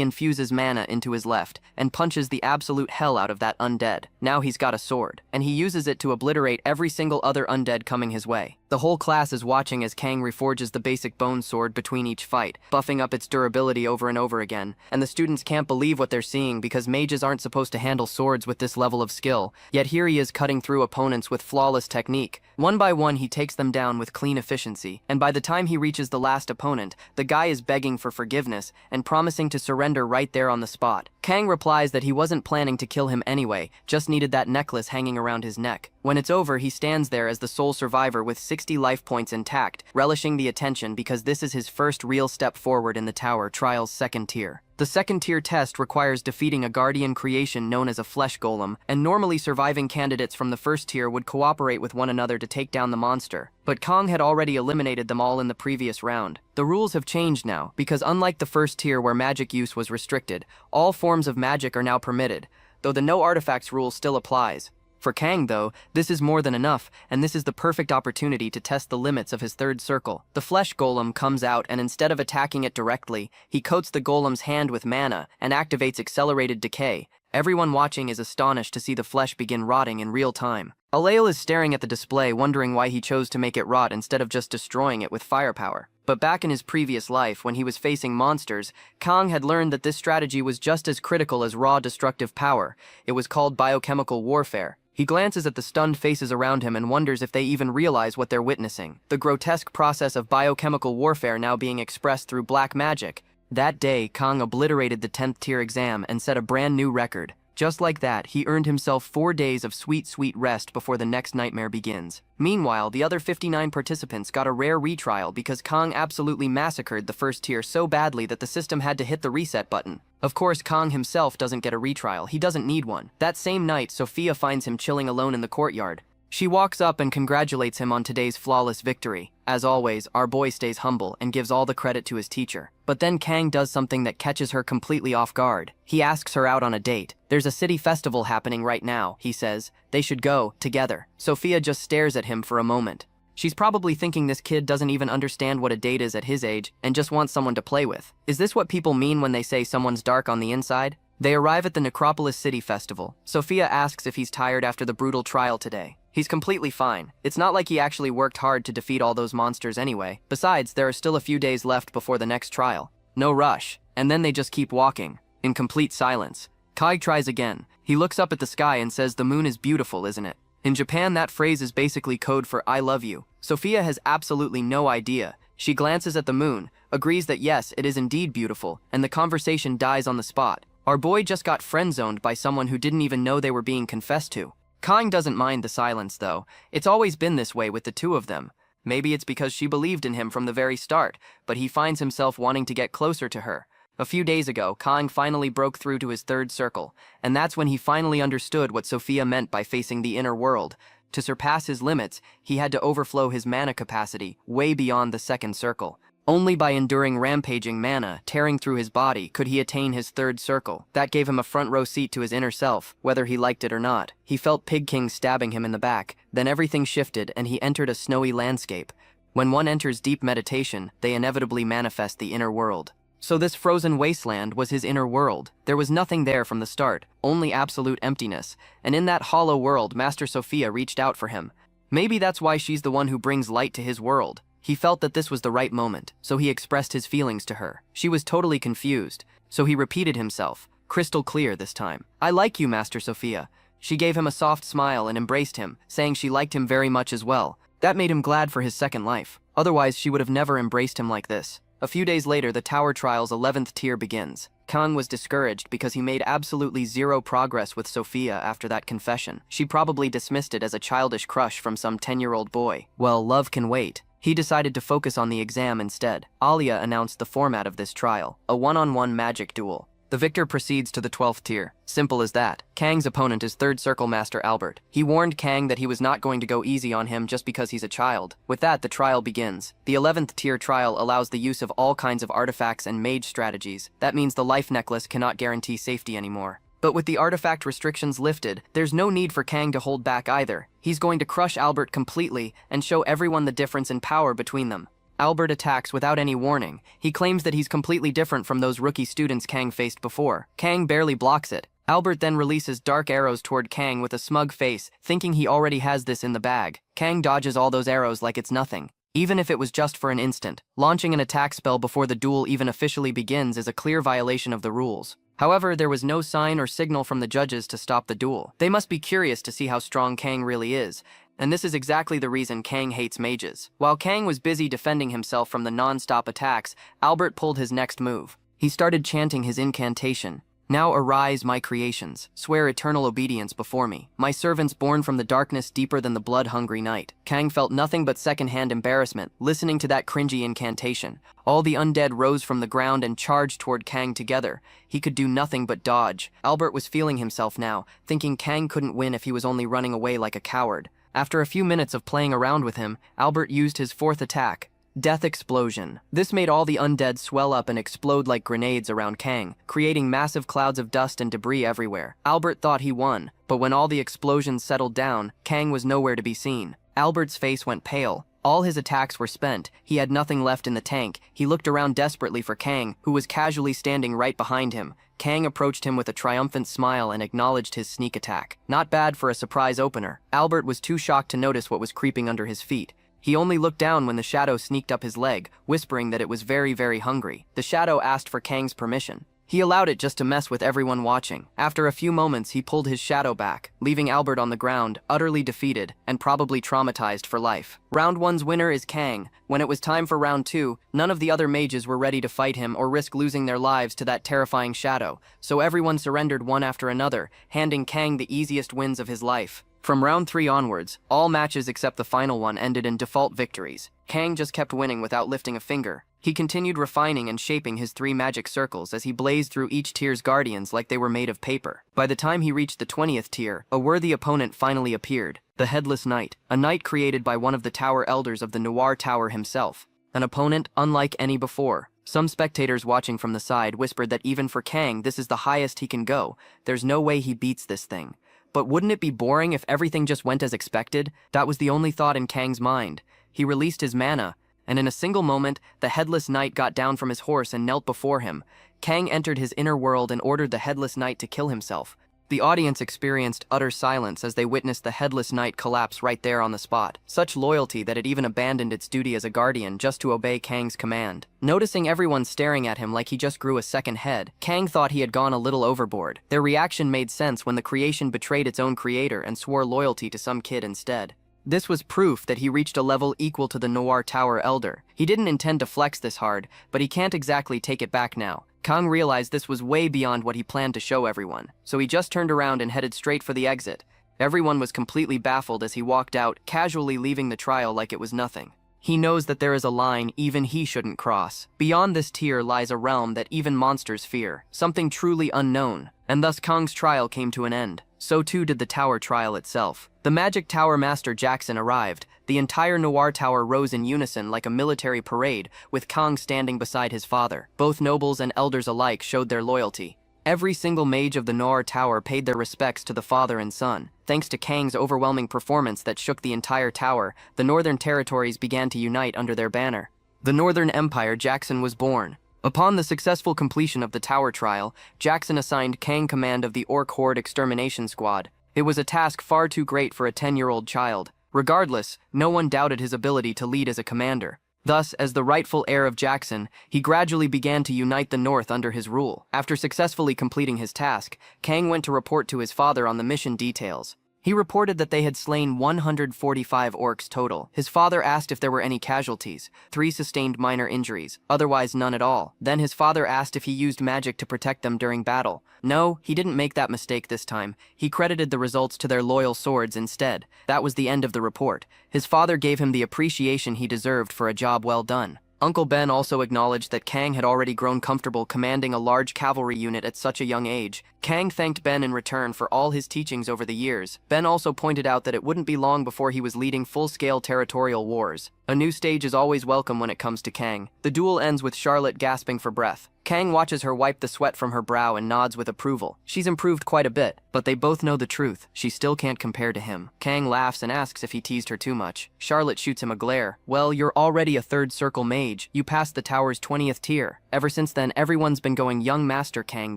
infuses mana into his left and punches the absolute hell out of that undead. Now he's got a sword, and he uses it to obliterate every single other undead coming his way. The whole class is watching as Kang reforges the basic bone sword between each fight, buffing up its durability over and over again, and the students can't believe what they're seeing because mages aren't supposed to handle swords with this level of skill. Yet here he is cutting through opponents with flawless technique. One by one he takes them down with clean efficiency, and by the time he reaches the last opponent, the guy is begging for forgiveness and promising to surrender right there on the spot. Kang replies that he wasn't planning to kill him anyway, just needed that necklace hanging around his neck. When it's over, he stands there as the sole survivor with 60 life points intact, relishing the attention because this is his first real step forward in the tower trial's 2nd tier. The 2nd tier test requires defeating a guardian creation known as a flesh golem, and normally surviving candidates from the 1st tier would cooperate with one another to take down the monster. But Kang had already eliminated them all in the previous round. The rules have changed now, because unlike the 1st tier where magic use was restricted, all forms of magic are now permitted, though the no artifacts rule still applies. For Kang, though, this is more than enough, and this is the perfect opportunity to test the limits of his 3rd circle. The flesh golem comes out, and instead of attacking it directly, he coats the golem's hand with mana and activates accelerated decay. Everyone watching is astonished to see the flesh begin rotting in real time. Alail is staring at the display, wondering why he chose to make it rot instead of just destroying it with firepower. But back in his previous life, when he was facing monsters, Kang had learned that this strategy was just as critical as raw destructive power. It was called biochemical warfare. He glances at the stunned faces around him and wonders if they even realize what they're witnessing. The grotesque process of biochemical warfare now being expressed through black magic. That day, Kang obliterated the 10th tier exam and set a brand new record. Just like that, he earned himself 4 days of sweet, sweet rest before the next nightmare begins. Meanwhile, the other 59 participants got a rare retrial because Kang absolutely massacred the 1st tier so badly that the system had to hit the reset button. Of course, Kang himself doesn't get a retrial. He doesn't need one. That same night, Sophia finds him chilling alone in the courtyard. She walks up and congratulates him on today's flawless victory. As always, our boy stays humble and gives all the credit to his teacher. But then Kang does something that catches her completely off guard. He asks her out on a date. There's a city festival happening right now, he says. They should go, together. Sophia just stares at him for a moment. She's probably thinking this kid doesn't even understand what a date is at his age and just wants someone to play with. Is this what people mean when they say someone's dark on the inside? They arrive at the Necropolis City Festival. Sophia asks if he's tired after the brutal trial today. He's completely fine. It's not like he actually worked hard to defeat all those monsters anyway. Besides, there are still a few days left before the next trial. No rush. And then they just keep walking, in complete silence. Kai tries again. He looks up at the sky and says the moon is beautiful, isn't it? In Japan, that phrase is basically code for I love you. Sophia has absolutely no idea. She glances at the moon, agrees that yes, it is indeed beautiful, and the conversation dies on the spot. Our boy just got friend-zoned by someone who didn't even know they were being confessed to. Kang doesn't mind the silence, though. It's always been this way with the two of them. Maybe it's because she believed in him from the very start, but he finds himself wanting to get closer to her. A few days ago, Kang finally broke through to his third circle, and that's when he finally understood what Sophia meant by facing the inner world. To surpass his limits, he had to overflow his mana capacity way beyond the second circle. Only by enduring rampaging mana, tearing through his body, could he attain his third circle. That gave him a front row seat to his inner self, whether he liked it or not. He felt Pig King stabbing him in the back, then everything shifted and he entered a snowy landscape. When one enters deep meditation, they inevitably manifest the inner world. So this frozen wasteland was his inner world. There was nothing there from the start, only absolute emptiness, and in that hollow world, Master Sophia reached out for him. Maybe that's why she's the one who brings light to his world. He felt that this was the right moment, so he expressed his feelings to her. She was totally confused, so he repeated himself, crystal clear this time. "I like you, Master Sophia." She gave him a soft smile and embraced him, saying she liked him very much as well. That made him glad for his second life. Otherwise, she would have never embraced him like this. A few days later, the Tower Trial's 11th tier begins. Kang was discouraged because he made absolutely zero progress with Sophia after that confession. She probably dismissed it as a childish crush from some 10-year-old boy. Well, love can wait. He decided to focus on the exam instead. Alia announced the format of this trial, a one-on-one magic duel. The victor proceeds to the 12th tier. Simple as that. Kang's opponent is third circle master Albert. He warned Kang that he was not going to go easy on him just because he's a child. With that, the trial begins. The 11th tier trial allows the use of all kinds of artifacts and mage strategies. That means the life necklace cannot guarantee safety anymore. But with the artifact restrictions lifted, there's no need for Kang to hold back either. He's going to crush Albert completely and show everyone the difference in power between them. Albert attacks without any warning. He claims that he's completely different from those rookie students Kang faced before. Kang barely blocks it. Albert then releases dark arrows toward Kang with a smug face, thinking he already has this in the bag. Kang dodges all those arrows like it's nothing, even if it was just for an instant. Launching an attack spell before the duel even officially begins is a clear violation of the rules. However, there was no sign or signal from the judges to stop the duel. They must be curious to see how strong Kang really is, and this is exactly the reason Kang hates mages. While Kang was busy defending himself from the non-stop attacks, Albert pulled his next move. He started chanting his incantation. "Now arise, my creations. Swear eternal obedience before me. My servants born from the darkness deeper than the blood-hungry night." Kang felt nothing but second-hand embarrassment listening to that cringy incantation. All the undead rose from the ground and charged toward Kang together. He could do nothing but dodge. Albert was feeling himself now, thinking Kang couldn't win if he was only running away like a coward. After a few minutes of playing around with him, Albert used his fourth attack, Death Explosion. This made all the undead swell up and explode like grenades around Kang, creating massive clouds of dust and debris everywhere. Albert thought he won, but when all the explosions settled down, Kang was nowhere to be seen. Albert's face went pale. All his attacks were spent. He had nothing left in the tank. He looked around desperately for Kang, who was casually standing right behind him. Kang approached him with a triumphant smile and acknowledged his sneak attack. Not bad for a surprise opener. Albert was too shocked to notice what was creeping under his feet. He only looked down when the shadow sneaked up his leg, whispering that it was very, very hungry. The shadow asked for Kang's permission. He allowed it just to mess with everyone watching. After a few moments, he pulled his shadow back, leaving Albert on the ground, utterly defeated and probably traumatized for life. Round 1's winner is Kang. When it was time for round 2, none of the other mages were ready to fight him or risk losing their lives to that terrifying shadow, so everyone surrendered one after another, handing Kang the easiest wins of his life. From round 3 onwards, all matches except the final one ended in default victories. Kang just kept winning without lifting a finger. He continued refining and shaping his 3 magic circles as he blazed through each tier's guardians like they were made of paper. By the time he reached the 20th tier, a worthy opponent finally appeared, the Headless Knight, a knight created by one of the tower elders of the Noir Tower himself. An opponent unlike any before. Some spectators watching from the side whispered that even for Kang, this is the highest he can go. There's no way he beats this thing. But wouldn't it be boring if everything just went as expected? That was the only thought in Kang's mind. He released his mana, and in a single moment, the Headless Knight got down from his horse and knelt before him. Kang entered his inner world and ordered the Headless Knight to kill himself. The audience experienced utter silence as they witnessed the Headless Knight collapse right there on the spot. Such loyalty that it even abandoned its duty as a guardian just to obey Kang's command. Noticing everyone staring at him like he just grew a second head, Kang thought he had gone a little overboard. Their reaction made sense when the creation betrayed its own creator and swore loyalty to some kid instead. This was proof that he reached a level equal to the Noir Tower Elder. He didn't intend to flex this hard, but he can't exactly take it back now. Kang realized this was way beyond what he planned to show everyone, so he just turned around and headed straight for the exit. Everyone was completely baffled as he walked out, casually leaving the trial like it was nothing. He knows that there is a line even he shouldn't cross. Beyond this tier lies a realm that even monsters fear, something truly unknown, and thus Kang's trial came to an end. So too did the tower trial itself. The Magic Tower Master Jackson arrived. The entire Noir Tower rose in unison like a military parade, with Kang standing beside his father. Both nobles and elders alike showed their loyalty. Every single mage of the Noir Tower paid their respects to the father and son. Thanks to Kang's overwhelming performance that shook the entire tower, the northern territories began to unite under their banner. The Northern Empire Jackson was born. Upon the successful completion of the tower trial, Jackson assigned Kang command of the Orc Horde Extermination Squad. It was a task far too great for a 10-year-old child. Regardless, no one doubted his ability to lead as a commander. Thus, as the rightful heir of Jackson, he gradually began to unite the North under his rule. After successfully completing his task, Kang went to report to his father on the mission details. He reported that they had slain 145 orcs total. His father asked if there were any casualties. 3 sustained minor injuries, otherwise none at all. Then his father asked if he used magic to protect them during battle. No, he didn't make that mistake this time. He credited the results to their loyal swords instead. That was the end of the report. His father gave him the appreciation he deserved for a job well done. Uncle Ben also acknowledged that Kang had already grown comfortable commanding a large cavalry unit at such a young age. Kang thanked Ben in return for all his teachings over the years. Ben also pointed out that it wouldn't be long before he was leading full-scale territorial wars. A new stage is always welcome when it comes to Kang. The duel ends with Charlotte gasping for breath. Kang watches her wipe the sweat from her brow and nods with approval. She's improved quite a bit, but they both know the truth. She still can't compare to him. Kang laughs and asks if he teased her too much. Charlotte shoots him a glare. Well, you're already a third circle mage. You passed the tower's 20th tier. Ever since then, everyone's been going young Master Kang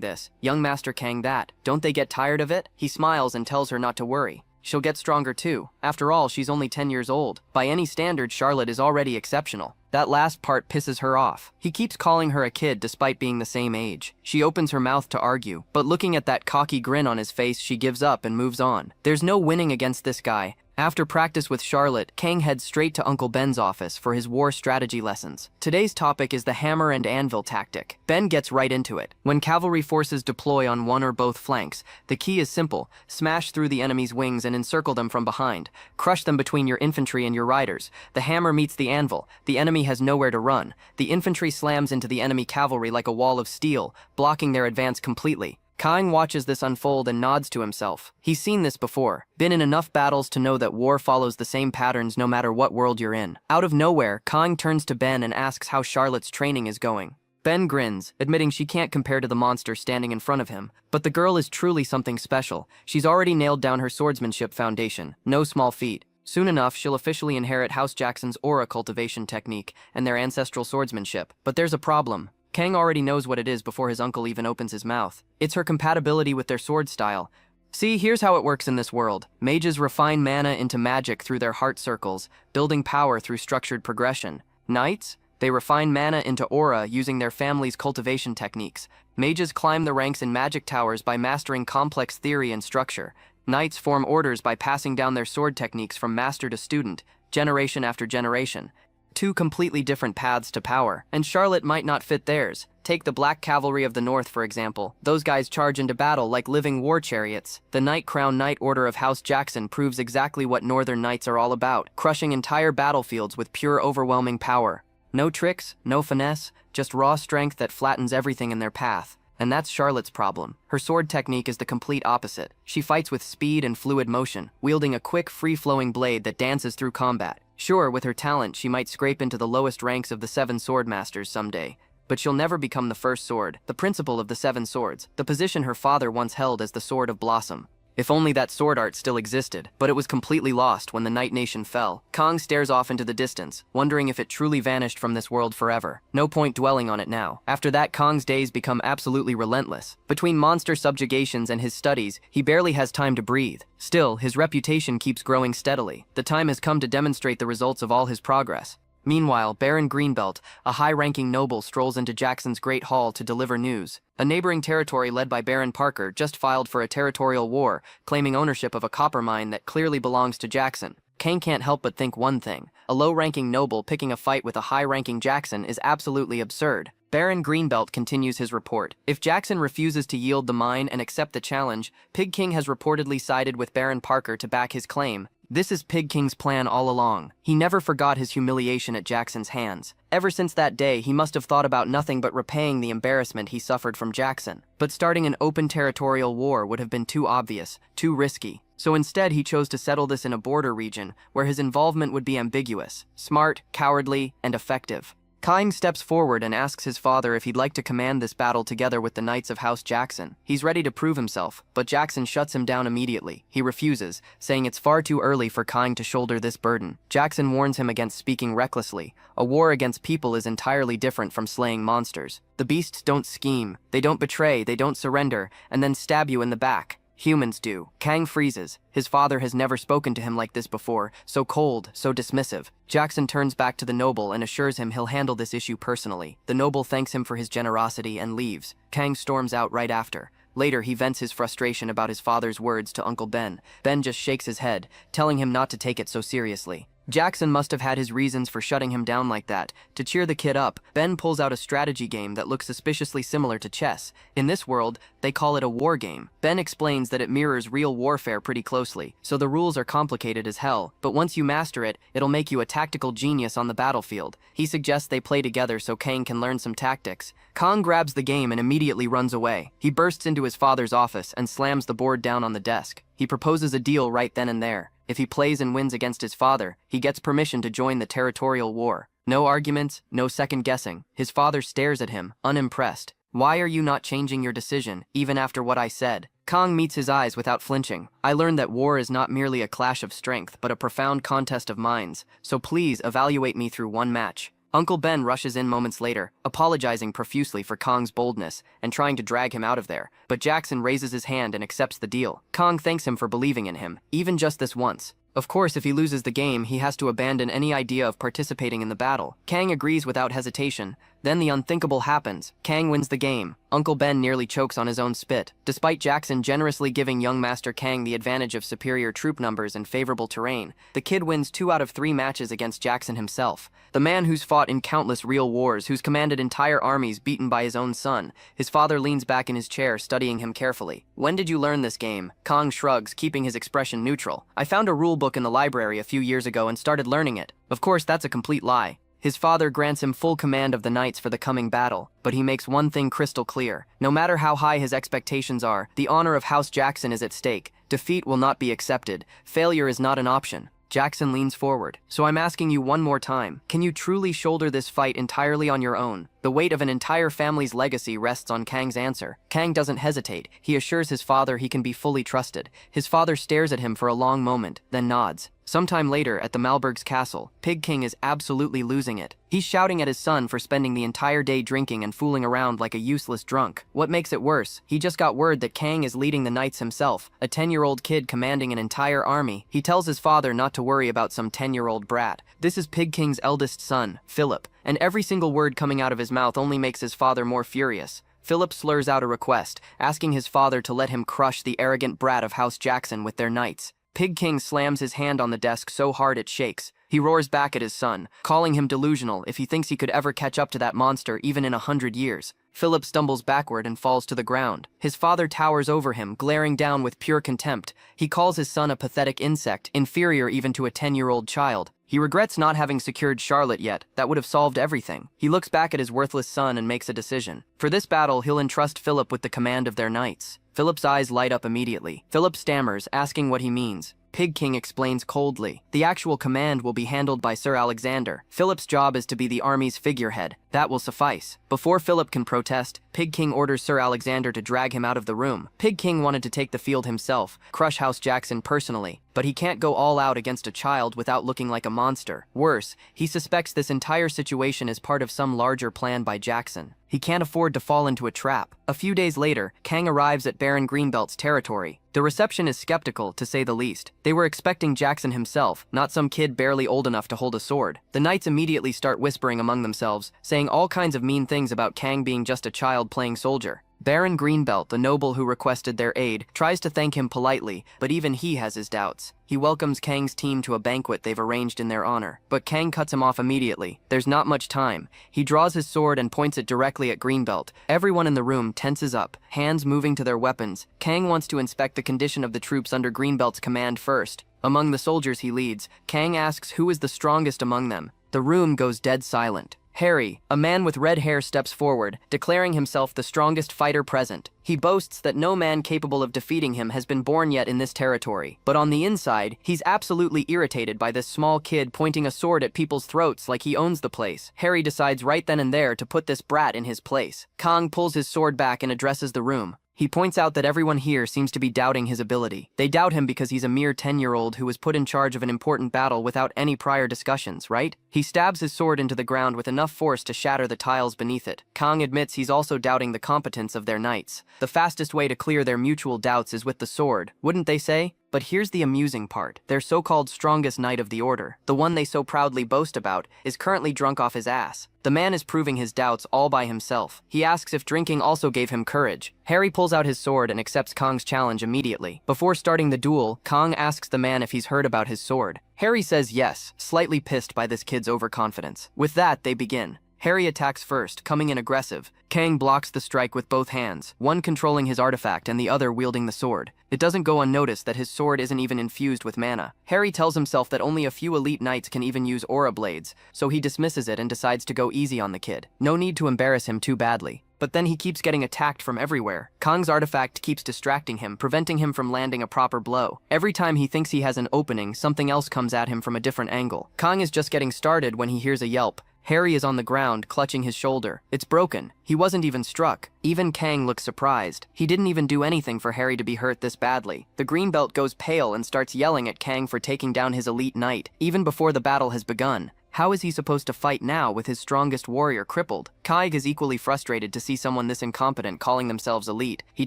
this, young Master Kang that. Don't they get tired of it? He smiles and tells her not to worry. She'll get stronger too. After all, she's only 10 years old. By any standard, Charlotte is already exceptional. That last part pisses her off. He keeps calling her a kid despite being the same age. She opens her mouth to argue, but looking at that cocky grin on his face, she gives up and moves on. There's no winning against this guy. After practice with Charlotte, Kang heads straight to Uncle Ben's office for his war strategy lessons. Today's topic is the hammer and anvil tactic. Ben gets right into it. When cavalry forces deploy on one or both flanks, the key is simple. Smash through the enemy's wings and encircle them from behind. Crush them between your infantry and your riders. The hammer meets the anvil. The enemy has nowhere to run. The infantry slams into the enemy cavalry like a wall of steel, blocking their advance completely. Kang watches this unfold and nods to himself. He's seen this before, been in enough battles to know that war follows the same patterns no matter what world you're in. Out of nowhere, Kang turns to Ben and asks how Charlotte's training is going. Ben grins, admitting she can't compare to the monster standing in front of him, but the girl is truly something special. She's already nailed down her swordsmanship foundation, no small feat. Soon enough, she'll officially inherit House Jackson's aura cultivation technique and their ancestral swordsmanship. But there's a problem. Kang already knows what it is before his uncle even opens his mouth. It's her compatibility with their sword style. See, here's how it works in this world. Mages refine mana into magic through their heart circles, building power through structured progression. Knights? They refine mana into aura using their family's cultivation techniques. Mages climb the ranks in magic towers by mastering complex theory and structure. Knights form orders by passing down their sword techniques from master to student, generation after generation. 2 completely different paths to power, and Charlotte might not fit theirs. Take the Black Cavalry of the North, for example. Those guys charge into battle like living war chariots. The Knight Crown Knight Order of House Jackson proves exactly what Northern Knights are all about, crushing entire battlefields with pure overwhelming power. No tricks, no finesse, just raw strength that flattens everything in their path. And that's Charlotte's problem. Her sword technique is the complete opposite. She fights with speed and fluid motion, wielding a quick, free-flowing blade that dances through combat. Sure, with her talent, she might scrape into the lowest ranks of the 7 sword masters someday, but she'll never become the first sword, the principal of the 7 swords, the position her father once held as the Sword of Blossom. If only that sword art still existed, but it was completely lost when the Night Nation fell. Kang stares off into the distance, wondering if it truly vanished from this world forever. No point dwelling on it now. After that, Kang's days become absolutely relentless. Between monster subjugations and his studies, he barely has time to breathe. Still, his reputation keeps growing steadily. The time has come to demonstrate the results of all his progress. Meanwhile, Baron Greenbelt, a high-ranking noble, strolls into Jackson's Great Hall to deliver news. A neighboring territory led by Baron Parker just filed for a territorial war, claiming ownership of a copper mine that clearly belongs to Jackson. Kang can't help but think one thing. A low-ranking noble picking a fight with a high-ranking Jackson is absolutely absurd. Baron Greenbelt continues his report. If Jackson refuses to yield the mine and accept the challenge, Pig King has reportedly sided with Baron Parker to back his claim. This is Pig King's plan all along. He never forgot his humiliation at Jackson's hands. Ever since that day, he must have thought about nothing but repaying the embarrassment he suffered from Jackson. But starting an open territorial war would have been too obvious, too risky. So instead, he chose to settle this in a border region, where his involvement would be ambiguous, smart, cowardly, and effective. Kang steps forward and asks his father if he'd like to command this battle together with the Knights of House Jackson. He's ready to prove himself, but Jackson shuts him down immediately. He refuses, saying it's far too early for Kang to shoulder this burden. Jackson warns him against speaking recklessly. A war against people is entirely different from slaying monsters. The beasts don't scheme, they don't betray, they don't surrender, and then stab you in the back. Humans do. Kang freezes. His father has never spoken to him like this before, so cold, so dismissive. Jackson turns back to the noble and assures him he'll handle this issue personally. The noble thanks him for his generosity and leaves. Kang storms out right after. Later, he vents his frustration about his father's words to Uncle Ben. Ben just shakes his head, telling him not to take it so seriously. Jackson must have had his reasons for shutting him down like that. To cheer the kid up, Ben pulls out a strategy game that looks suspiciously similar to chess. In this world, they call it a war game. Ben explains that it mirrors real warfare pretty closely, so the rules are complicated as hell, but once you master it, it'll make you a tactical genius on the battlefield. He suggests they play together so Kang can learn some tactics. Kang grabs the game and immediately runs away. He bursts into his father's office and slams the board down on the desk. He proposes a deal right then and there. If he plays and wins against his father, he gets permission to join the territorial war. No arguments, no second guessing. His father stares at him, unimpressed. Why are you not changing your decision, even after what I said? Kang meets his eyes without flinching. I learned that war is not merely a clash of strength, but a profound contest of minds. So please evaluate me through one match. Uncle Ben rushes in moments later, apologizing profusely for Kang's boldness and trying to drag him out of there, but Jackson raises his hand and accepts the deal. Kang thanks him for believing in him, even just this once. Of course, if he loses the game, he has to abandon any idea of participating in the battle. Kang agrees without hesitation. Then the unthinkable happens. Kang wins the game. Uncle Ben nearly chokes on his own spit. Despite Jackson generously giving young Master Kang the advantage of superior troop numbers and favorable terrain, the kid wins 2 out of 3 matches against Jackson himself. The man who's fought in countless real wars, who's commanded entire armies beaten by his own son. His father leans back in his chair, studying him carefully. When did you learn this game? Kang shrugs, keeping his expression neutral. I found a rule book in the library a few years ago and started learning it. Of course, that's a complete lie. His father grants him full command of the knights for the coming battle, but he makes one thing crystal clear. No matter how high his expectations are, the honor of House Jackson is at stake. Defeat will not be accepted. Failure is not an option. Jackson leans forward. So I'm asking you one more time. Can you truly shoulder this fight entirely on your own? The weight of an entire family's legacy rests on Kang's answer. Kang doesn't hesitate. He assures his father he can be fully trusted. His father stares at him for a long moment, then nods. Sometime later, at the Malberg's castle, Pig King is absolutely losing it. He's shouting at his son for spending the entire day drinking and fooling around like a useless drunk. What makes it worse, he just got word that Kang is leading the knights himself, a 10-year-old kid commanding an entire army. He tells his father not to worry about some 10-year-old brat. This is Pig King's eldest son, Philip, and every single word coming out of his mouth only makes his father more furious. Philip slurs out a request, asking his father to let him crush the arrogant brat of House Jackson with their knights. Pig King slams his hand on the desk so hard it shakes. He roars back at his son, calling him delusional if he thinks he could ever catch up to that monster even in 100 years. Philip stumbles backward and falls to the ground. His father towers over him, glaring down with pure contempt. He calls his son a pathetic insect, inferior even to a 10-year-old child. He regrets not having secured Charlotte yet. That would have solved everything. He looks back at his worthless son and makes a decision. For this battle, he'll entrust Philip with the command of their knights. Philip's eyes light up immediately. Philip stammers, asking what he means. Pig King explains coldly. The actual command will be handled by Sir Alexander. Philip's job is to be the army's figurehead. That will suffice. Before Philip can protest, Pig King orders Sir Alexander to drag him out of the room. Pig King wanted to take the field himself, crush House Jackson personally, but he can't go all out against a child without looking like a monster. Worse, he suspects this entire situation is part of some larger plan by Jackson. He can't afford to fall into a trap. A few days later, Kang arrives at Baron Greenbelt's territory. The reception is skeptical, to say the least. They were expecting Jackson himself, not some kid barely old enough to hold a sword. The knights immediately start whispering among themselves, saying all kinds of mean things about Kang being just a child playing soldier. Baron Greenbelt, the noble who requested their aid, tries to thank him politely, but even he has his doubts. He welcomes Kang's team to a banquet they've arranged in their honor, but Kang cuts him off immediately. There's not much time. He draws his sword and points it directly at Greenbelt. Everyone in the room tenses up, hands moving to their weapons. Kang wants to inspect the condition of the troops under Greenbelt's command first. Among the soldiers he leads, Kang asks who is the strongest among them. The room goes dead silent. Harry, a man with red hair, steps forward, declaring himself the strongest fighter present. He boasts that no man capable of defeating him has been born yet in this territory. But on the inside, he's absolutely irritated by this small kid pointing a sword at people's throats like he owns the place. Harry decides right then and there to put this brat in his place. Kang pulls his sword back and addresses the room. He points out that everyone here seems to be doubting his ability. They doubt him because he's a mere 10-year-old who was put in charge of an important battle without any prior discussions, right? He stabs his sword into the ground with enough force to shatter the tiles beneath it. Kang admits he's also doubting the competence of their knights. The fastest way to clear their mutual doubts is with the sword, wouldn't they say? But here's the amusing part. Their so-called strongest knight of the order, the one they so proudly boast about, is currently drunk off his ass. The man is proving his doubts all by himself. He asks if drinking also gave him courage. Harry pulls out his sword and accepts Kang's challenge immediately. Before starting the duel, Kang asks the man if he's heard about his sword. Harry says yes, slightly pissed by this kid's overconfidence. With that, they begin. Harry attacks first, coming in aggressive. Kang blocks the strike with both hands, one controlling his artifact and the other wielding the sword. It doesn't go unnoticed that his sword isn't even infused with mana. Harry tells himself that only a few elite knights can even use aura blades, so he dismisses it and decides to go easy on the kid. No need to embarrass him too badly. But then he keeps getting attacked from everywhere. Kang's artifact keeps distracting him, preventing him from landing a proper blow. Every time he thinks he has an opening, something else comes at him from a different angle. Kang is just getting started when he hears a yelp. Harry is on the ground, clutching his shoulder. It's broken. He wasn't even struck. Even Kang looks surprised. He didn't even do anything for Harry to be hurt this badly. The Greenbelt goes pale and starts yelling at Kang for taking down his elite knight, even before the battle has begun. How is he supposed to fight now with his strongest warrior crippled? Kaig is equally frustrated to see someone this incompetent calling themselves elite. He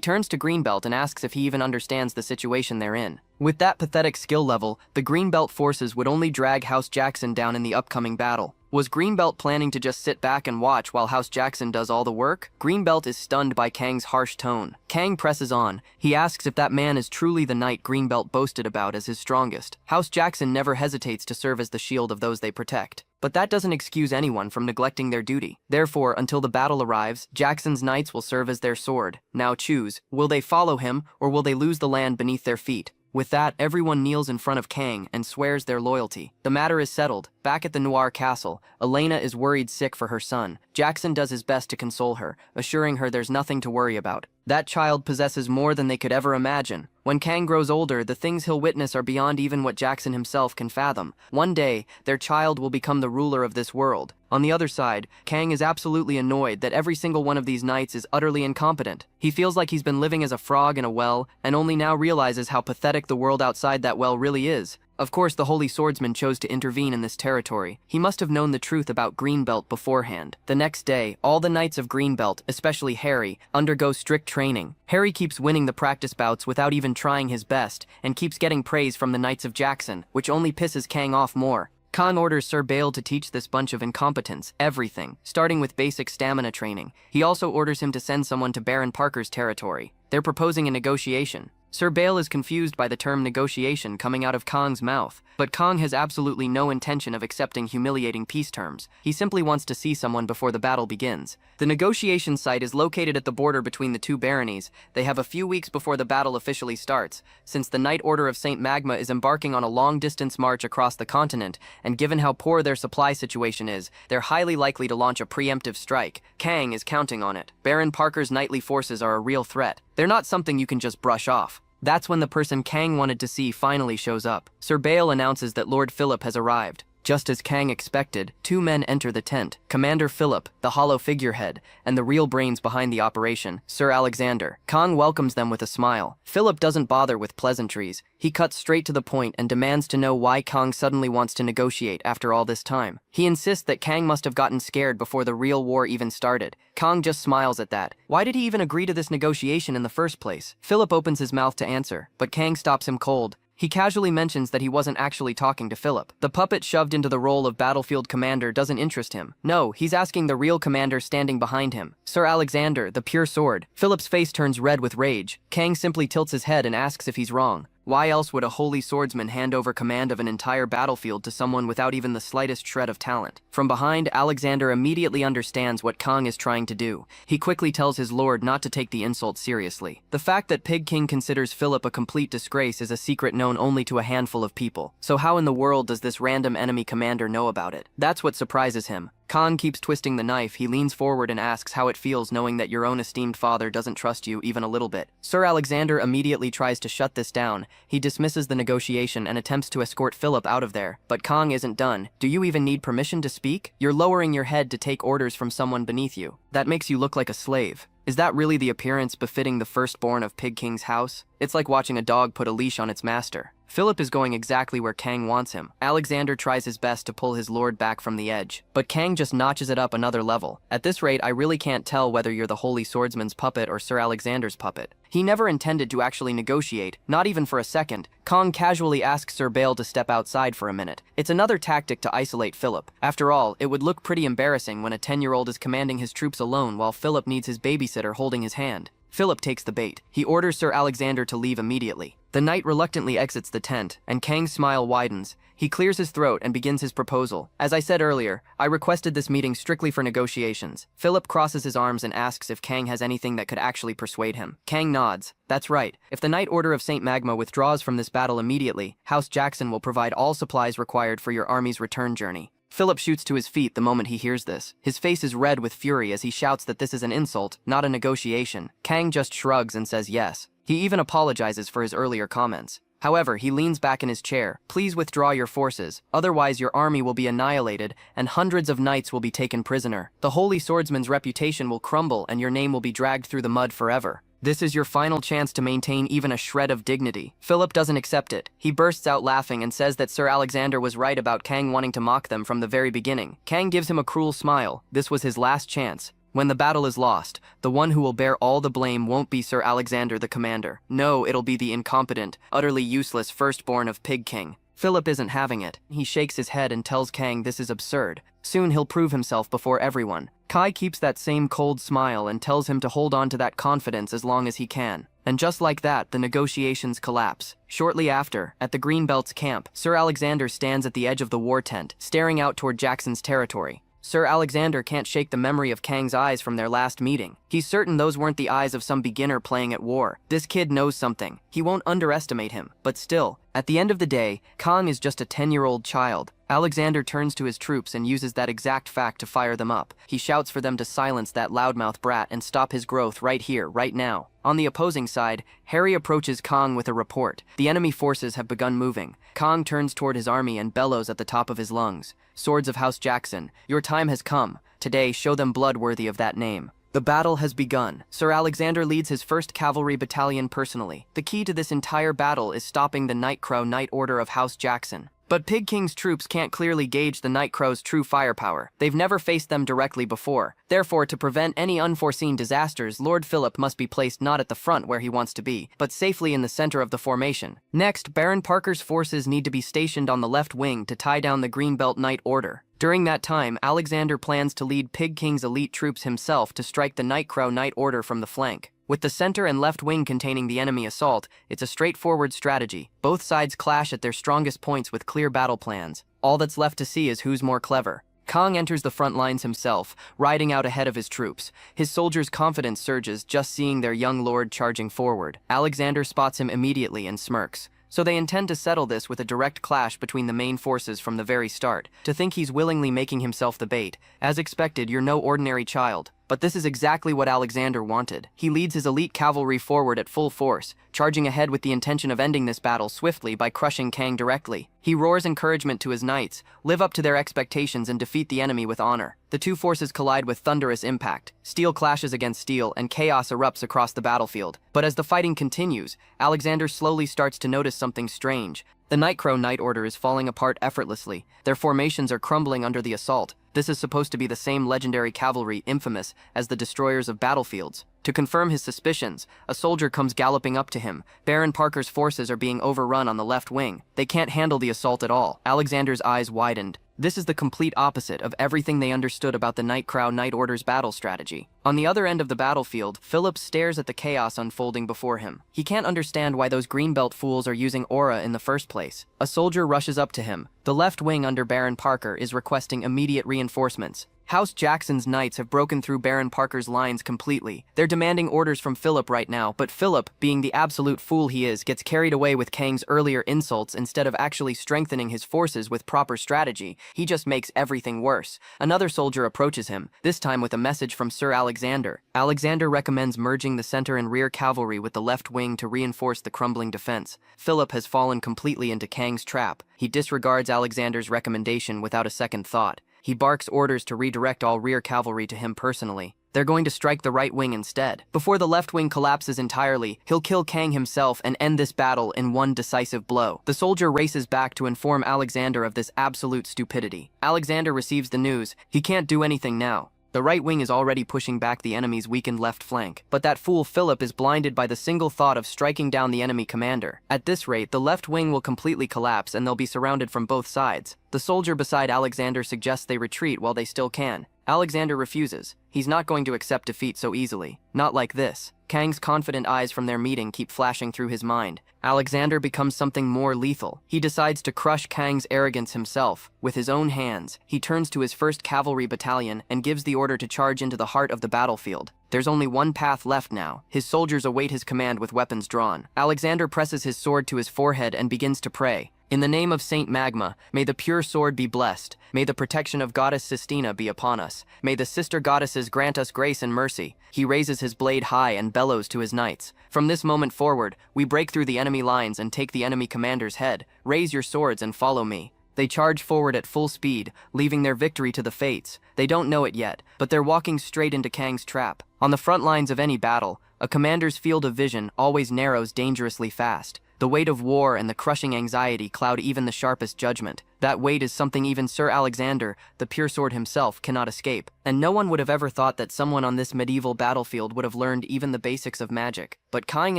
turns to Greenbelt and asks if he even understands the situation they're in. With that pathetic skill level, the Greenbelt forces would only drag House Jackson down in the upcoming battle. Was Greenbelt planning to just sit back and watch while House Jackson does all the work? Greenbelt is stunned by Kang's harsh tone. Kang presses on. He asks if that man is truly the knight Greenbelt boasted about as his strongest. House Jackson never hesitates to serve as the shield of those they protect. But that doesn't excuse anyone from neglecting their duty. Therefore, until the battle arrives, Jackson's knights will serve as their sword. Now choose. Will they follow him, or will they lose the land beneath their feet? With that, everyone kneels in front of Kang and swears their loyalty. The matter is settled. Back at the Noir Castle, Elena is worried sick for her son. Jackson does his best to console her, assuring her there's nothing to worry about. That child possesses more than they could ever imagine. When Kang grows older, the things he'll witness are beyond even what Jackson himself can fathom. One day, their child will become the ruler of this world. On the other side, Kang is absolutely annoyed that every single one of these knights is utterly incompetent. He feels like he's been living as a frog in a well, and only now realizes how pathetic the world outside that well really is. Of course, the Holy Swordsman chose to intervene in this territory. He must have known the truth about Greenbelt beforehand. The next day, all the knights of Greenbelt, especially Harry, undergo strict training. Harry keeps winning the practice bouts without even trying his best, and keeps getting praise from the Knights of Jackson, which only pisses Kang off more. Kang orders Sir Bale to teach this bunch of incompetents everything, starting with basic stamina training. He also orders him to send someone to Baron Parker's territory. They're proposing a negotiation. Sir Bale is confused by the term negotiation coming out of Kang's mouth, but Kang has absolutely no intention of accepting humiliating peace terms. He simply wants to see someone before the battle begins. The negotiation site is located at the border between the two baronies. They have a few weeks before the battle officially starts, since the Knight Order of St. Magma is embarking on a long-distance march across the continent, and given how poor their supply situation is, they're highly likely to launch a preemptive strike. Kang is counting on it. Baron Parker's knightly forces are a real threat. They're not something you can just brush off. That's when the person Kang wanted to see finally shows up. Sir Bale announces that Lord Philip has arrived. Just as Kang expected, two men enter the tent. Commander Philip, the hollow figurehead, and the real brains behind the operation, Sir Alexander. Kang welcomes them with a smile. Philip doesn't bother with pleasantries. He cuts straight to the point and demands to know why Kang suddenly wants to negotiate after all this time. He insists that Kang must have gotten scared before the real war even started. Kang just smiles at that. Why did he even agree to this negotiation in the first place? Philip opens his mouth to answer, but Kang stops him cold. He casually mentions that he wasn't actually talking to Philip. The puppet shoved into the role of battlefield commander doesn't interest him. No, he's asking the real commander standing behind him, Sir Alexander, the pure sword. Philip's face turns red with rage. Kang simply tilts his head and asks if he's wrong. Why else would a holy swordsman hand over command of an entire battlefield to someone without even the slightest shred of talent? From behind, Alexander immediately understands what Kang is trying to do. He quickly tells his lord not to take the insult seriously. The fact that Pig King considers Philip a complete disgrace is a secret known only to a handful of people. So how in the world does this random enemy commander know about it? That's what surprises him. Kang keeps twisting the knife. He leans forward and asks how it feels knowing that your own esteemed father doesn't trust you even a little bit. Sir Alexander immediately tries to shut this down. He dismisses the negotiation and attempts to escort Philip out of there. But Kang isn't done. Do you even need permission to speak? You're lowering your head to take orders from someone beneath you. That makes you look like a slave. Is that really the appearance befitting the firstborn of Pig King's house? It's like watching a dog put a leash on its master. Philip is going exactly where Kang wants him. Alexander tries his best to pull his lord back from the edge, but Kang just notches it up another level. At this rate, I really can't tell whether you're the holy swordsman's puppet or Sir Alexander's puppet. He never intended to actually negotiate, not even for a second. Kang casually asks Sir Bale to step outside for a minute. It's another tactic to isolate Philip. After all, it would look pretty embarrassing when a 10-year-old is commanding his troops alone while Philip needs his babysitter holding his hand. Philip takes the bait. He orders Sir Alexander to leave immediately. The knight reluctantly exits the tent, and Kang's smile widens. He clears his throat and begins his proposal. As I said earlier, I requested this meeting strictly for negotiations. Philip crosses his arms and asks if Kang has anything that could actually persuade him. Kang nods. That's right. If the Knight Order of St. Magma withdraws from this battle immediately, House Jackson will provide all supplies required for your army's return journey. Philip shoots to his feet the moment he hears this. His face is red with fury as he shouts that this is an insult, not a negotiation. Kang just shrugs and says yes. He even apologizes for his earlier comments. However, he leans back in his chair. Please withdraw your forces, otherwise your army will be annihilated and hundreds of knights will be taken prisoner. The holy swordsman's reputation will crumble and your name will be dragged through the mud forever. This is your final chance to maintain even a shred of dignity. Philip doesn't accept it. He bursts out laughing and says that Sir Alexander was right about Kang wanting to mock them from the very beginning. Kang gives him a cruel smile. This was his last chance. When the battle is lost, the one who will bear all the blame won't be Sir Alexander the commander. No, it'll be the incompetent, utterly useless firstborn of Pig King. Philip isn't having it. He shakes his head and tells Kang this is absurd. Soon he'll prove himself before everyone. Kai keeps that same cold smile and tells him to hold on to that confidence as long as he can. And just like that, the negotiations collapse. Shortly after, at the Greenbelt's camp, Sir Alexander stands at the edge of the war tent, staring out toward Jackson's territory. Sir Alexander can't shake the memory of Kang's eyes from their last meeting. He's certain those weren't the eyes of some beginner playing at war. This kid knows something. He won't underestimate him. But still, at the end of the day, Kang is just a 10-year-old child. Alexander turns to his troops and uses that exact fact to fire them up. He shouts for them to silence that loudmouth brat and stop his growth right here, right now. On the opposing side, Harry approaches Kang with a report. The enemy forces have begun moving. Kang turns toward his army and bellows at the top of his lungs. Swords of House Jackson, your time has come. Today, show them blood worthy of that name. The battle has begun. Sir Alexander leads his 1st Cavalry Battalion personally. The key to this entire battle is stopping the Nightcrow Knight Order of House Jackson. But Pig King's troops can't clearly gauge the Nightcrow's true firepower. They've never faced them directly before. Therefore, to prevent any unforeseen disasters, Lord Philip must be placed not at the front where he wants to be, but safely in the center of the formation. Next, Baron Parker's forces need to be stationed on the left wing to tie down the Greenbelt Knight Order. During that time, Alexander plans to lead Pig King's elite troops himself to strike the Nightcrow Knight Order from the flank. With the center and left wing containing the enemy assault, it's a straightforward strategy. Both sides clash at their strongest points with clear battle plans. All that's left to see is who's more clever. Kang enters the front lines himself, riding out ahead of his troops. His soldiers' confidence surges just seeing their young lord charging forward. Alexander spots him immediately and smirks. So they intend to settle this with a direct clash between the main forces from the very start. To think he's willingly making himself the bait. As expected, you're no ordinary child. But this is exactly what Alexander wanted. He leads his elite cavalry forward at full force, charging ahead with the intention of ending this battle swiftly by crushing Kang directly. He roars encouragement to his knights, live up to their expectations and defeat the enemy with honor. The two forces collide with thunderous impact. Steel clashes against steel and chaos erupts across the battlefield. But as the fighting continues, Alexander slowly starts to notice something strange. The Nightcrow Knight Order is falling apart effortlessly. Their formations are crumbling under the assault. This is supposed to be the same legendary cavalry infamous as the destroyers of battlefields. To confirm his suspicions, a soldier comes galloping up to him. Baron Parker's forces are being overrun on the left wing. They can't handle the assault at all. Alexander's eyes widened. This is the complete opposite of everything they understood about the Night Crow Night Order's battle strategy. On the other end of the battlefield, Philip stares at the chaos unfolding before him. He can't understand why those Greenbelt fools are using aura in the first place. A soldier rushes up to him. The left wing under Baron Parker is requesting immediate reinforcements. House Jackson's knights have broken through Baron Parker's lines completely. They're demanding orders from Philip right now, but Philip, being the absolute fool he is, gets carried away with Kang's earlier insults instead of actually strengthening his forces with proper strategy. He just makes everything worse. Another soldier approaches him, this time with a message from Sir Alexander. Alexander recommends merging the center and rear cavalry with the left wing to reinforce the crumbling defense. Philip has fallen completely into Kang's trap. He disregards Alexander's recommendation without a second thought. He barks orders to redirect all rear cavalry to him personally. They're going to strike the right wing instead. Before the left wing collapses entirely, he'll kill Kang himself and end this battle in one decisive blow. The soldier races back to inform Alexander of this absolute stupidity. Alexander receives the news. He can't do anything now. The right wing is already pushing back the enemy's weakened left flank, but that fool Philip is blinded by the single thought of striking down the enemy commander. At this rate, the left wing will completely collapse and they'll be surrounded from both sides. The soldier beside Alexander suggests they retreat while they still can. Alexander refuses. He's not going to accept defeat so easily. Not like this. Kang's confident eyes from their meeting keep flashing through his mind. Alexander becomes something more lethal. He decides to crush Kang's arrogance himself. With his own hands, he turns to his 1st Cavalry Battalion and gives the order to charge into the heart of the battlefield. There's only one path left now. His soldiers await his command with weapons drawn. Alexander presses his sword to his forehead and begins to pray. In the name of Saint Magma, may the pure sword be blessed. May the protection of Goddess Sistina be upon us. May the sister goddesses grant us grace and mercy. He raises his blade high and bellows to his knights. From this moment forward, we break through the enemy lines and take the enemy commander's head. Raise your swords and follow me. They charge forward at full speed, leaving their victory to the fates. They don't know it yet, but they're walking straight into Kang's trap. On the front lines of any battle, a commander's field of vision always narrows dangerously fast. The weight of war and the crushing anxiety cloud even the sharpest judgment. That weight is something even Sir Alexander, the pure sword himself, cannot escape. And no one would have ever thought that someone on this medieval battlefield would have learned even the basics of magic. But Kang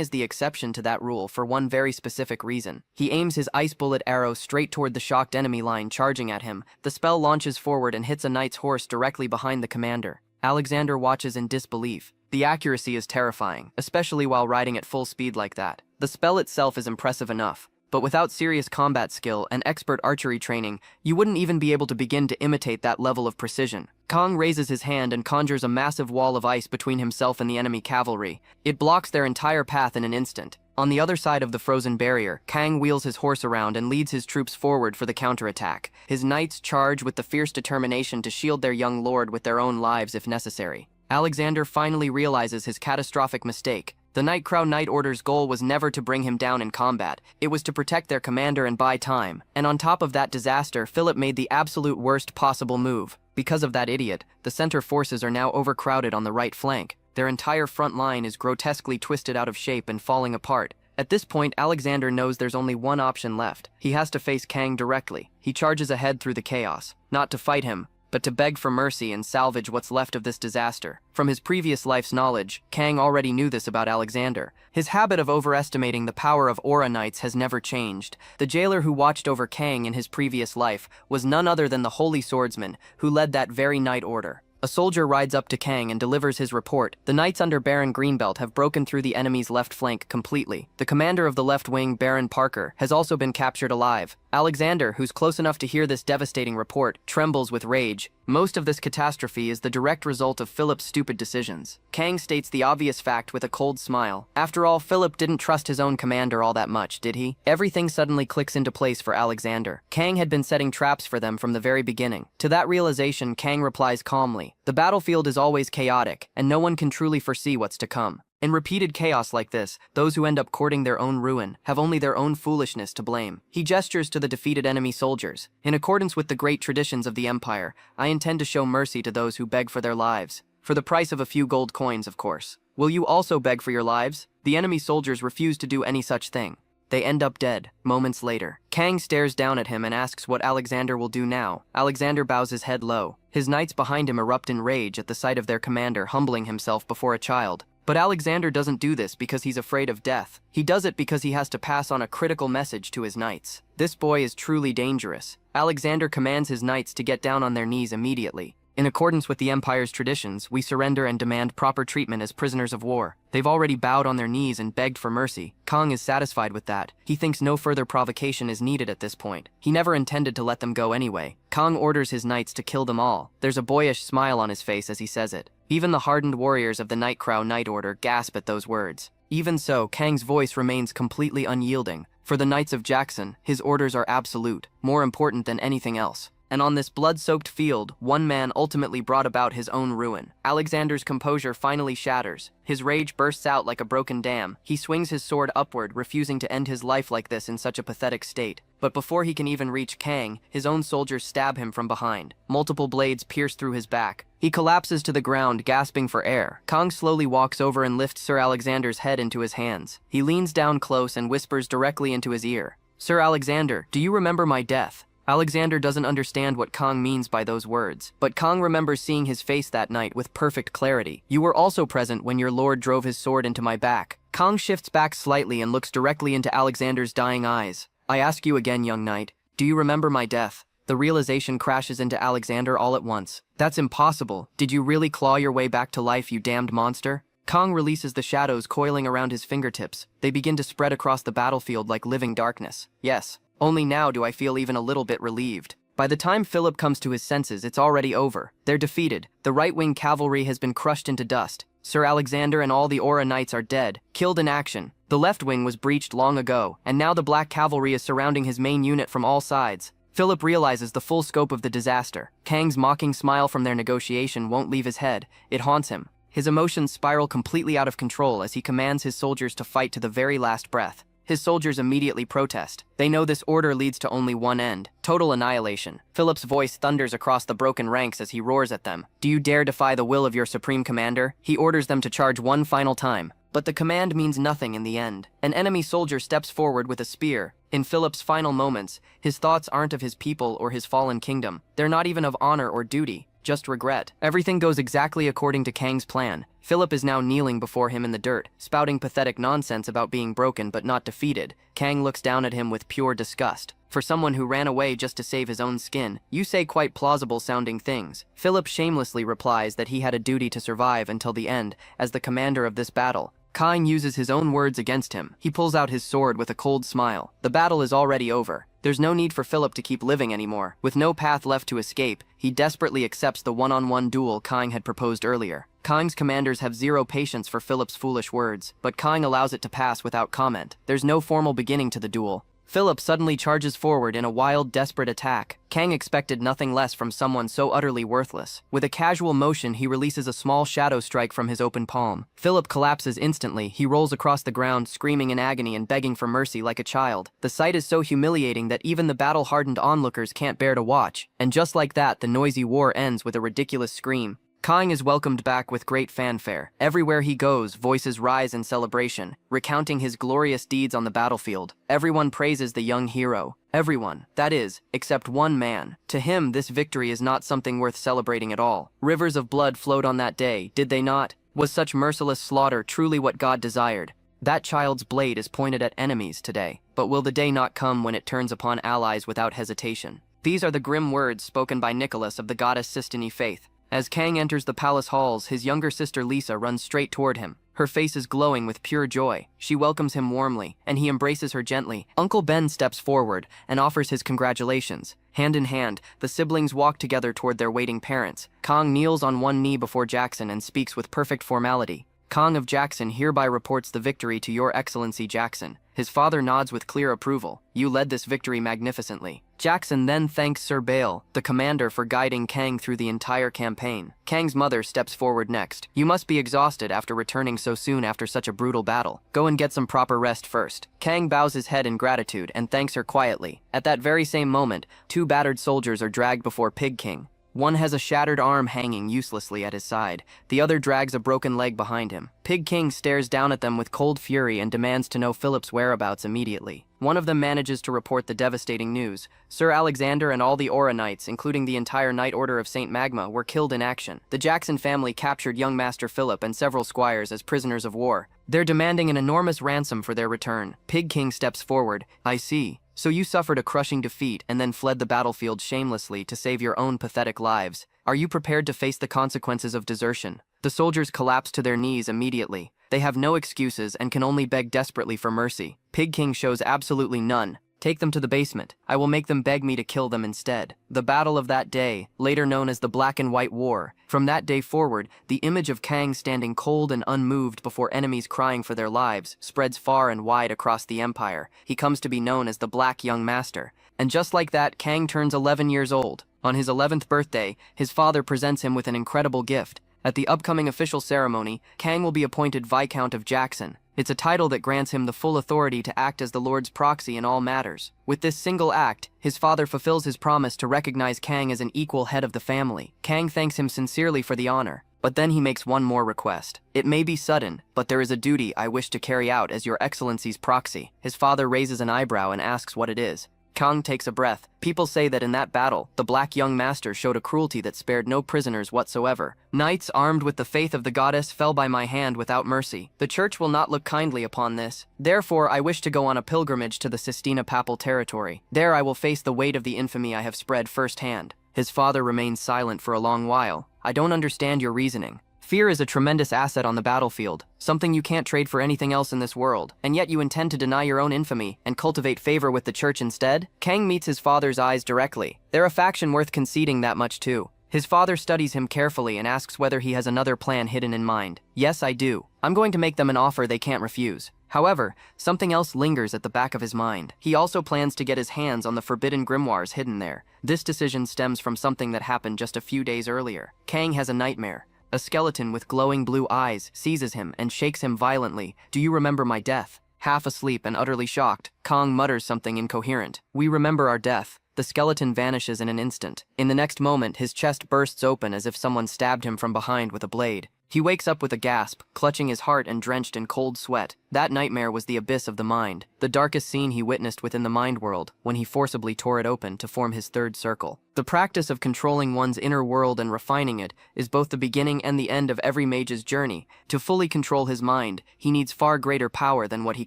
is the exception to that rule for one very specific reason. He aims his ice bullet arrow straight toward the shocked enemy line charging at him. The spell launches forward and hits a knight's horse directly behind the commander. Alexander watches in disbelief. The accuracy is terrifying, especially while riding at full speed like that. The spell itself is impressive enough, but without serious combat skill and expert archery training, you wouldn't even be able to begin to imitate that level of precision. Kang raises his hand and conjures a massive wall of ice between himself and the enemy cavalry. It blocks their entire path in an instant. On the other side of the frozen barrier, Kang wheels his horse around and leads his troops forward for the counterattack. His knights charge with the fierce determination to shield their young lord with their own lives if necessary. Alexander finally realizes his catastrophic mistake. The Night Crow Night Order's goal was never to bring him down in combat. It was to protect their commander and buy time. And on top of that disaster, Philip made the absolute worst possible move. Because of that idiot, the center forces are now overcrowded on the right flank. Their entire front line is grotesquely twisted out of shape and falling apart. At this point, Alexander knows there's only one option left. He has to face Kang directly. He charges ahead through the chaos, not to fight him, but to beg for mercy and salvage what's left of this disaster. From his previous life's knowledge, Kang already knew this about Alexander. His habit of overestimating the power of Aura Knights has never changed. The jailer who watched over Kang in his previous life was none other than the Holy Swordsman, who led that very Night Order. A soldier rides up to Kang and delivers his report. The knights under Baron Greenbelt have broken through the enemy's left flank completely. The commander of the left wing, Baron Parker, has also been captured alive. Alexander, who's close enough to hear this devastating report, trembles with rage. Most of this catastrophe is the direct result of Philip's stupid decisions. Kang states the obvious fact with a cold smile. After all, Philip didn't trust his own commander all that much, did he? Everything suddenly clicks into place for Alexander. Kang had been setting traps for them from the very beginning. To that realization, Kang replies calmly. The battlefield is always chaotic, and no one can truly foresee what's to come. In repeated chaos like this, those who end up courting their own ruin have only their own foolishness to blame. He gestures to the defeated enemy soldiers. In accordance with the great traditions of the Empire, I intend to show mercy to those who beg for their lives. For the price of a few gold coins, of course. Will you also beg for your lives? The enemy soldiers refuse to do any such thing. They end up dead. Moments later, Kang stares down at him and asks what Alexander will do now. Alexander bows his head low. His knights behind him erupt in rage at the sight of their commander humbling himself before a child. But Alexander doesn't do this because he's afraid of death. He does it because he has to pass on a critical message to his knights. This boy is truly dangerous. Alexander commands his knights to get down on their knees immediately. In accordance with the Empire's traditions, we surrender and demand proper treatment as prisoners of war. They've already bowed on their knees and begged for mercy. Kang is satisfied with that. He thinks no further provocation is needed at this point. He never intended to let them go anyway. Kang orders his knights to kill them all. There's a boyish smile on his face as he says it. Even the hardened warriors of the Nightcrow Knight Order gasp at those words. Even so, Kang's voice remains completely unyielding. For the Knights of Jackson, his orders are absolute, more important than anything else. And on this blood-soaked field, one man ultimately brought about his own ruin. Alexander's composure finally shatters. His rage bursts out like a broken dam. He swings his sword upward, refusing to end his life like this in such a pathetic state. But before he can even reach Kang, his own soldiers stab him from behind. Multiple blades pierce through his back. He collapses to the ground, gasping for air. Kang slowly walks over and lifts Sir Alexander's head into his hands. He leans down close and whispers directly into his ear. "Sir Alexander, do you remember my death?" Alexander doesn't understand what Kang means by those words, but Kang remembers seeing his face that night with perfect clarity. "You were also present when your lord drove his sword into my back." Kang shifts back slightly and looks directly into Alexander's dying eyes. "I ask you again, young knight, do you remember my death?" The realization crashes into Alexander all at once. "That's impossible. Did you really claw your way back to life, you damned monster?" Kang releases the shadows coiling around his fingertips. They begin to spread across the battlefield like living darkness. "Yes. Only now do I feel even a little bit relieved." By the time Philip comes to his senses, it's already over. They're defeated. The right-wing cavalry has been crushed into dust. Sir Alexander and all the Aura Knights are dead, killed in action. The left wing was breached long ago, and now the Black Cavalry is surrounding his main unit from all sides. Philip realizes the full scope of the disaster. Kang's mocking smile from their negotiation won't leave his head. It haunts him. His emotions spiral completely out of control as he commands his soldiers to fight to the very last breath. His soldiers immediately protest. They know this order leads to only one end: total annihilation. Philip's voice thunders across the broken ranks as he roars at them. "Do you dare defy the will of your supreme commander?" He orders them to charge one final time. But the command means nothing in the end. An enemy soldier steps forward with a spear. In Philip's final moments, his thoughts aren't of his people or his fallen kingdom. They're not even of honor or duty, just regret. Everything goes exactly according to Kang's plan. Philip is now kneeling before him in the dirt, spouting pathetic nonsense about being broken but not defeated. Kang looks down at him with pure disgust. "For someone who ran away just to save his own skin, you say quite plausible-sounding things." Philip shamelessly replies that he had a duty to survive until the end as the commander of this battle. Kang uses his own words against him. He pulls out his sword with a cold smile. The battle is already over. There's no need for Philip to keep living anymore. With no path left to escape, he desperately accepts the one-on-one duel Kang had proposed earlier. Kang's commanders have zero patience for Philip's foolish words, but Kang allows it to pass without comment. There's no formal beginning to the duel. Philip suddenly charges forward in a wild, desperate attack. Kang expected nothing less from someone so utterly worthless. With a casual motion, he releases a small shadow strike from his open palm. Philip collapses instantly. He rolls across the ground, screaming in agony and begging for mercy like a child. The sight is so humiliating that even the battle-hardened onlookers can't bear to watch. And just like that, the noisy war ends with a ridiculous scream. Kang is welcomed back with great fanfare. Everywhere he goes, voices rise in celebration, recounting his glorious deeds on the battlefield. Everyone praises the young hero. Everyone, that is, except one man. To him, this victory is not something worth celebrating at all. Rivers of blood flowed on that day, did they not? Was such merciless slaughter truly what God desired? That child's blade is pointed at enemies today. But will the day not come when it turns upon allies without hesitation? These are the grim words spoken by Nicholas of the goddess Sistine faith. As Kang enters the palace halls, his younger sister Lisa runs straight toward him. Her face is glowing with pure joy. She welcomes him warmly, and he embraces her gently. Uncle Ben steps forward and offers his congratulations. Hand in hand, the siblings walk together toward their waiting parents. Kang kneels on one knee before Jackson and speaks with perfect formality. "Kang of Jackson hereby reports the victory to your excellency Jackson." His father nods with clear approval. "You led this victory magnificently." Jackson then thanks Sir Bale, the commander, for guiding Kang through the entire campaign. Kang's mother steps forward next. "You must be exhausted after returning so soon after such a brutal battle. Go and get some proper rest first." Kang bows his head in gratitude and thanks her quietly. At that very same moment, two battered soldiers are dragged before Pig King. One has a shattered arm hanging uselessly at his side. The other drags a broken leg behind him. Pig King stares down at them with cold fury and demands to know Philip's whereabouts immediately. One of them manages to report the devastating news. Sir Alexander and all the Aura Knights, including the entire Knight Order of St. Magma, were killed in action. The Jackson family captured young Master Philip and several squires as prisoners of war. They're demanding an enormous ransom for their return. Pig King steps forward. I see. So you suffered a crushing defeat and then fled the battlefield shamelessly to save your own pathetic lives. Are you prepared to face the consequences of desertion? The soldiers collapse to their knees immediately. They have no excuses and can only beg desperately for mercy. Pig King shows absolutely none. Take them to the basement. I will make them beg me to kill them instead. The battle of that day, later known as the Black and White War. From that day forward, the image of Kang standing cold and unmoved before enemies crying for their lives spreads far and wide across the empire. He comes to be known as the Black Young Master. And just like that, Kang turns 11 years old. On his 11th birthday, his father presents him with an incredible gift. At the upcoming official ceremony, Kang will be appointed Viscount of Jackson. It's a title that grants him the full authority to act as the Lord's proxy in all matters. With this single act, his father fulfills his promise to recognize Kang as an equal head of the family. Kang thanks him sincerely for the honor, but then he makes one more request. It may be sudden, but there is a duty I wish to carry out as your excellency's proxy. His father raises an eyebrow and asks what it is. Kang takes a breath. People say that in that battle, the Black Young Master showed a cruelty that spared no prisoners whatsoever. Knights armed with the faith of the goddess fell by my hand without mercy. The church will not look kindly upon this. Therefore, I wish to go on a pilgrimage to the Sistina Papal territory. There I will face the weight of the infamy I have spread firsthand. His father remains silent for a long while. I don't understand your reasoning. Fear is a tremendous asset on the battlefield, something you can't trade for anything else in this world, and yet you intend to deny your own infamy and cultivate favor with the church instead? Kang meets his father's eyes directly. They're a faction worth conceding that much too. His father studies him carefully and asks whether he has another plan hidden in mind. Yes, I do. I'm going to make them an offer they can't refuse. However, something else lingers at the back of his mind. He also plans to get his hands on the forbidden grimoires hidden there. This decision stems from something that happened just a few days earlier. Kang has a nightmare. A skeleton with glowing blue eyes seizes him and shakes him violently. Do you remember my death? Half asleep and utterly shocked, Kang mutters something incoherent. We remember our death. The skeleton vanishes in an instant. In the next moment, his chest bursts open as if someone stabbed him from behind with a blade. He wakes up with a gasp, clutching his heart and drenched in cold sweat. That nightmare was the abyss of the mind, the darkest scene he witnessed within the mind world when he forcibly tore it open to form his third circle. The practice of controlling one's inner world and refining it is both the beginning and the end of every mage's journey. To fully control his mind, he needs far greater power than what he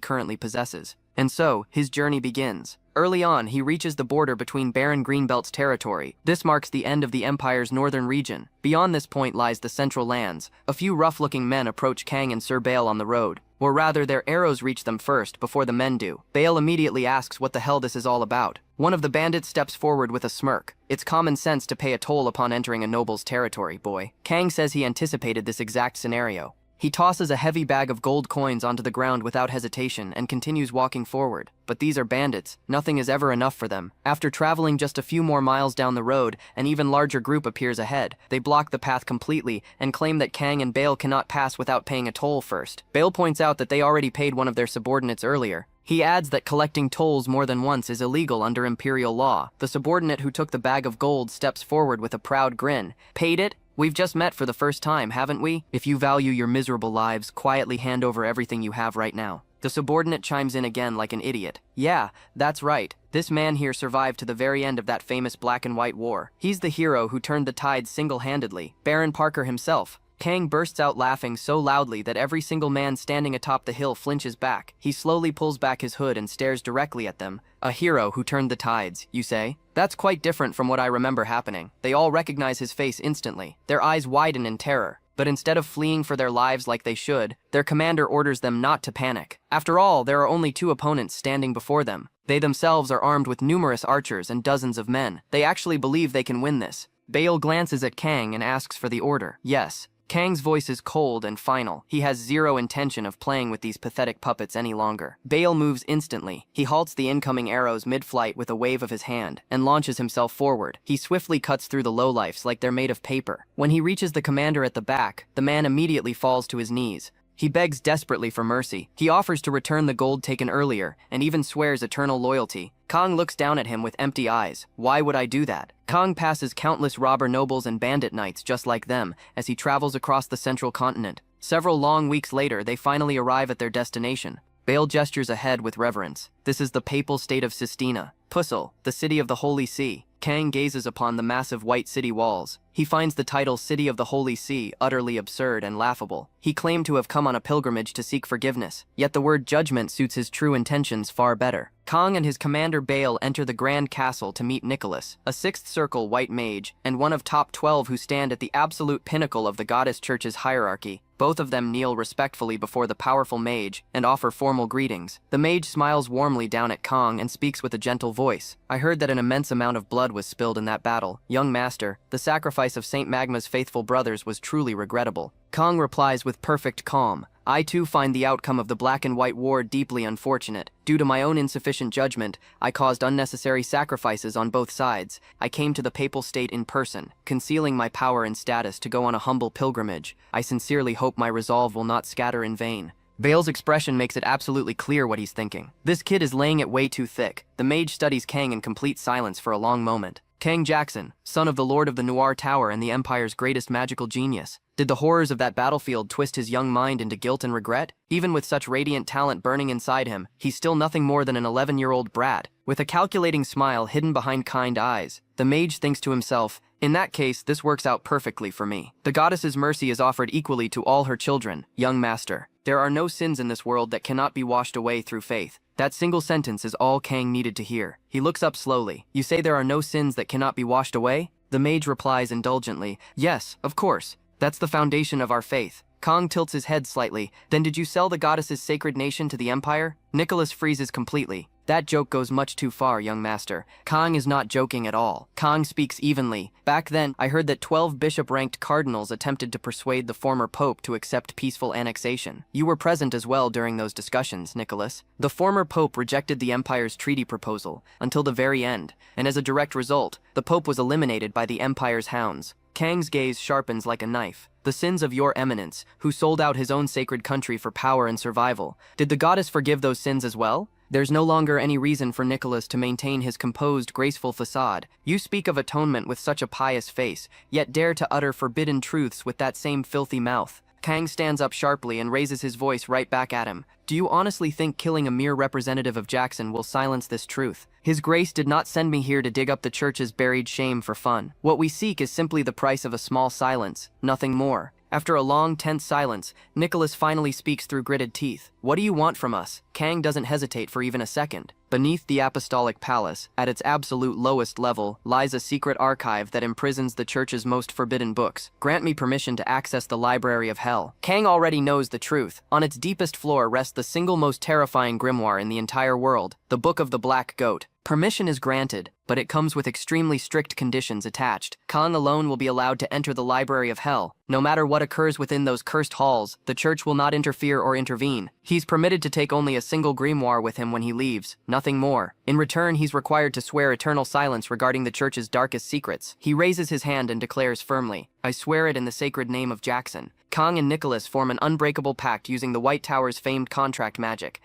currently possesses. And so, his journey begins. Early on, he reaches the border between Baron Greenbelt's territory. This marks the end of the Empire's northern region. Beyond this point lies the Central Lands. A few rough-looking men approach Kang and Sir Bale on the road. Or rather, their arrows reach them first, before the men do. Bale immediately asks what the hell this is all about. One of the bandits steps forward with a smirk. It's common sense to pay a toll upon entering a noble's territory, boy. Kang says he anticipated this exact scenario. He tosses a heavy bag of gold coins onto the ground without hesitation and continues walking forward. But these are bandits. Nothing is ever enough for them. After traveling just a few more miles down the road, an even larger group appears ahead. They block the path completely and claim that Kang and Bale cannot pass without paying a toll first. Bale points out that they already paid one of their subordinates earlier. He adds that collecting tolls more than once is illegal under imperial law. The subordinate who took the bag of gold steps forward with a proud grin. Paid it? We've just met for the first time, haven't we? If you value your miserable lives, quietly hand over everything you have right now. The subordinate chimes in again like an idiot. Yeah, that's right. This man here survived to the very end of that famous Black and White War. He's the hero who turned the tide single-handedly. Baron Parker himself. Kang bursts out laughing so loudly that every single man standing atop the hill flinches back. He slowly pulls back his hood and stares directly at them. A hero who turned the tides, you say? That's quite different from what I remember happening. They all recognize his face instantly. Their eyes widen in terror. But instead of fleeing for their lives like they should, their commander orders them not to panic. After all, there are only two opponents standing before them. They themselves are armed with numerous archers and dozens of men. They actually believe they can win this. Bale glances at Kang and asks for the order. Yes. Kang's voice is cold and final. He has zero intention of playing with these pathetic puppets any longer. Bale moves instantly. He halts the incoming arrows mid-flight with a wave of his hand and launches himself forward. He swiftly cuts through the lowlifes like they're made of paper. When he reaches the commander at the back, the man immediately falls to his knees. He begs desperately for mercy. He offers to return the gold taken earlier and even swears eternal loyalty. Kang looks down at him with empty eyes. Why would I do that? Kang passes countless robber nobles and bandit knights just like them as he travels across the central continent. Several long weeks later, they finally arrive at their destination. Bale gestures ahead with reverence. This is the papal state of Sistina, Puzzle, the city of the Holy See. Kang gazes upon the massive white city walls. He finds the title City of the Holy See utterly absurd and laughable. He claimed to have come on a pilgrimage to seek forgiveness, yet the word judgment suits his true intentions far better. Kang and his commander Bale enter the Grand Castle to meet Nicholas, a sixth circle white mage, and one of top 12 who stand at the absolute pinnacle of the goddess church's hierarchy. Both of them kneel respectfully before the powerful mage and offer formal greetings. The mage smiles warmly down at Kang and speaks with a gentle voice. I heard that an immense amount of blood was spilled in that battle. Young master, the sacrifice of Saint Magma's faithful brothers was truly regrettable. Kang replies with perfect calm. I too find the outcome of the Black and White War deeply unfortunate. Due to my own insufficient judgment, I caused unnecessary sacrifices on both sides. I came to the papal state in person, concealing my power and status to go on a humble pilgrimage. I sincerely hope my resolve will not scatter in vain. Bale's expression makes it absolutely clear what he's thinking. This kid is laying it way too thick. The mage studies Kang in complete silence for a long moment. Kang Jackson, son of the Lord of the Noir Tower and the Empire's greatest magical genius. Did the horrors of that battlefield twist his young mind into guilt and regret? Even with such radiant talent burning inside him, he's still nothing more than an 11-year-old brat. With a calculating smile hidden behind kind eyes, the mage thinks to himself, in that case, this works out perfectly for me. The goddess's mercy is offered equally to all her children, young master. There are no sins in this world that cannot be washed away through faith. That single sentence is all Kang needed to hear. He looks up slowly. You say there are no sins that cannot be washed away? The mage replies indulgently, yes, of course. That's the foundation of our faith. Kang tilts his head slightly. Then did you sell the goddess's sacred nation to the Empire? Nicholas freezes completely. That joke goes much too far, young master. Kang is not joking at all. Kang speaks evenly. Back then, I heard that 12 bishop-ranked cardinals attempted to persuade the former pope to accept peaceful annexation. You were present as well during those discussions, Nicholas. The former pope rejected the Empire's treaty proposal until the very end, and as a direct result, the pope was eliminated by the Empire's hounds. Kang's gaze sharpens like a knife. The sins of your eminence, who sold out his own sacred country for power and survival. Did the goddess forgive those sins as well? There's no longer any reason for Nicholas to maintain his composed, graceful facade. You speak of atonement with such a pious face, yet dare to utter forbidden truths with that same filthy mouth. Kang stands up sharply and raises his voice right back at him. Do you honestly think killing a mere representative of Jackson will silence this truth? His Grace did not send me here to dig up the church's buried shame for fun. What we seek is simply the price of a small silence, nothing more. After a long, tense silence, Nicholas finally speaks through gritted teeth. What do you want from us? Kang doesn't hesitate for even a second. Beneath the Apostolic Palace, at its absolute lowest level, lies a secret archive that imprisons the church's most forbidden books. Grant me permission to access the Library of Hell. Kang already knows the truth. On its deepest floor rests the single most terrifying grimoire in the entire world, the Book of the Black Goat. Permission is granted, but it comes with extremely strict conditions attached. Kang alone will be allowed to enter the Library of Hell. No matter what occurs within those cursed halls, the church will not interfere or intervene. He's permitted to take only a single grimoire with him when he leaves, nothing more. In return, he's required to swear eternal silence regarding the church's darkest secrets. He raises his hand and declares firmly, I swear it in the sacred name of Jackson. Kang and Nicholas form an unbreakable pact using the White Tower's famed contract magic.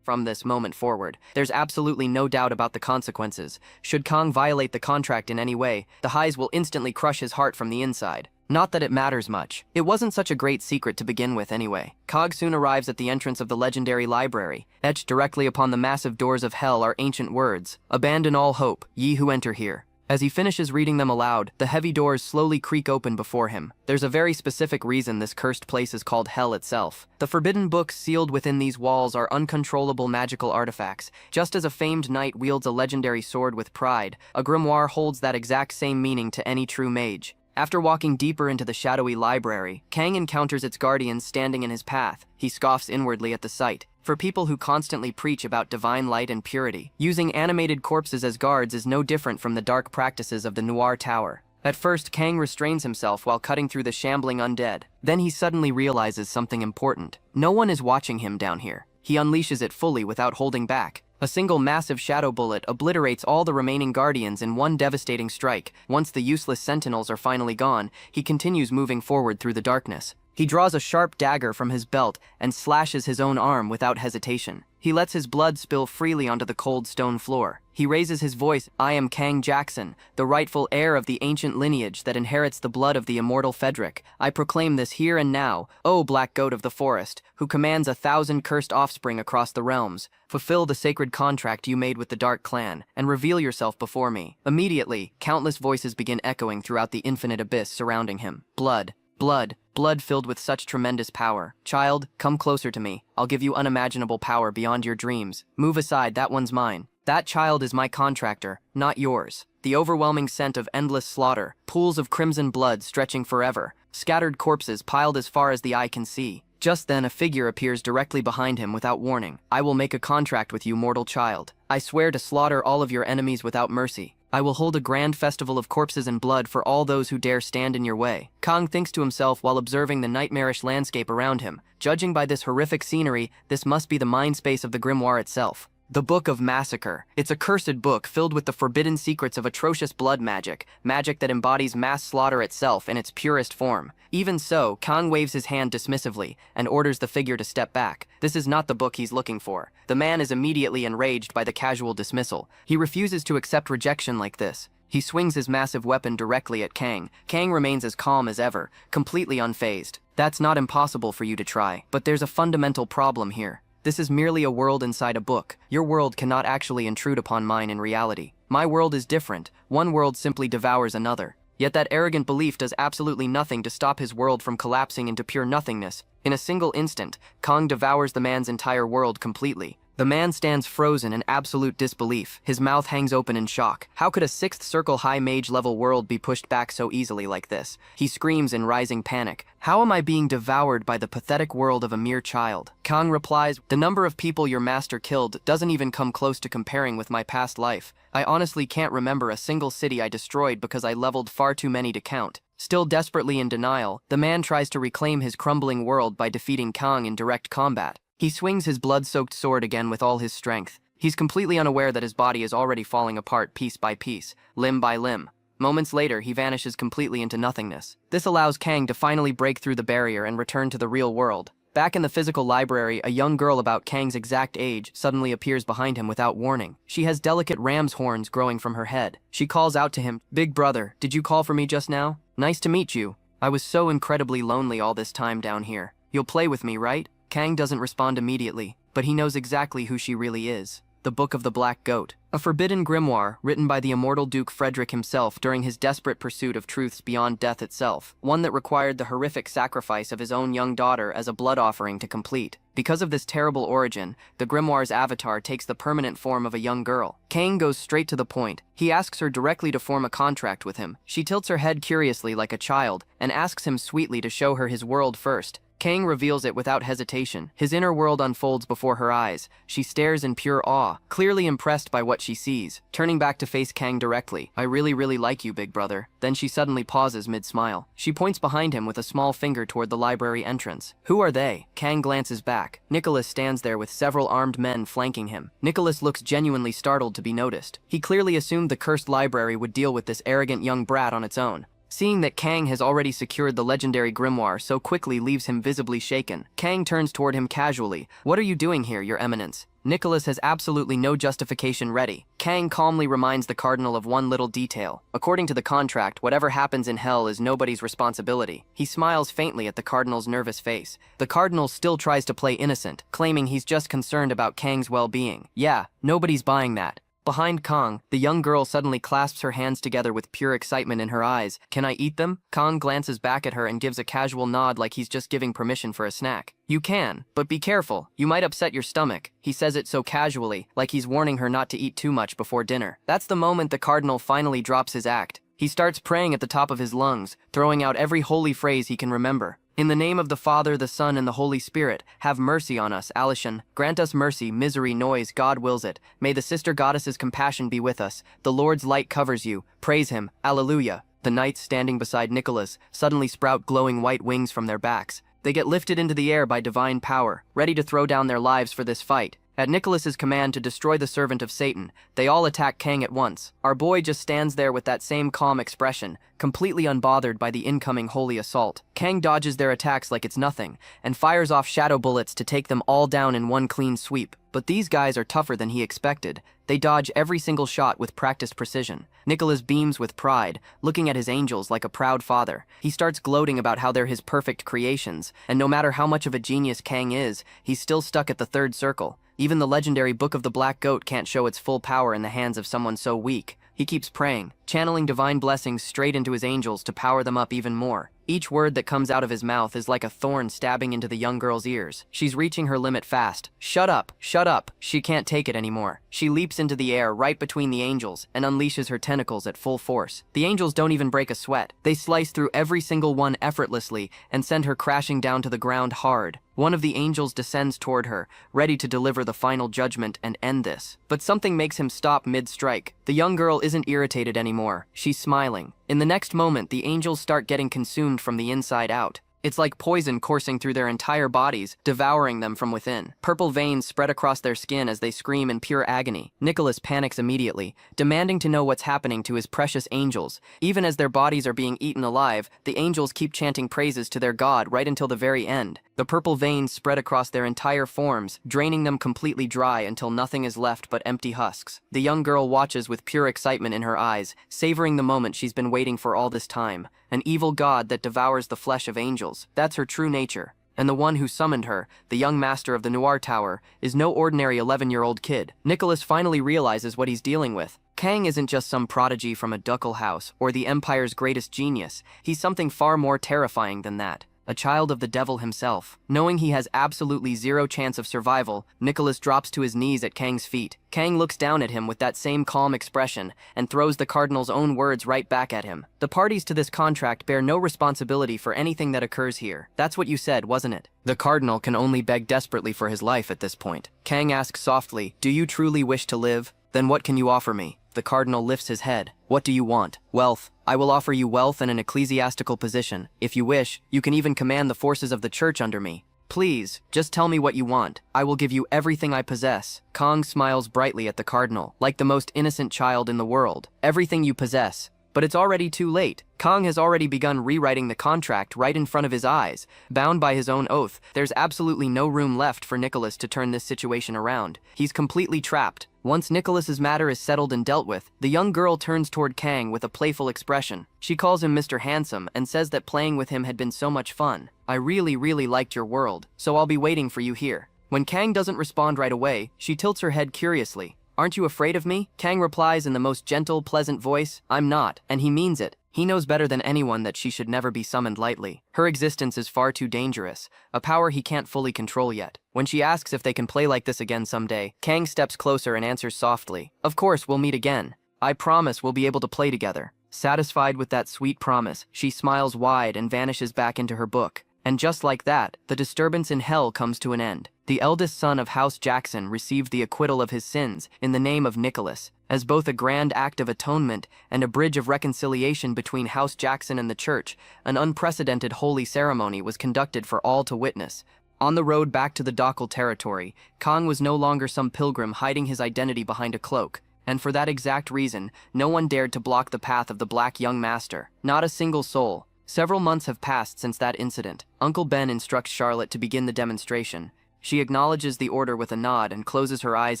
From this moment forward, there's absolutely no doubt about the consequences. Should Kang violate the contract in any way, the highs will instantly crush his heart from the inside. Not that it matters much. It wasn't such a great secret to begin with anyway. Kang soon arrives at the entrance of the legendary library. Etched directly upon the massive doors of hell are ancient words. Abandon all hope, ye who enter here. As he finishes reading them aloud, the heavy doors slowly creak open before him. There's a very specific reason this cursed place is called Hell itself. The forbidden books sealed within these walls are uncontrollable magical artifacts. Just as a famed knight wields a legendary sword with pride, a grimoire holds that exact same meaning to any true mage. After walking deeper into the shadowy library, Kang encounters its guardians standing in his path. He scoffs inwardly at the sight. For people who constantly preach about divine light and purity, using animated corpses as guards is no different from the dark practices of the Noir Tower. At first, Kang restrains himself while cutting through the shambling undead. Then he suddenly realizes something important. No one is watching him down here. He unleashes it fully without holding back. A single massive shadow bullet obliterates all the remaining guardians in one devastating strike. Once the useless sentinels are finally gone, he continues moving forward through the darkness. He draws a sharp dagger from his belt and slashes his own arm without hesitation. He lets his blood spill freely onto the cold stone floor. He raises his voice, "I am Kang Jackson, the rightful heir of the ancient lineage that inherits the blood of the immortal Frederick. I proclaim this here and now, O black goat of the forest, who commands 1,000 cursed offspring across the realms. Fulfill the sacred contract you made with the Dark Clan, and reveal yourself before me." Immediately, countless voices begin echoing throughout the infinite abyss surrounding him. Blood. Blood. Blood filled with such tremendous power. Child, come closer to me. I'll give you unimaginable power beyond your dreams. Move aside, that one's mine. That child is my contractor, not yours. The overwhelming scent of endless slaughter, pools of crimson blood stretching forever, scattered corpses piled as far as the eye can see. Just then a figure appears directly behind him without warning. "I will make a contract with you, mortal child. I swear to slaughter all of your enemies without mercy. I will hold a grand festival of corpses and blood for all those who dare stand in your way." Kang thinks to himself while observing the nightmarish landscape around him. Judging by this horrific scenery, this must be the mind space of the grimoire itself. The Book of Massacre. It's a cursed book filled with the forbidden secrets of atrocious blood magic, magic that embodies mass slaughter itself in its purest form. Even so, Kang waves his hand dismissively and orders the figure to step back. This is not the book he's looking for. The man is immediately enraged by the casual dismissal. He refuses to accept rejection like this. He swings his massive weapon directly at Kang. Kang remains as calm as ever, completely unfazed. "That's not impossible for you to try, but there's a fundamental problem here. This is merely a world inside a book. Your world cannot actually intrude upon mine in reality. My world is different. One world simply devours another." Yet that arrogant belief does absolutely nothing to stop his world from collapsing into pure nothingness. In a single instant, Kang devours the man's entire world completely. The man stands frozen in absolute disbelief. His mouth hangs open in shock. How could a 6th circle high mage level world be pushed back so easily like this? He screams in rising panic. "How am I being devoured by the pathetic world of a mere child?" Kang replies, "The number of people your master killed doesn't even come close to comparing with my past life. I honestly can't remember a single city I destroyed because I leveled far too many to count." Still desperately in denial, the man tries to reclaim his crumbling world by defeating Kang in direct combat. He swings his blood-soaked sword again with all his strength. He's completely unaware that his body is already falling apart piece by piece, limb by limb. Moments later, he vanishes completely into nothingness. This allows Kang to finally break through the barrier and return to the real world. Back in the physical library, a young girl about Kang's exact age suddenly appears behind him without warning. She has delicate ram's horns growing from her head. She calls out to him, "Big brother, did you call for me just now? Nice to meet you. I was so incredibly lonely all this time down here. You'll play with me, right?" Kang doesn't respond immediately, but he knows exactly who she really is. The Book of the Black Goat. A forbidden grimoire written by the immortal Duke Frederick himself during his desperate pursuit of truths beyond death itself. One that required the horrific sacrifice of his own young daughter as a blood offering to complete. Because of this terrible origin, the grimoire's avatar takes the permanent form of a young girl. Kang goes straight to the point. He asks her directly to form a contract with him. She tilts her head curiously like a child and asks him sweetly to show her his world first. Kang reveals it without hesitation. His inner world unfolds before her eyes. She stares in pure awe, clearly impressed by what she sees. Turning back to face Kang directly, "I really like you, big brother." Then she suddenly pauses mid-smile. She points behind him with a small finger toward the library entrance. "Who are they?" Kang glances back. Nicholas stands there with several armed men flanking him. Nicholas looks genuinely startled to be noticed. He clearly assumed the cursed library would deal with this arrogant young brat on its own. Seeing that Kang has already secured the legendary grimoire so quickly leaves him visibly shaken. Kang turns toward him casually. "What are you doing here, your eminence?" Nicholas has absolutely no justification ready. Kang calmly reminds the cardinal of one little detail. According to the contract, whatever happens in hell is nobody's responsibility. He smiles faintly at the cardinal's nervous face. The cardinal still tries to play innocent, claiming he's just concerned about Kang's well-being. Yeah, nobody's buying that. Behind Kang, the young girl suddenly clasps her hands together with pure excitement in her eyes. "Can I eat them?" Kang glances back at her and gives a casual nod like he's just giving permission for a snack. "You can, but be careful. You might upset your stomach." He says it so casually, like he's warning her not to eat too much before dinner. That's the moment the cardinal finally drops his act. He starts praying at the top of his lungs, throwing out every holy phrase he can remember. "In the name of the Father, the Son, and the Holy Spirit, have mercy on us, Alishan. Grant us mercy, misery, noise, God wills it. May the sister goddess's compassion be with us. The Lord's light covers you. Praise him. Alleluia." The knights standing beside Nicholas suddenly sprout glowing white wings from their backs. They get lifted into the air by divine power, ready to throw down their lives for this fight. At Nicholas's command to destroy the servant of Satan, they all attack Kang at once. Our boy just stands there with that same calm expression, completely unbothered by the incoming holy assault. Kang dodges their attacks like it's nothing, and fires off shadow bullets to take them all down in one clean sweep. But these guys are tougher than he expected. They dodge every single shot with practiced precision. Nicholas beams with pride, looking at his angels like a proud father. He starts gloating about how they're his perfect creations, and no matter how much of a genius Kang is, he's still stuck at the third circle. Even the legendary Book of the Black Goat can't show its full power in the hands of someone so weak. He keeps praying, channeling divine blessings straight into his angels to power them up even more. Each word that comes out of his mouth is like a thorn stabbing into the young girl's ears. She's reaching her limit fast. Shut up, shut up. She can't take it anymore. She leaps into the air right between the angels and unleashes her tentacles at full force. The angels don't even break a sweat. They slice through every single one effortlessly and send her crashing down to the ground hard. One of the angels descends toward her, ready to deliver the final judgment and end this. But something makes him stop mid-strike. The young girl isn't irritated anymore. She's smiling. In the next moment, the angels start getting consumed from the inside out. It's like poison coursing through their entire bodies, devouring them from within. Purple veins spread across their skin as they scream in pure agony. Nicholas panics immediately, demanding to know what's happening to his precious angels. Even as their bodies are being eaten alive, the angels keep chanting praises to their god right until the very end. The purple veins spread across their entire forms, draining them completely dry until nothing is left but empty husks. The young girl watches with pure excitement in her eyes, savoring the moment she's been waiting for all this time. An evil god that devours the flesh of angels. That's her true nature. And the one who summoned her, the young master of the Noir Tower, is no ordinary 11-year-old kid. Nicholas finally realizes what he's dealing with. Kang isn't just some prodigy from a ducal house or the Empire's greatest genius. He's something far more terrifying than that. A child of the devil himself. Knowing he has absolutely zero chance of survival, Nicholas drops to his knees at Kang's feet. Kang looks down at him with that same calm expression and throws the Cardinal's own words right back at him. The parties to this contract bear no responsibility for anything that occurs here. That's what you said, wasn't it? The Cardinal can only beg desperately for his life at this point. Kang asks softly, "Do you truly wish to live? Then what can you offer me?" The Cardinal lifts his head. "What do you want?" "Wealth. I will offer you wealth and an ecclesiastical position. If you wish, you can even command the forces of the church under me. Please, just tell me what you want. I will give you everything I possess." Kang smiles brightly at the Cardinal, like the most innocent child in the world. "Everything you possess." But it's already too late. Kang has already begun rewriting the contract right in front of his eyes. Bound by his own oath, there's absolutely no room left for Nicholas to turn this situation around. He's completely trapped. Once Nicholas's matter is settled and dealt with, the young girl turns toward Kang with a playful expression. She calls him Mr. Handsome and says that playing with him had been so much fun. "I really liked your world, so I'll be waiting for you here." When Kang doesn't respond right away, she tilts her head curiously. "Aren't you afraid of me?" Kang replies in the most gentle, pleasant voice. "I'm not," and he means it. He knows better than anyone that she should never be summoned lightly. Her existence is far too dangerous, a power he can't fully control yet. When she asks if they can play like this again someday, Kang steps closer and answers softly, "Of course, we'll meet again. I promise we'll be able to play together." Satisfied with that sweet promise, she smiles wide and vanishes back into her book. And just like that, the disturbance in hell comes to an end. The eldest son of House Jackson received the acquittal of his sins in the name of Nicholas, as both a grand act of atonement and a bridge of reconciliation between House Jackson and the church. An unprecedented holy ceremony was conducted for all to witness. On the road back to the Dacal territory, Kang was no longer some pilgrim hiding his identity behind a cloak. And for that exact reason, no one dared to block the path of the Black Young Master. Not a single soul. Several months have passed since that incident. Uncle Ben instructs Charlotte to begin the demonstration. She acknowledges the order with a nod and closes her eyes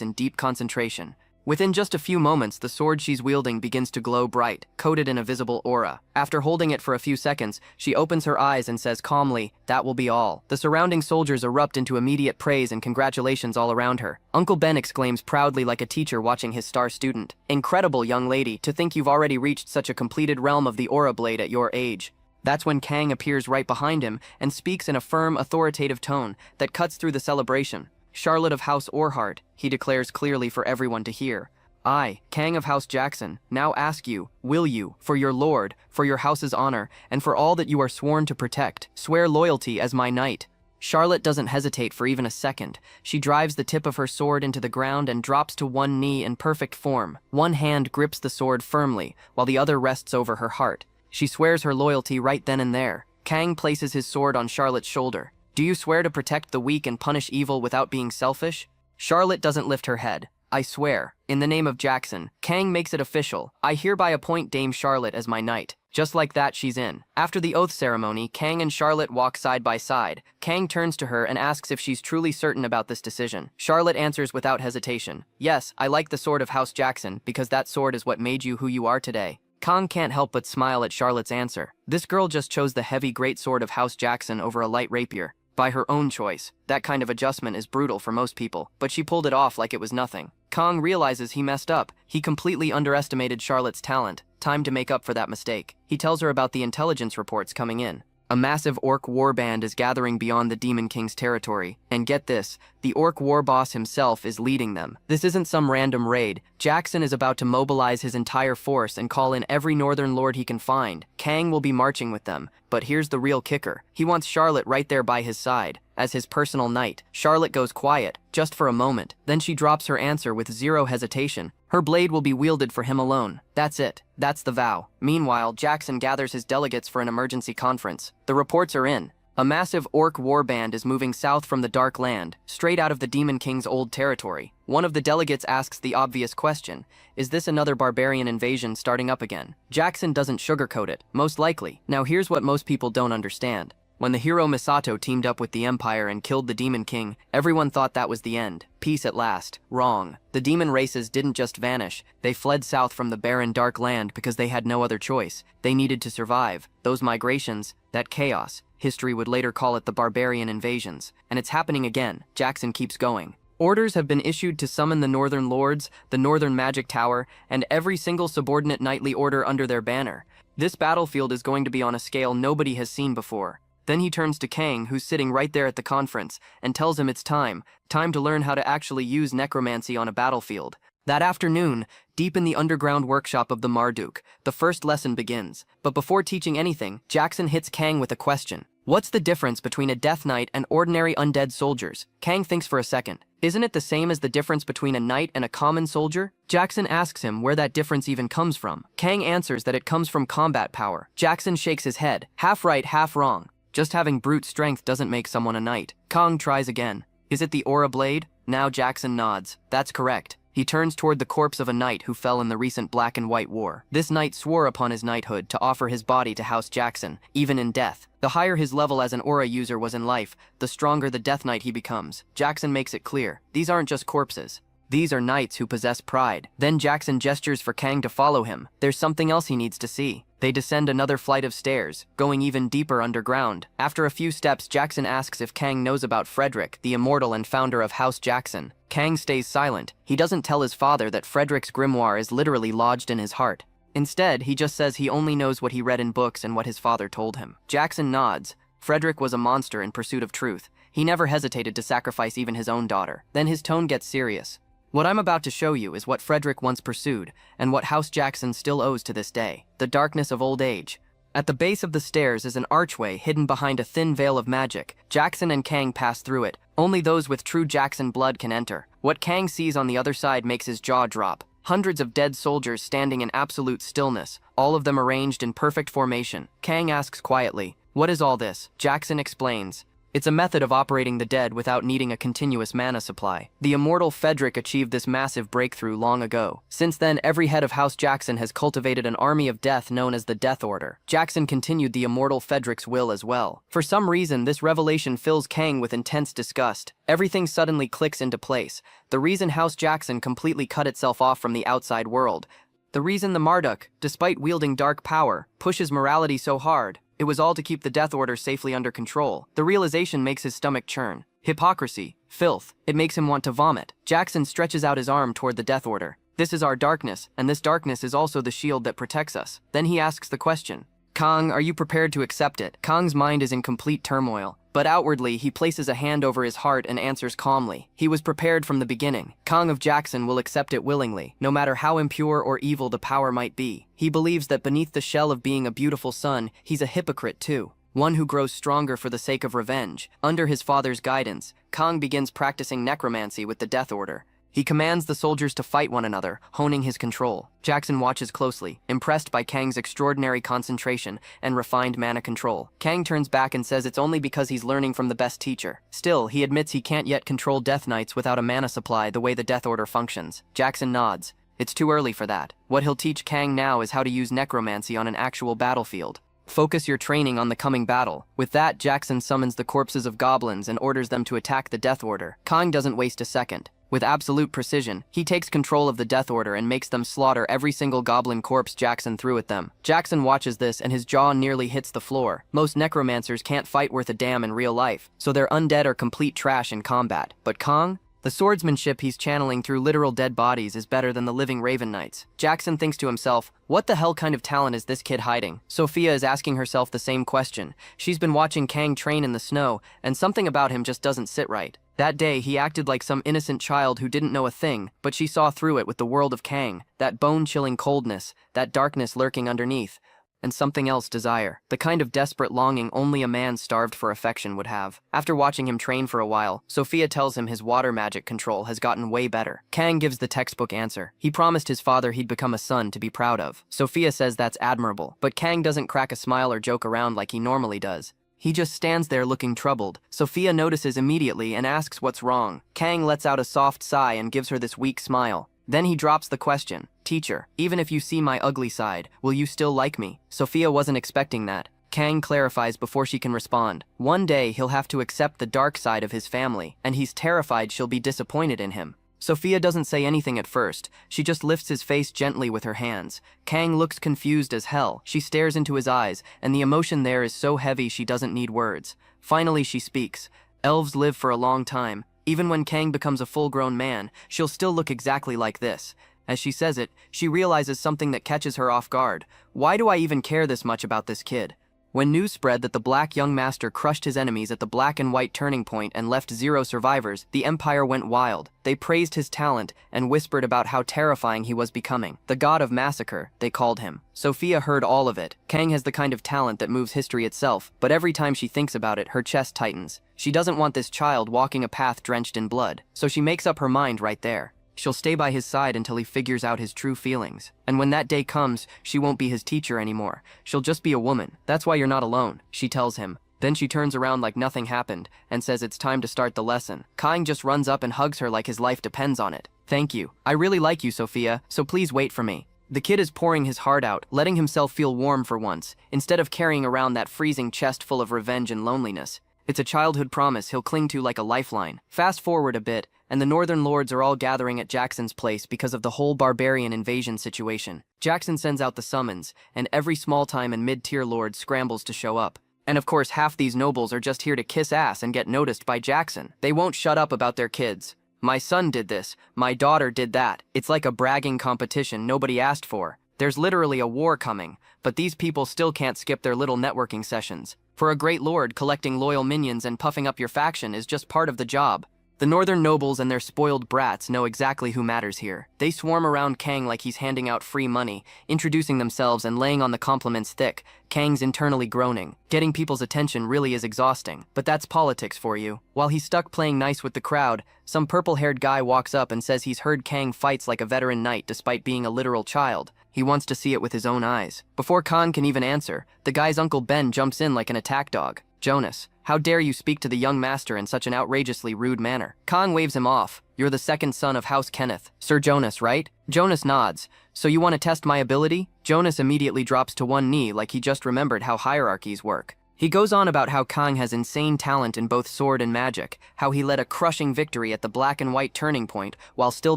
in deep concentration. Within just a few moments, the sword she's wielding begins to glow bright, coated in a visible aura. After holding it for a few seconds, she opens her eyes and says calmly, "That will be all." The surrounding soldiers erupt into immediate praise and congratulations all around her. Uncle Ben exclaims proudly like a teacher watching his star student, "Incredible, young lady, to think you've already reached such a completed realm of the aura blade at your age." That's when Kang appears right behind him and speaks in a firm, authoritative tone that cuts through the celebration. "Charlotte of House Orhart," he declares clearly for everyone to hear. "I, Kang of House Jackson, now ask you, will you, for your lord, for your house's honor, and for all that you are sworn to protect, swear loyalty as my knight?" Charlotte doesn't hesitate for even a second. She drives the tip of her sword into the ground and drops to one knee in perfect form. One hand grips the sword firmly, while the other rests over her heart. She swears her loyalty right then and there. Kang places his sword on Charlotte's shoulder. "Do you swear to protect the weak and punish evil without being selfish?" Charlotte doesn't lift her head. I swear, in the name of Jackson, Kang makes it official. I hereby appoint Dame Charlotte as my knight. Just like that, she's in. After the oath ceremony, Kang and Charlotte walk side by side. Kang turns to her and asks if she's truly certain about this decision. Charlotte answers without hesitation. Yes, I like the sword of House Jackson, because that sword is what made you who you are today. Kang can't help but smile at Charlotte's answer. This girl just chose the heavy greatsword of House Jackson over a light rapier. By her own choice. That kind of adjustment is brutal for most people, but she pulled it off like it was nothing. Kang realizes he messed up. He completely underestimated Charlotte's talent. Time to make up for that mistake. He tells her about the intelligence reports coming in. A massive orc warband is gathering beyond the Demon King's territory. And get this, the orc war boss himself is leading them. This isn't some random raid. Jackson is about to mobilize his entire force and call in every northern lord he can find. Kang will be marching with them. But here's the real kicker. He wants Charlotte right there by his side, as his personal knight. Charlotte goes quiet, just for a moment. Then she drops her answer with zero hesitation. Her blade will be wielded for him alone. That's it. That's the vow. Meanwhile, Jackson gathers his delegates for an emergency conference. The reports are in. A massive orc warband is moving south from the Dark Land, straight out of the Demon King's old territory. One of the delegates asks the obvious question. Is this another barbarian invasion starting up again? Jackson doesn't sugarcoat it. Most likely. Now here's what most people don't understand. When the hero Misato teamed up with the Empire and killed the Demon King, everyone thought that was the end. Peace at last. Wrong. The demon races didn't just vanish. They fled south from the barren Dark Land because they had no other choice. They needed to survive. Those migrations, that chaos. History would later call it the barbarian invasions. And it's happening again. Jackson keeps going. Orders have been issued to summon the Northern Lords, the Northern Magic Tower, and every single subordinate knightly order under their banner. This battlefield is going to be on a scale nobody has seen before. Then he turns to Kang, who's sitting right there at the conference, and tells him it's time to learn how to actually use necromancy on a battlefield. That afternoon, deep in the underground workshop of the Marduk, the first lesson begins. But before teaching anything, Jackson hits Kang with a question. What's the difference between a Death Knight and ordinary undead soldiers? Kang thinks for a second. Isn't it the same as the difference between a knight and a common soldier? Jackson asks him where that difference even comes from. Kang answers that it comes from combat power. Jackson shakes his head, half right, half wrong. Just having brute strength doesn't make someone a knight. Kang tries again. Is it the aura blade? Now Jackson nods. That's correct. He turns toward the corpse of a knight who fell in the recent Black and White War. This knight swore upon his knighthood to offer his body to House Jackson, even in death. The higher his level as an aura user was in life, the stronger the Death Knight he becomes. Jackson makes it clear. These aren't just corpses. These are knights who possess pride. Then Jackson gestures for Kang to follow him. There's something else he needs to see. They descend another flight of stairs, going even deeper underground. After a few steps, Jackson asks if Kang knows about Frederick, the immortal and founder of House Jackson. Kang stays silent. He doesn't tell his father that Frederick's grimoire is literally lodged in his heart. Instead, he just says he only knows what he read in books and what his father told him. Jackson nods. Frederick was a monster in pursuit of truth. He never hesitated to sacrifice even his own daughter. Then his tone gets serious. What I'm about to show you is what Frederick once pursued, and what House Jackson still owes to this day. The darkness of old age. At the base of the stairs is an archway hidden behind a thin veil of magic. Jackson and Kang pass through it. Only those with true Jackson blood can enter. What Kang sees on the other side makes his jaw drop. Hundreds of dead soldiers standing in absolute stillness, all of them arranged in perfect formation. Kang asks quietly, "What is all this?" Jackson explains. It's a method of operating the dead without needing a continuous mana supply. The immortal Frederick achieved this massive breakthrough long ago. Since then, every head of House Jackson has cultivated an army of death known as the Death Order. Jackson continued the immortal Frederick's will as well. For some reason, this revelation fills Kang with intense disgust. Everything suddenly clicks into place. The reason House Jackson completely cut itself off from the outside world. The reason the Marduk, despite wielding dark power, pushes morality so hard. It was all to keep the Death Order safely under control. The realization makes his stomach churn. Hypocrisy, filth, it makes him want to vomit. Jackson stretches out his arm toward the Death Order. This is our darkness, and this darkness is also the shield that protects us. Then he asks the question, Kang, are you prepared to accept it? Kang's mind is in complete turmoil. But outwardly, he places a hand over his heart and answers calmly. He was prepared from the beginning. Kang of Jackson will accept it willingly, no matter how impure or evil the power might be. He believes that beneath the shell of being a beautiful son, he's a hypocrite too. One who grows stronger for the sake of revenge. Under his father's guidance, Kang begins practicing necromancy with the Death Order. He commands the soldiers to fight one another, honing his control. Jackson watches closely, impressed by Kang's extraordinary concentration and refined mana control. Kang turns back and says it's only because he's learning from the best teacher. Still, he admits he can't yet control Death Knights without a mana supply the way the Death Order functions. Jackson nods. It's too early for that. What he'll teach Kang now is how to use necromancy on an actual battlefield. Focus your training on the coming battle. With that, Jackson summons the corpses of goblins and orders them to attack the Death Order. Kang doesn't waste a second. With absolute precision, he takes control of the Death Order and makes them slaughter every single goblin corpse Jackson threw at them. Jackson watches this and his jaw nearly hits the floor. Most necromancers can't fight worth a damn in real life, so their undead are complete trash in combat. But Kang? The swordsmanship he's channeling through literal dead bodies is better than the living Raven Knights. Jackson thinks to himself, what the hell kind of talent is this kid hiding? Sophia is asking herself the same question. She's been watching Kang train in the snow, and something about him just doesn't sit right. That day, he acted like some innocent child who didn't know a thing, but she saw through it with the world of Kang, that bone-chilling coldness, that darkness lurking underneath. And something else, desire. The kind of desperate longing only a man starved for affection would have. After watching him train for a while, Sophia tells him his water magic control has gotten way better. Kang gives the textbook answer. He promised his father he'd become a son to be proud of. Sophia says that's admirable, but Kang doesn't crack a smile or joke around like he normally does. He just stands there looking troubled. Sophia notices immediately and asks what's wrong. Kang lets out a soft sigh and gives her this weak smile. Then he drops the question, teacher, even if you see my ugly side, will you still like me? Sophia wasn't expecting that. Kang clarifies before she can respond. One day he'll have to accept the dark side of his family, and he's terrified she'll be disappointed in him. Sophia doesn't say anything at first. She just lifts his face gently with her hands. Kang looks confused as hell. She stares into his eyes, and the emotion there is so heavy she doesn't need words. Finally she speaks. Elves live for a long time. Even when Kang becomes a full-grown man, she'll still look exactly like this. As she says it, she realizes something that catches her off guard. Why do I even care this much about this kid? When news spread that the Black Young Master crushed his enemies at the Black and White turning point and left 0 survivors, the Empire went wild. They praised his talent and whispered about how terrifying he was becoming. The God of Massacre, they called him. Sophia heard all of it. Kang has the kind of talent that moves history itself, but every time she thinks about it, her chest tightens. She doesn't want this child walking a path drenched in blood, so she makes up her mind right there. She'll stay by his side until he figures out his true feelings. And when that day comes, she won't be his teacher anymore. She'll just be a woman. That's why you're not alone, she tells him. Then she turns around like nothing happened and says it's time to start the lesson. Kang just runs up and hugs her like his life depends on it. Thank you. I really like you, Sophia, so please wait for me. The kid is pouring his heart out, letting himself feel warm for once, instead of carrying around that freezing chest full of revenge and loneliness. It's a childhood promise he'll cling to like a lifeline. Fast forward a bit, and the Northern Lords are all gathering at Jackson's place because of the whole barbarian invasion situation. Jackson sends out the summons, and every small-time and mid-tier lord scrambles to show up. And of course, half these nobles are just here to kiss ass and get noticed by Jackson. They won't shut up about their kids. My son did this, my daughter did that. It's like a bragging competition nobody asked for. There's literally a war coming, but these people still can't skip their little networking sessions. For a great lord, collecting loyal minions and puffing up your faction is just part of the job. The northern nobles and their spoiled brats know exactly who matters here. They swarm around Kang like he's handing out free money, introducing themselves and laying on the compliments thick. Kang's internally groaning. Getting people's attention really is exhausting, but that's politics for you. While he's stuck playing nice with the crowd, some purple-haired guy walks up and says he's heard Kang fights like a veteran knight despite being a literal child. He wants to see it with his own eyes. Before Kang can even answer, the guy's Uncle Ben jumps in like an attack dog. Jonas, how dare you speak to the young master in such an outrageously rude manner? Kang waves him off. You're the second son of House Kenneth, Sir Jonas, right? Jonas nods. So you want to test my ability? Jonas immediately drops to one knee like he just remembered how hierarchies work. He goes on about how Kang has insane talent in both sword and magic, how he led a crushing victory at the Black and White turning point while still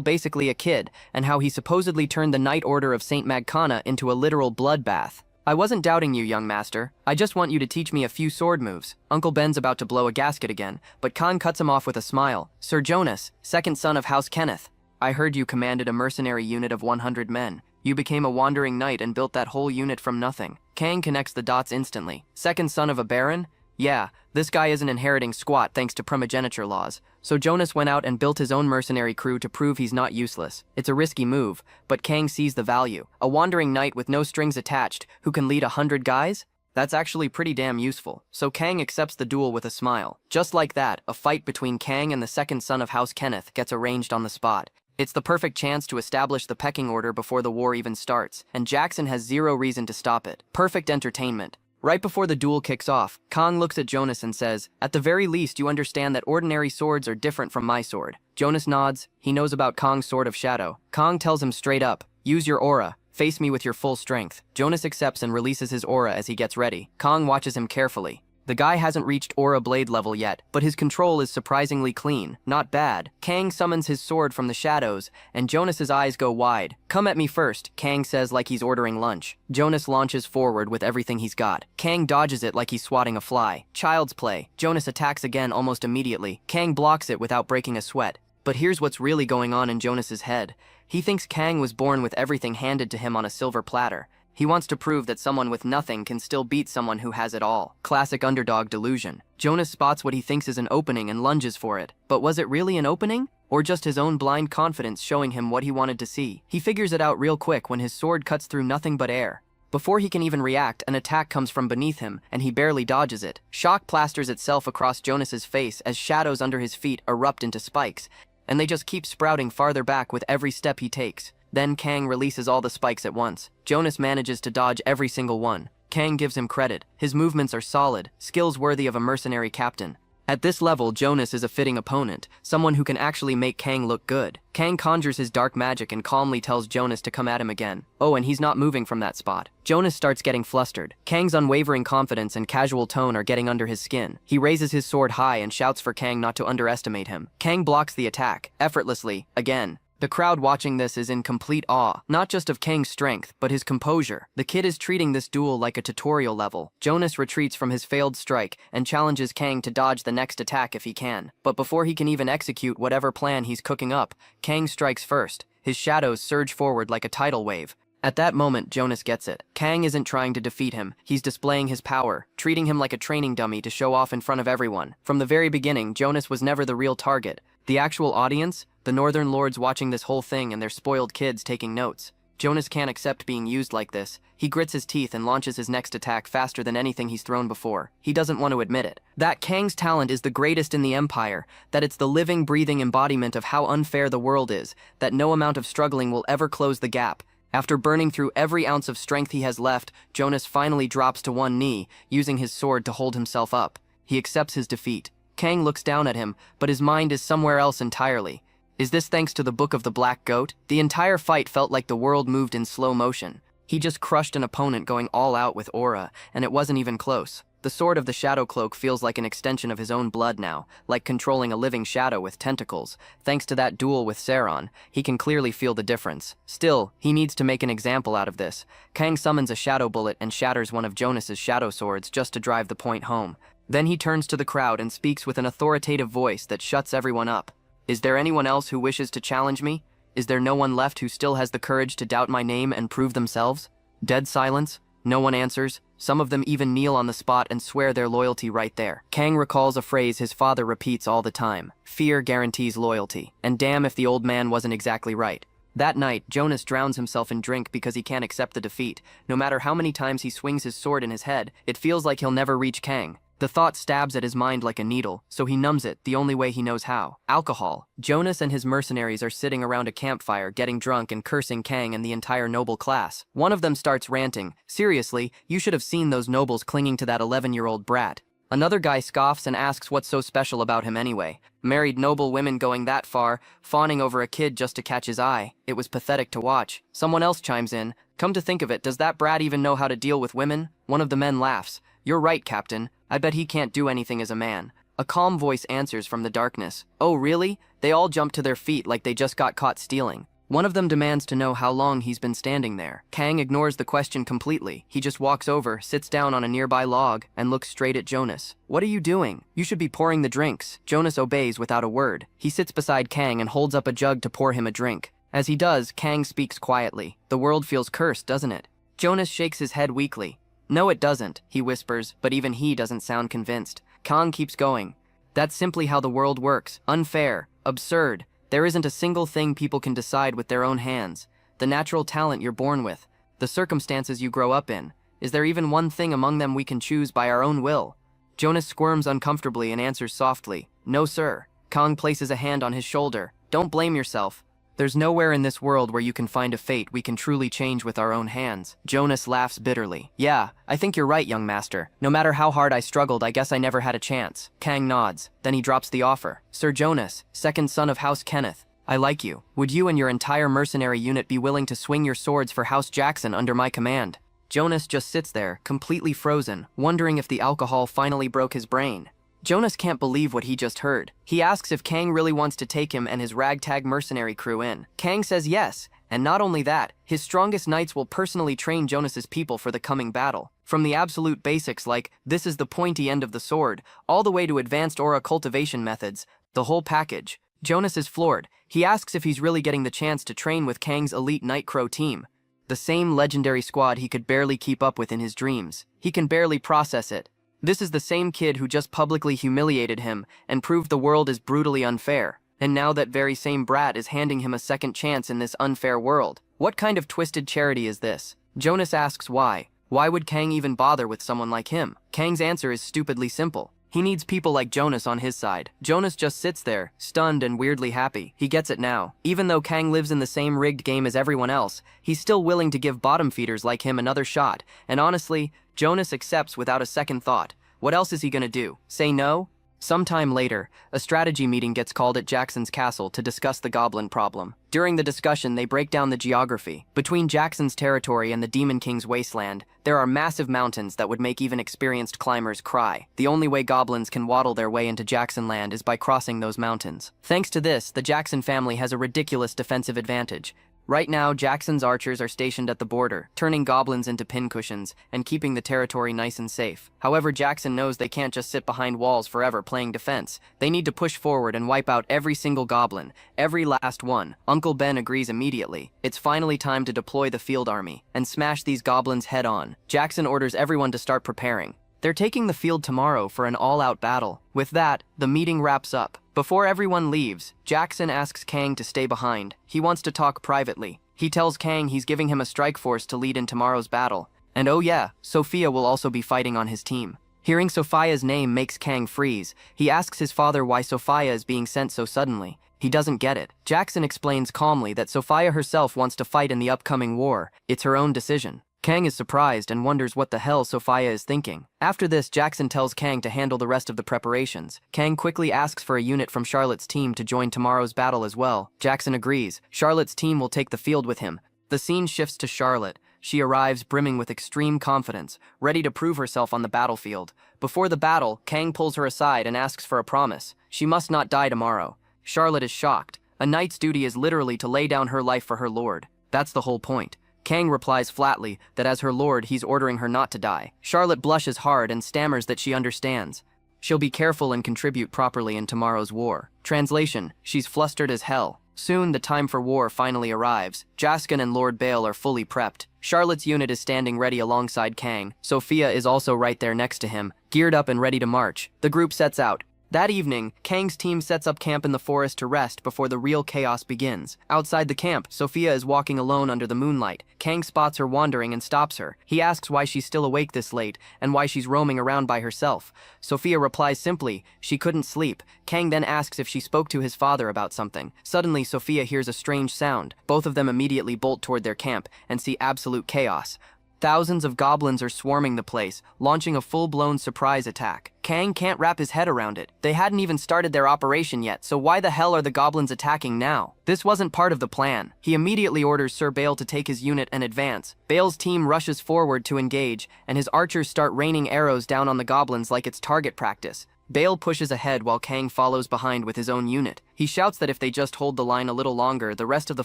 basically a kid, and how he supposedly turned the Knight Order of St. Magcana into a literal bloodbath. I wasn't doubting you, young master. I just want you to teach me a few sword moves. Uncle Ben's about to blow a gasket again, but Kang cuts him off with a smile. Sir Jonas, second son of House Kenneth. I heard you commanded a mercenary unit of 100 men. You became a wandering knight and built that whole unit from nothing. Kang connects the dots instantly. Second son of a baron? Yeah, this guy isn't inheriting squat thanks to primogeniture laws. So Jonas went out and built his own mercenary crew to prove he's not useless. It's a risky move, but Kang sees the value. A wandering knight with no strings attached who can lead 100 guys? That's actually pretty damn useful. So Kang accepts the duel with a smile. Just like that, a fight between Kang and the second son of House Kenneth gets arranged on the spot. It's the perfect chance to establish the pecking order before the war even starts, and Jackson has zero reason to stop it. Perfect entertainment. Right before the duel kicks off, Kong looks at Jonas and says, "At the very least, you understand that ordinary swords are different from my sword." Jonas nods. He knows about Kong's sword of shadow. Kong tells him straight up, "Use your aura. Face me with your full strength." Jonas accepts and releases his aura as he gets ready. Kong watches him carefully. The guy hasn't reached aura blade level yet, but his control is surprisingly clean. Not bad. Kang summons his sword from the shadows, and Jonas's eyes go wide. "Come at me first," Kang says like he's ordering lunch. Jonas launches forward with everything he's got. Kang dodges it like he's swatting a fly. Child's play. Jonas attacks again almost immediately. Kang blocks it without breaking a sweat. But here's what's really going on in Jonas's head. He thinks Kang was born with everything handed to him on a silver platter. He wants to prove that someone with nothing can still beat someone who has it all. Classic underdog delusion. Jonas spots what he thinks is an opening and lunges for it. But was it really an opening? Or just his own blind confidence showing him what he wanted to see? He figures it out real quick when his sword cuts through nothing but air. Before he can even react, an attack comes from beneath him, and he barely dodges it. Shock plasters itself across Jonas's face as shadows under his feet erupt into spikes, and they just keep sprouting farther back with every step he takes. Then Kang releases all the spikes at once. Jonas manages to dodge every single one. Kang gives him credit. His movements are solid, skills worthy of a mercenary captain. At this level, Jonas is a fitting opponent, someone who can actually make Kang look good. Kang conjures his dark magic and calmly tells Jonas to come at him again. Oh, and he's not moving from that spot. Jonas starts getting flustered. Kang's unwavering confidence and casual tone are getting under his skin. He raises his sword high and shouts for Kang not to underestimate him. Kang blocks the attack, effortlessly, again. The crowd watching this is in complete awe, not just of Kang's strength, but his composure. The kid is treating this duel like a tutorial level. Jonas retreats from his failed strike and challenges Kang to dodge the next attack if he can. But before he can even execute whatever plan he's cooking up, Kang strikes first. His shadows surge forward like a tidal wave. At that moment, Jonas gets it. Kang isn't trying to defeat him. He's displaying his power, treating him like a training dummy to show off in front of everyone. From the very beginning, Jonas was never the real target. The actual audience, the Northern Lords watching this whole thing and their spoiled kids taking notes. Jonas can't accept being used like this. He grits his teeth and launches his next attack faster than anything he's thrown before. He doesn't want to admit it. That Kang's talent is the greatest in the Empire, that it's the living, breathing embodiment of how unfair the world is, that no amount of struggling will ever close the gap. After burning through every ounce of strength he has left, Jonas finally drops to one knee, using his sword to hold himself up. He accepts his defeat. Kang looks down at him, but his mind is somewhere else entirely. Is this thanks to the Book of the Black Goat? The entire fight felt like the world moved in slow motion. He just crushed an opponent going all out with aura, and it wasn't even close. The sword of the Shadow Cloak feels like an extension of his own blood now, like controlling a living shadow with tentacles. Thanks to that duel with Sauron, he can clearly feel the difference. Still, he needs to make an example out of this. Kang summons a shadow bullet and shatters one of Jonas's shadow swords just to drive the point home. Then he turns to the crowd and speaks with an authoritative voice that shuts everyone up. Is there anyone else who wishes to challenge me? Is there no one left who still has the courage to doubt my name and prove themselves? Dead silence. No one answers. Some of them even kneel on the spot and swear their loyalty right there. Kang recalls a phrase his father repeats all the time. Fear guarantees loyalty. And damn if the old man wasn't exactly right. That night, Jonas drowns himself in drink because he can't accept the defeat. No matter how many times he swings his sword in his head, it feels like he'll never reach Kang. The thought stabs at his mind like a needle, so he numbs it the only way he knows how. Alcohol. Jonas and his mercenaries are sitting around a campfire getting drunk and cursing Kang and the entire noble class. One of them starts ranting. Seriously, you should have seen those nobles clinging to that 11-year-old brat. Another guy scoffs and asks what's so special about him anyway. Married noble women going that far, fawning over a kid just to catch his eye. It was pathetic to watch. Someone else chimes in. Come to think of it, does that brat even know how to deal with women? One of the men laughs. You're right, Captain. I bet he can't do anything as a man. A calm voice answers from the darkness. Oh, really? They all jump to their feet like they just got caught stealing. One of them demands to know how long he's been standing there. Kang ignores the question completely. He just walks over, sits down on a nearby log, and looks straight at Jonas. What are you doing? You should be pouring the drinks. Jonas obeys without a word. He sits beside Kang and holds up a jug to pour him a drink. As he does, Kang speaks quietly. The world feels cursed, doesn't it? Jonas shakes his head weakly. No, it doesn't, he whispers, but even he doesn't sound convinced. Kang keeps going. That's simply how the world works. Unfair. Absurd. There isn't a single thing people can decide with their own hands. The natural talent you're born with. The circumstances you grow up in. Is there even one thing among them we can choose by our own will? Jonas squirms uncomfortably and answers softly. No, sir. Kang places a hand on his shoulder. Don't blame yourself. There's nowhere in this world where you can find a fate we can truly change with our own hands. Jonas laughs bitterly. Yeah, I think you're right, young master. No matter how hard I struggled, I guess I never had a chance. Kang nods. Then he drops the offer. Sir Jonas, second son of House Kenneth, I like you. Would you and your entire mercenary unit be willing to swing your swords for House Jackson under my command? Jonas just sits there, completely frozen, wondering if the alcohol finally broke his brain. Jonas can't believe what he just heard. He asks if Kang really wants to take him and his ragtag mercenary crew in. Kang says yes, and not only that, his strongest knights will personally train Jonas's people for the coming battle. From the absolute basics like, this is the pointy end of the sword, all the way to advanced aura cultivation methods, the whole package. Jonas is floored. He asks if he's really getting the chance to train with Kang's elite Nightcrow team. The same legendary squad he could barely keep up with in his dreams. He can barely process it. This is the same kid who just publicly humiliated him and proved the world is brutally unfair. And now that very same brat is handing him a second chance in this unfair world. What kind of twisted charity is this? Jonas asks why. Why would Kang even bother with someone like him? Kang's answer is stupidly simple. He needs people like Jonas on his side. Jonas just sits there, stunned and weirdly happy. He gets it now. Even though Kang lives in the same rigged game as everyone else, he's still willing to give bottom feeders like him another shot. And honestly, Jonas accepts without a second thought. What else is he gonna do? Say no? Sometime later, a strategy meeting gets called at Jackson's castle to discuss the goblin problem. During the discussion, they break down the geography. Between Jackson's territory and the Demon King's wasteland, there are massive mountains that would make even experienced climbers cry. The only way goblins can waddle their way into Jackson land is by crossing those mountains. Thanks to this, the Jackson family has a ridiculous defensive advantage. Right now, Jackson's archers are stationed at the border, turning goblins into pincushions and keeping the territory nice and safe. However, Jackson knows they can't just sit behind walls forever playing defense. They need to push forward and wipe out every single goblin, every last one. Uncle Ben agrees immediately. It's finally time to deploy the field army and smash these goblins head on. Jackson orders everyone to start preparing. They're taking the field tomorrow for an all-out battle. With that, the meeting wraps up. Before everyone leaves, Jackson asks Kang to stay behind. He wants to talk privately. He tells Kang he's giving him a strike force to lead in tomorrow's battle. And oh yeah, Sophia will also be fighting on his team. Hearing Sophia's name makes Kang freeze. He asks his father why Sophia is being sent so suddenly. He doesn't get it. Jackson explains calmly that Sophia herself wants to fight in the upcoming war. It's her own decision. Kang is surprised and wonders what the hell Sophia is thinking. After this, Jackson tells Kang to handle the rest of the preparations. Kang quickly asks for a unit from Charlotte's team to join tomorrow's battle as well. Jackson agrees. Charlotte's team will take the field with him. The scene shifts to Charlotte. She arrives brimming with extreme confidence, ready to prove herself on the battlefield. Before the battle, Kang pulls her aside and asks for a promise. She must not die tomorrow. Charlotte is shocked. A knight's duty is literally to lay down her life for her lord. That's the whole point. Kang replies flatly that as her lord, he's ordering her not to die. Charlotte blushes hard and stammers that she understands. She'll be careful and contribute properly in tomorrow's war. Translation: she's flustered as hell. Soon, the time for war finally arrives. Jaskin and Lord Bale are fully prepped. Charlotte's unit is standing ready alongside Kang. Sophia is also right there next to him, geared up and ready to march. The group sets out. That evening, Kang's team sets up camp in the forest to rest before the real chaos begins. Outside the camp, Sophia is walking alone under the moonlight. Kang spots her wandering and stops her. He asks why she's still awake this late, and why she's roaming around by herself. Sophia replies simply, she couldn't sleep. Kang then asks if she spoke to his father about something. Suddenly, Sophia hears a strange sound. Both of them immediately bolt toward their camp and see absolute chaos. Thousands of goblins are swarming the place, launching a full-blown surprise attack. Kang can't wrap his head around it. They hadn't even started their operation yet, so why the hell are the goblins attacking now? This wasn't part of the plan. He immediately orders Sir Bale to take his unit and advance. Bale's team rushes forward to engage, and his archers start raining arrows down on the goblins like it's target practice. Bale pushes ahead while Kang follows behind with his own unit. He shouts that if they just hold the line a little longer, the rest of the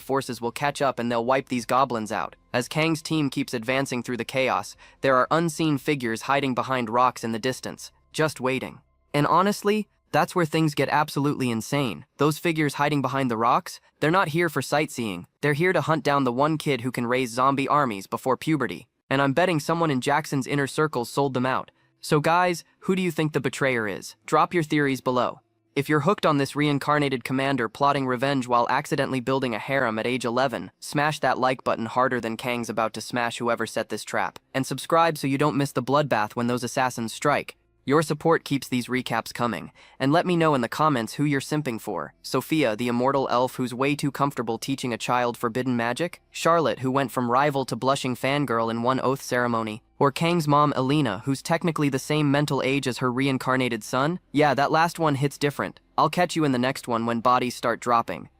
forces will catch up and they'll wipe these goblins out. As Kang's team keeps advancing through the chaos, there are unseen figures hiding behind rocks in the distance, just waiting. And honestly, that's where things get absolutely insane. Those figures hiding behind the rocks, they're not here for sightseeing. They're here to hunt down the one kid who can raise zombie armies before puberty. And I'm betting someone in Jackson's inner circle sold them out. So guys, who do you think the betrayer is? Drop your theories below. If you're hooked on this reincarnated commander plotting revenge while accidentally building a harem at age 11, smash that like button harder than Kang's about to smash whoever set this trap. And subscribe so you don't miss the bloodbath when those assassins strike. Your support keeps these recaps coming, and let me know in the comments who you're simping for. Sophia, the immortal elf who's way too comfortable teaching a child forbidden magic? Charlotte, who went from rival to blushing fangirl in one oath ceremony? Or Kang's mom, Elena, who's technically the same mental age as her reincarnated son? Yeah, that last one hits different. I'll catch you in the next one when bodies start dropping.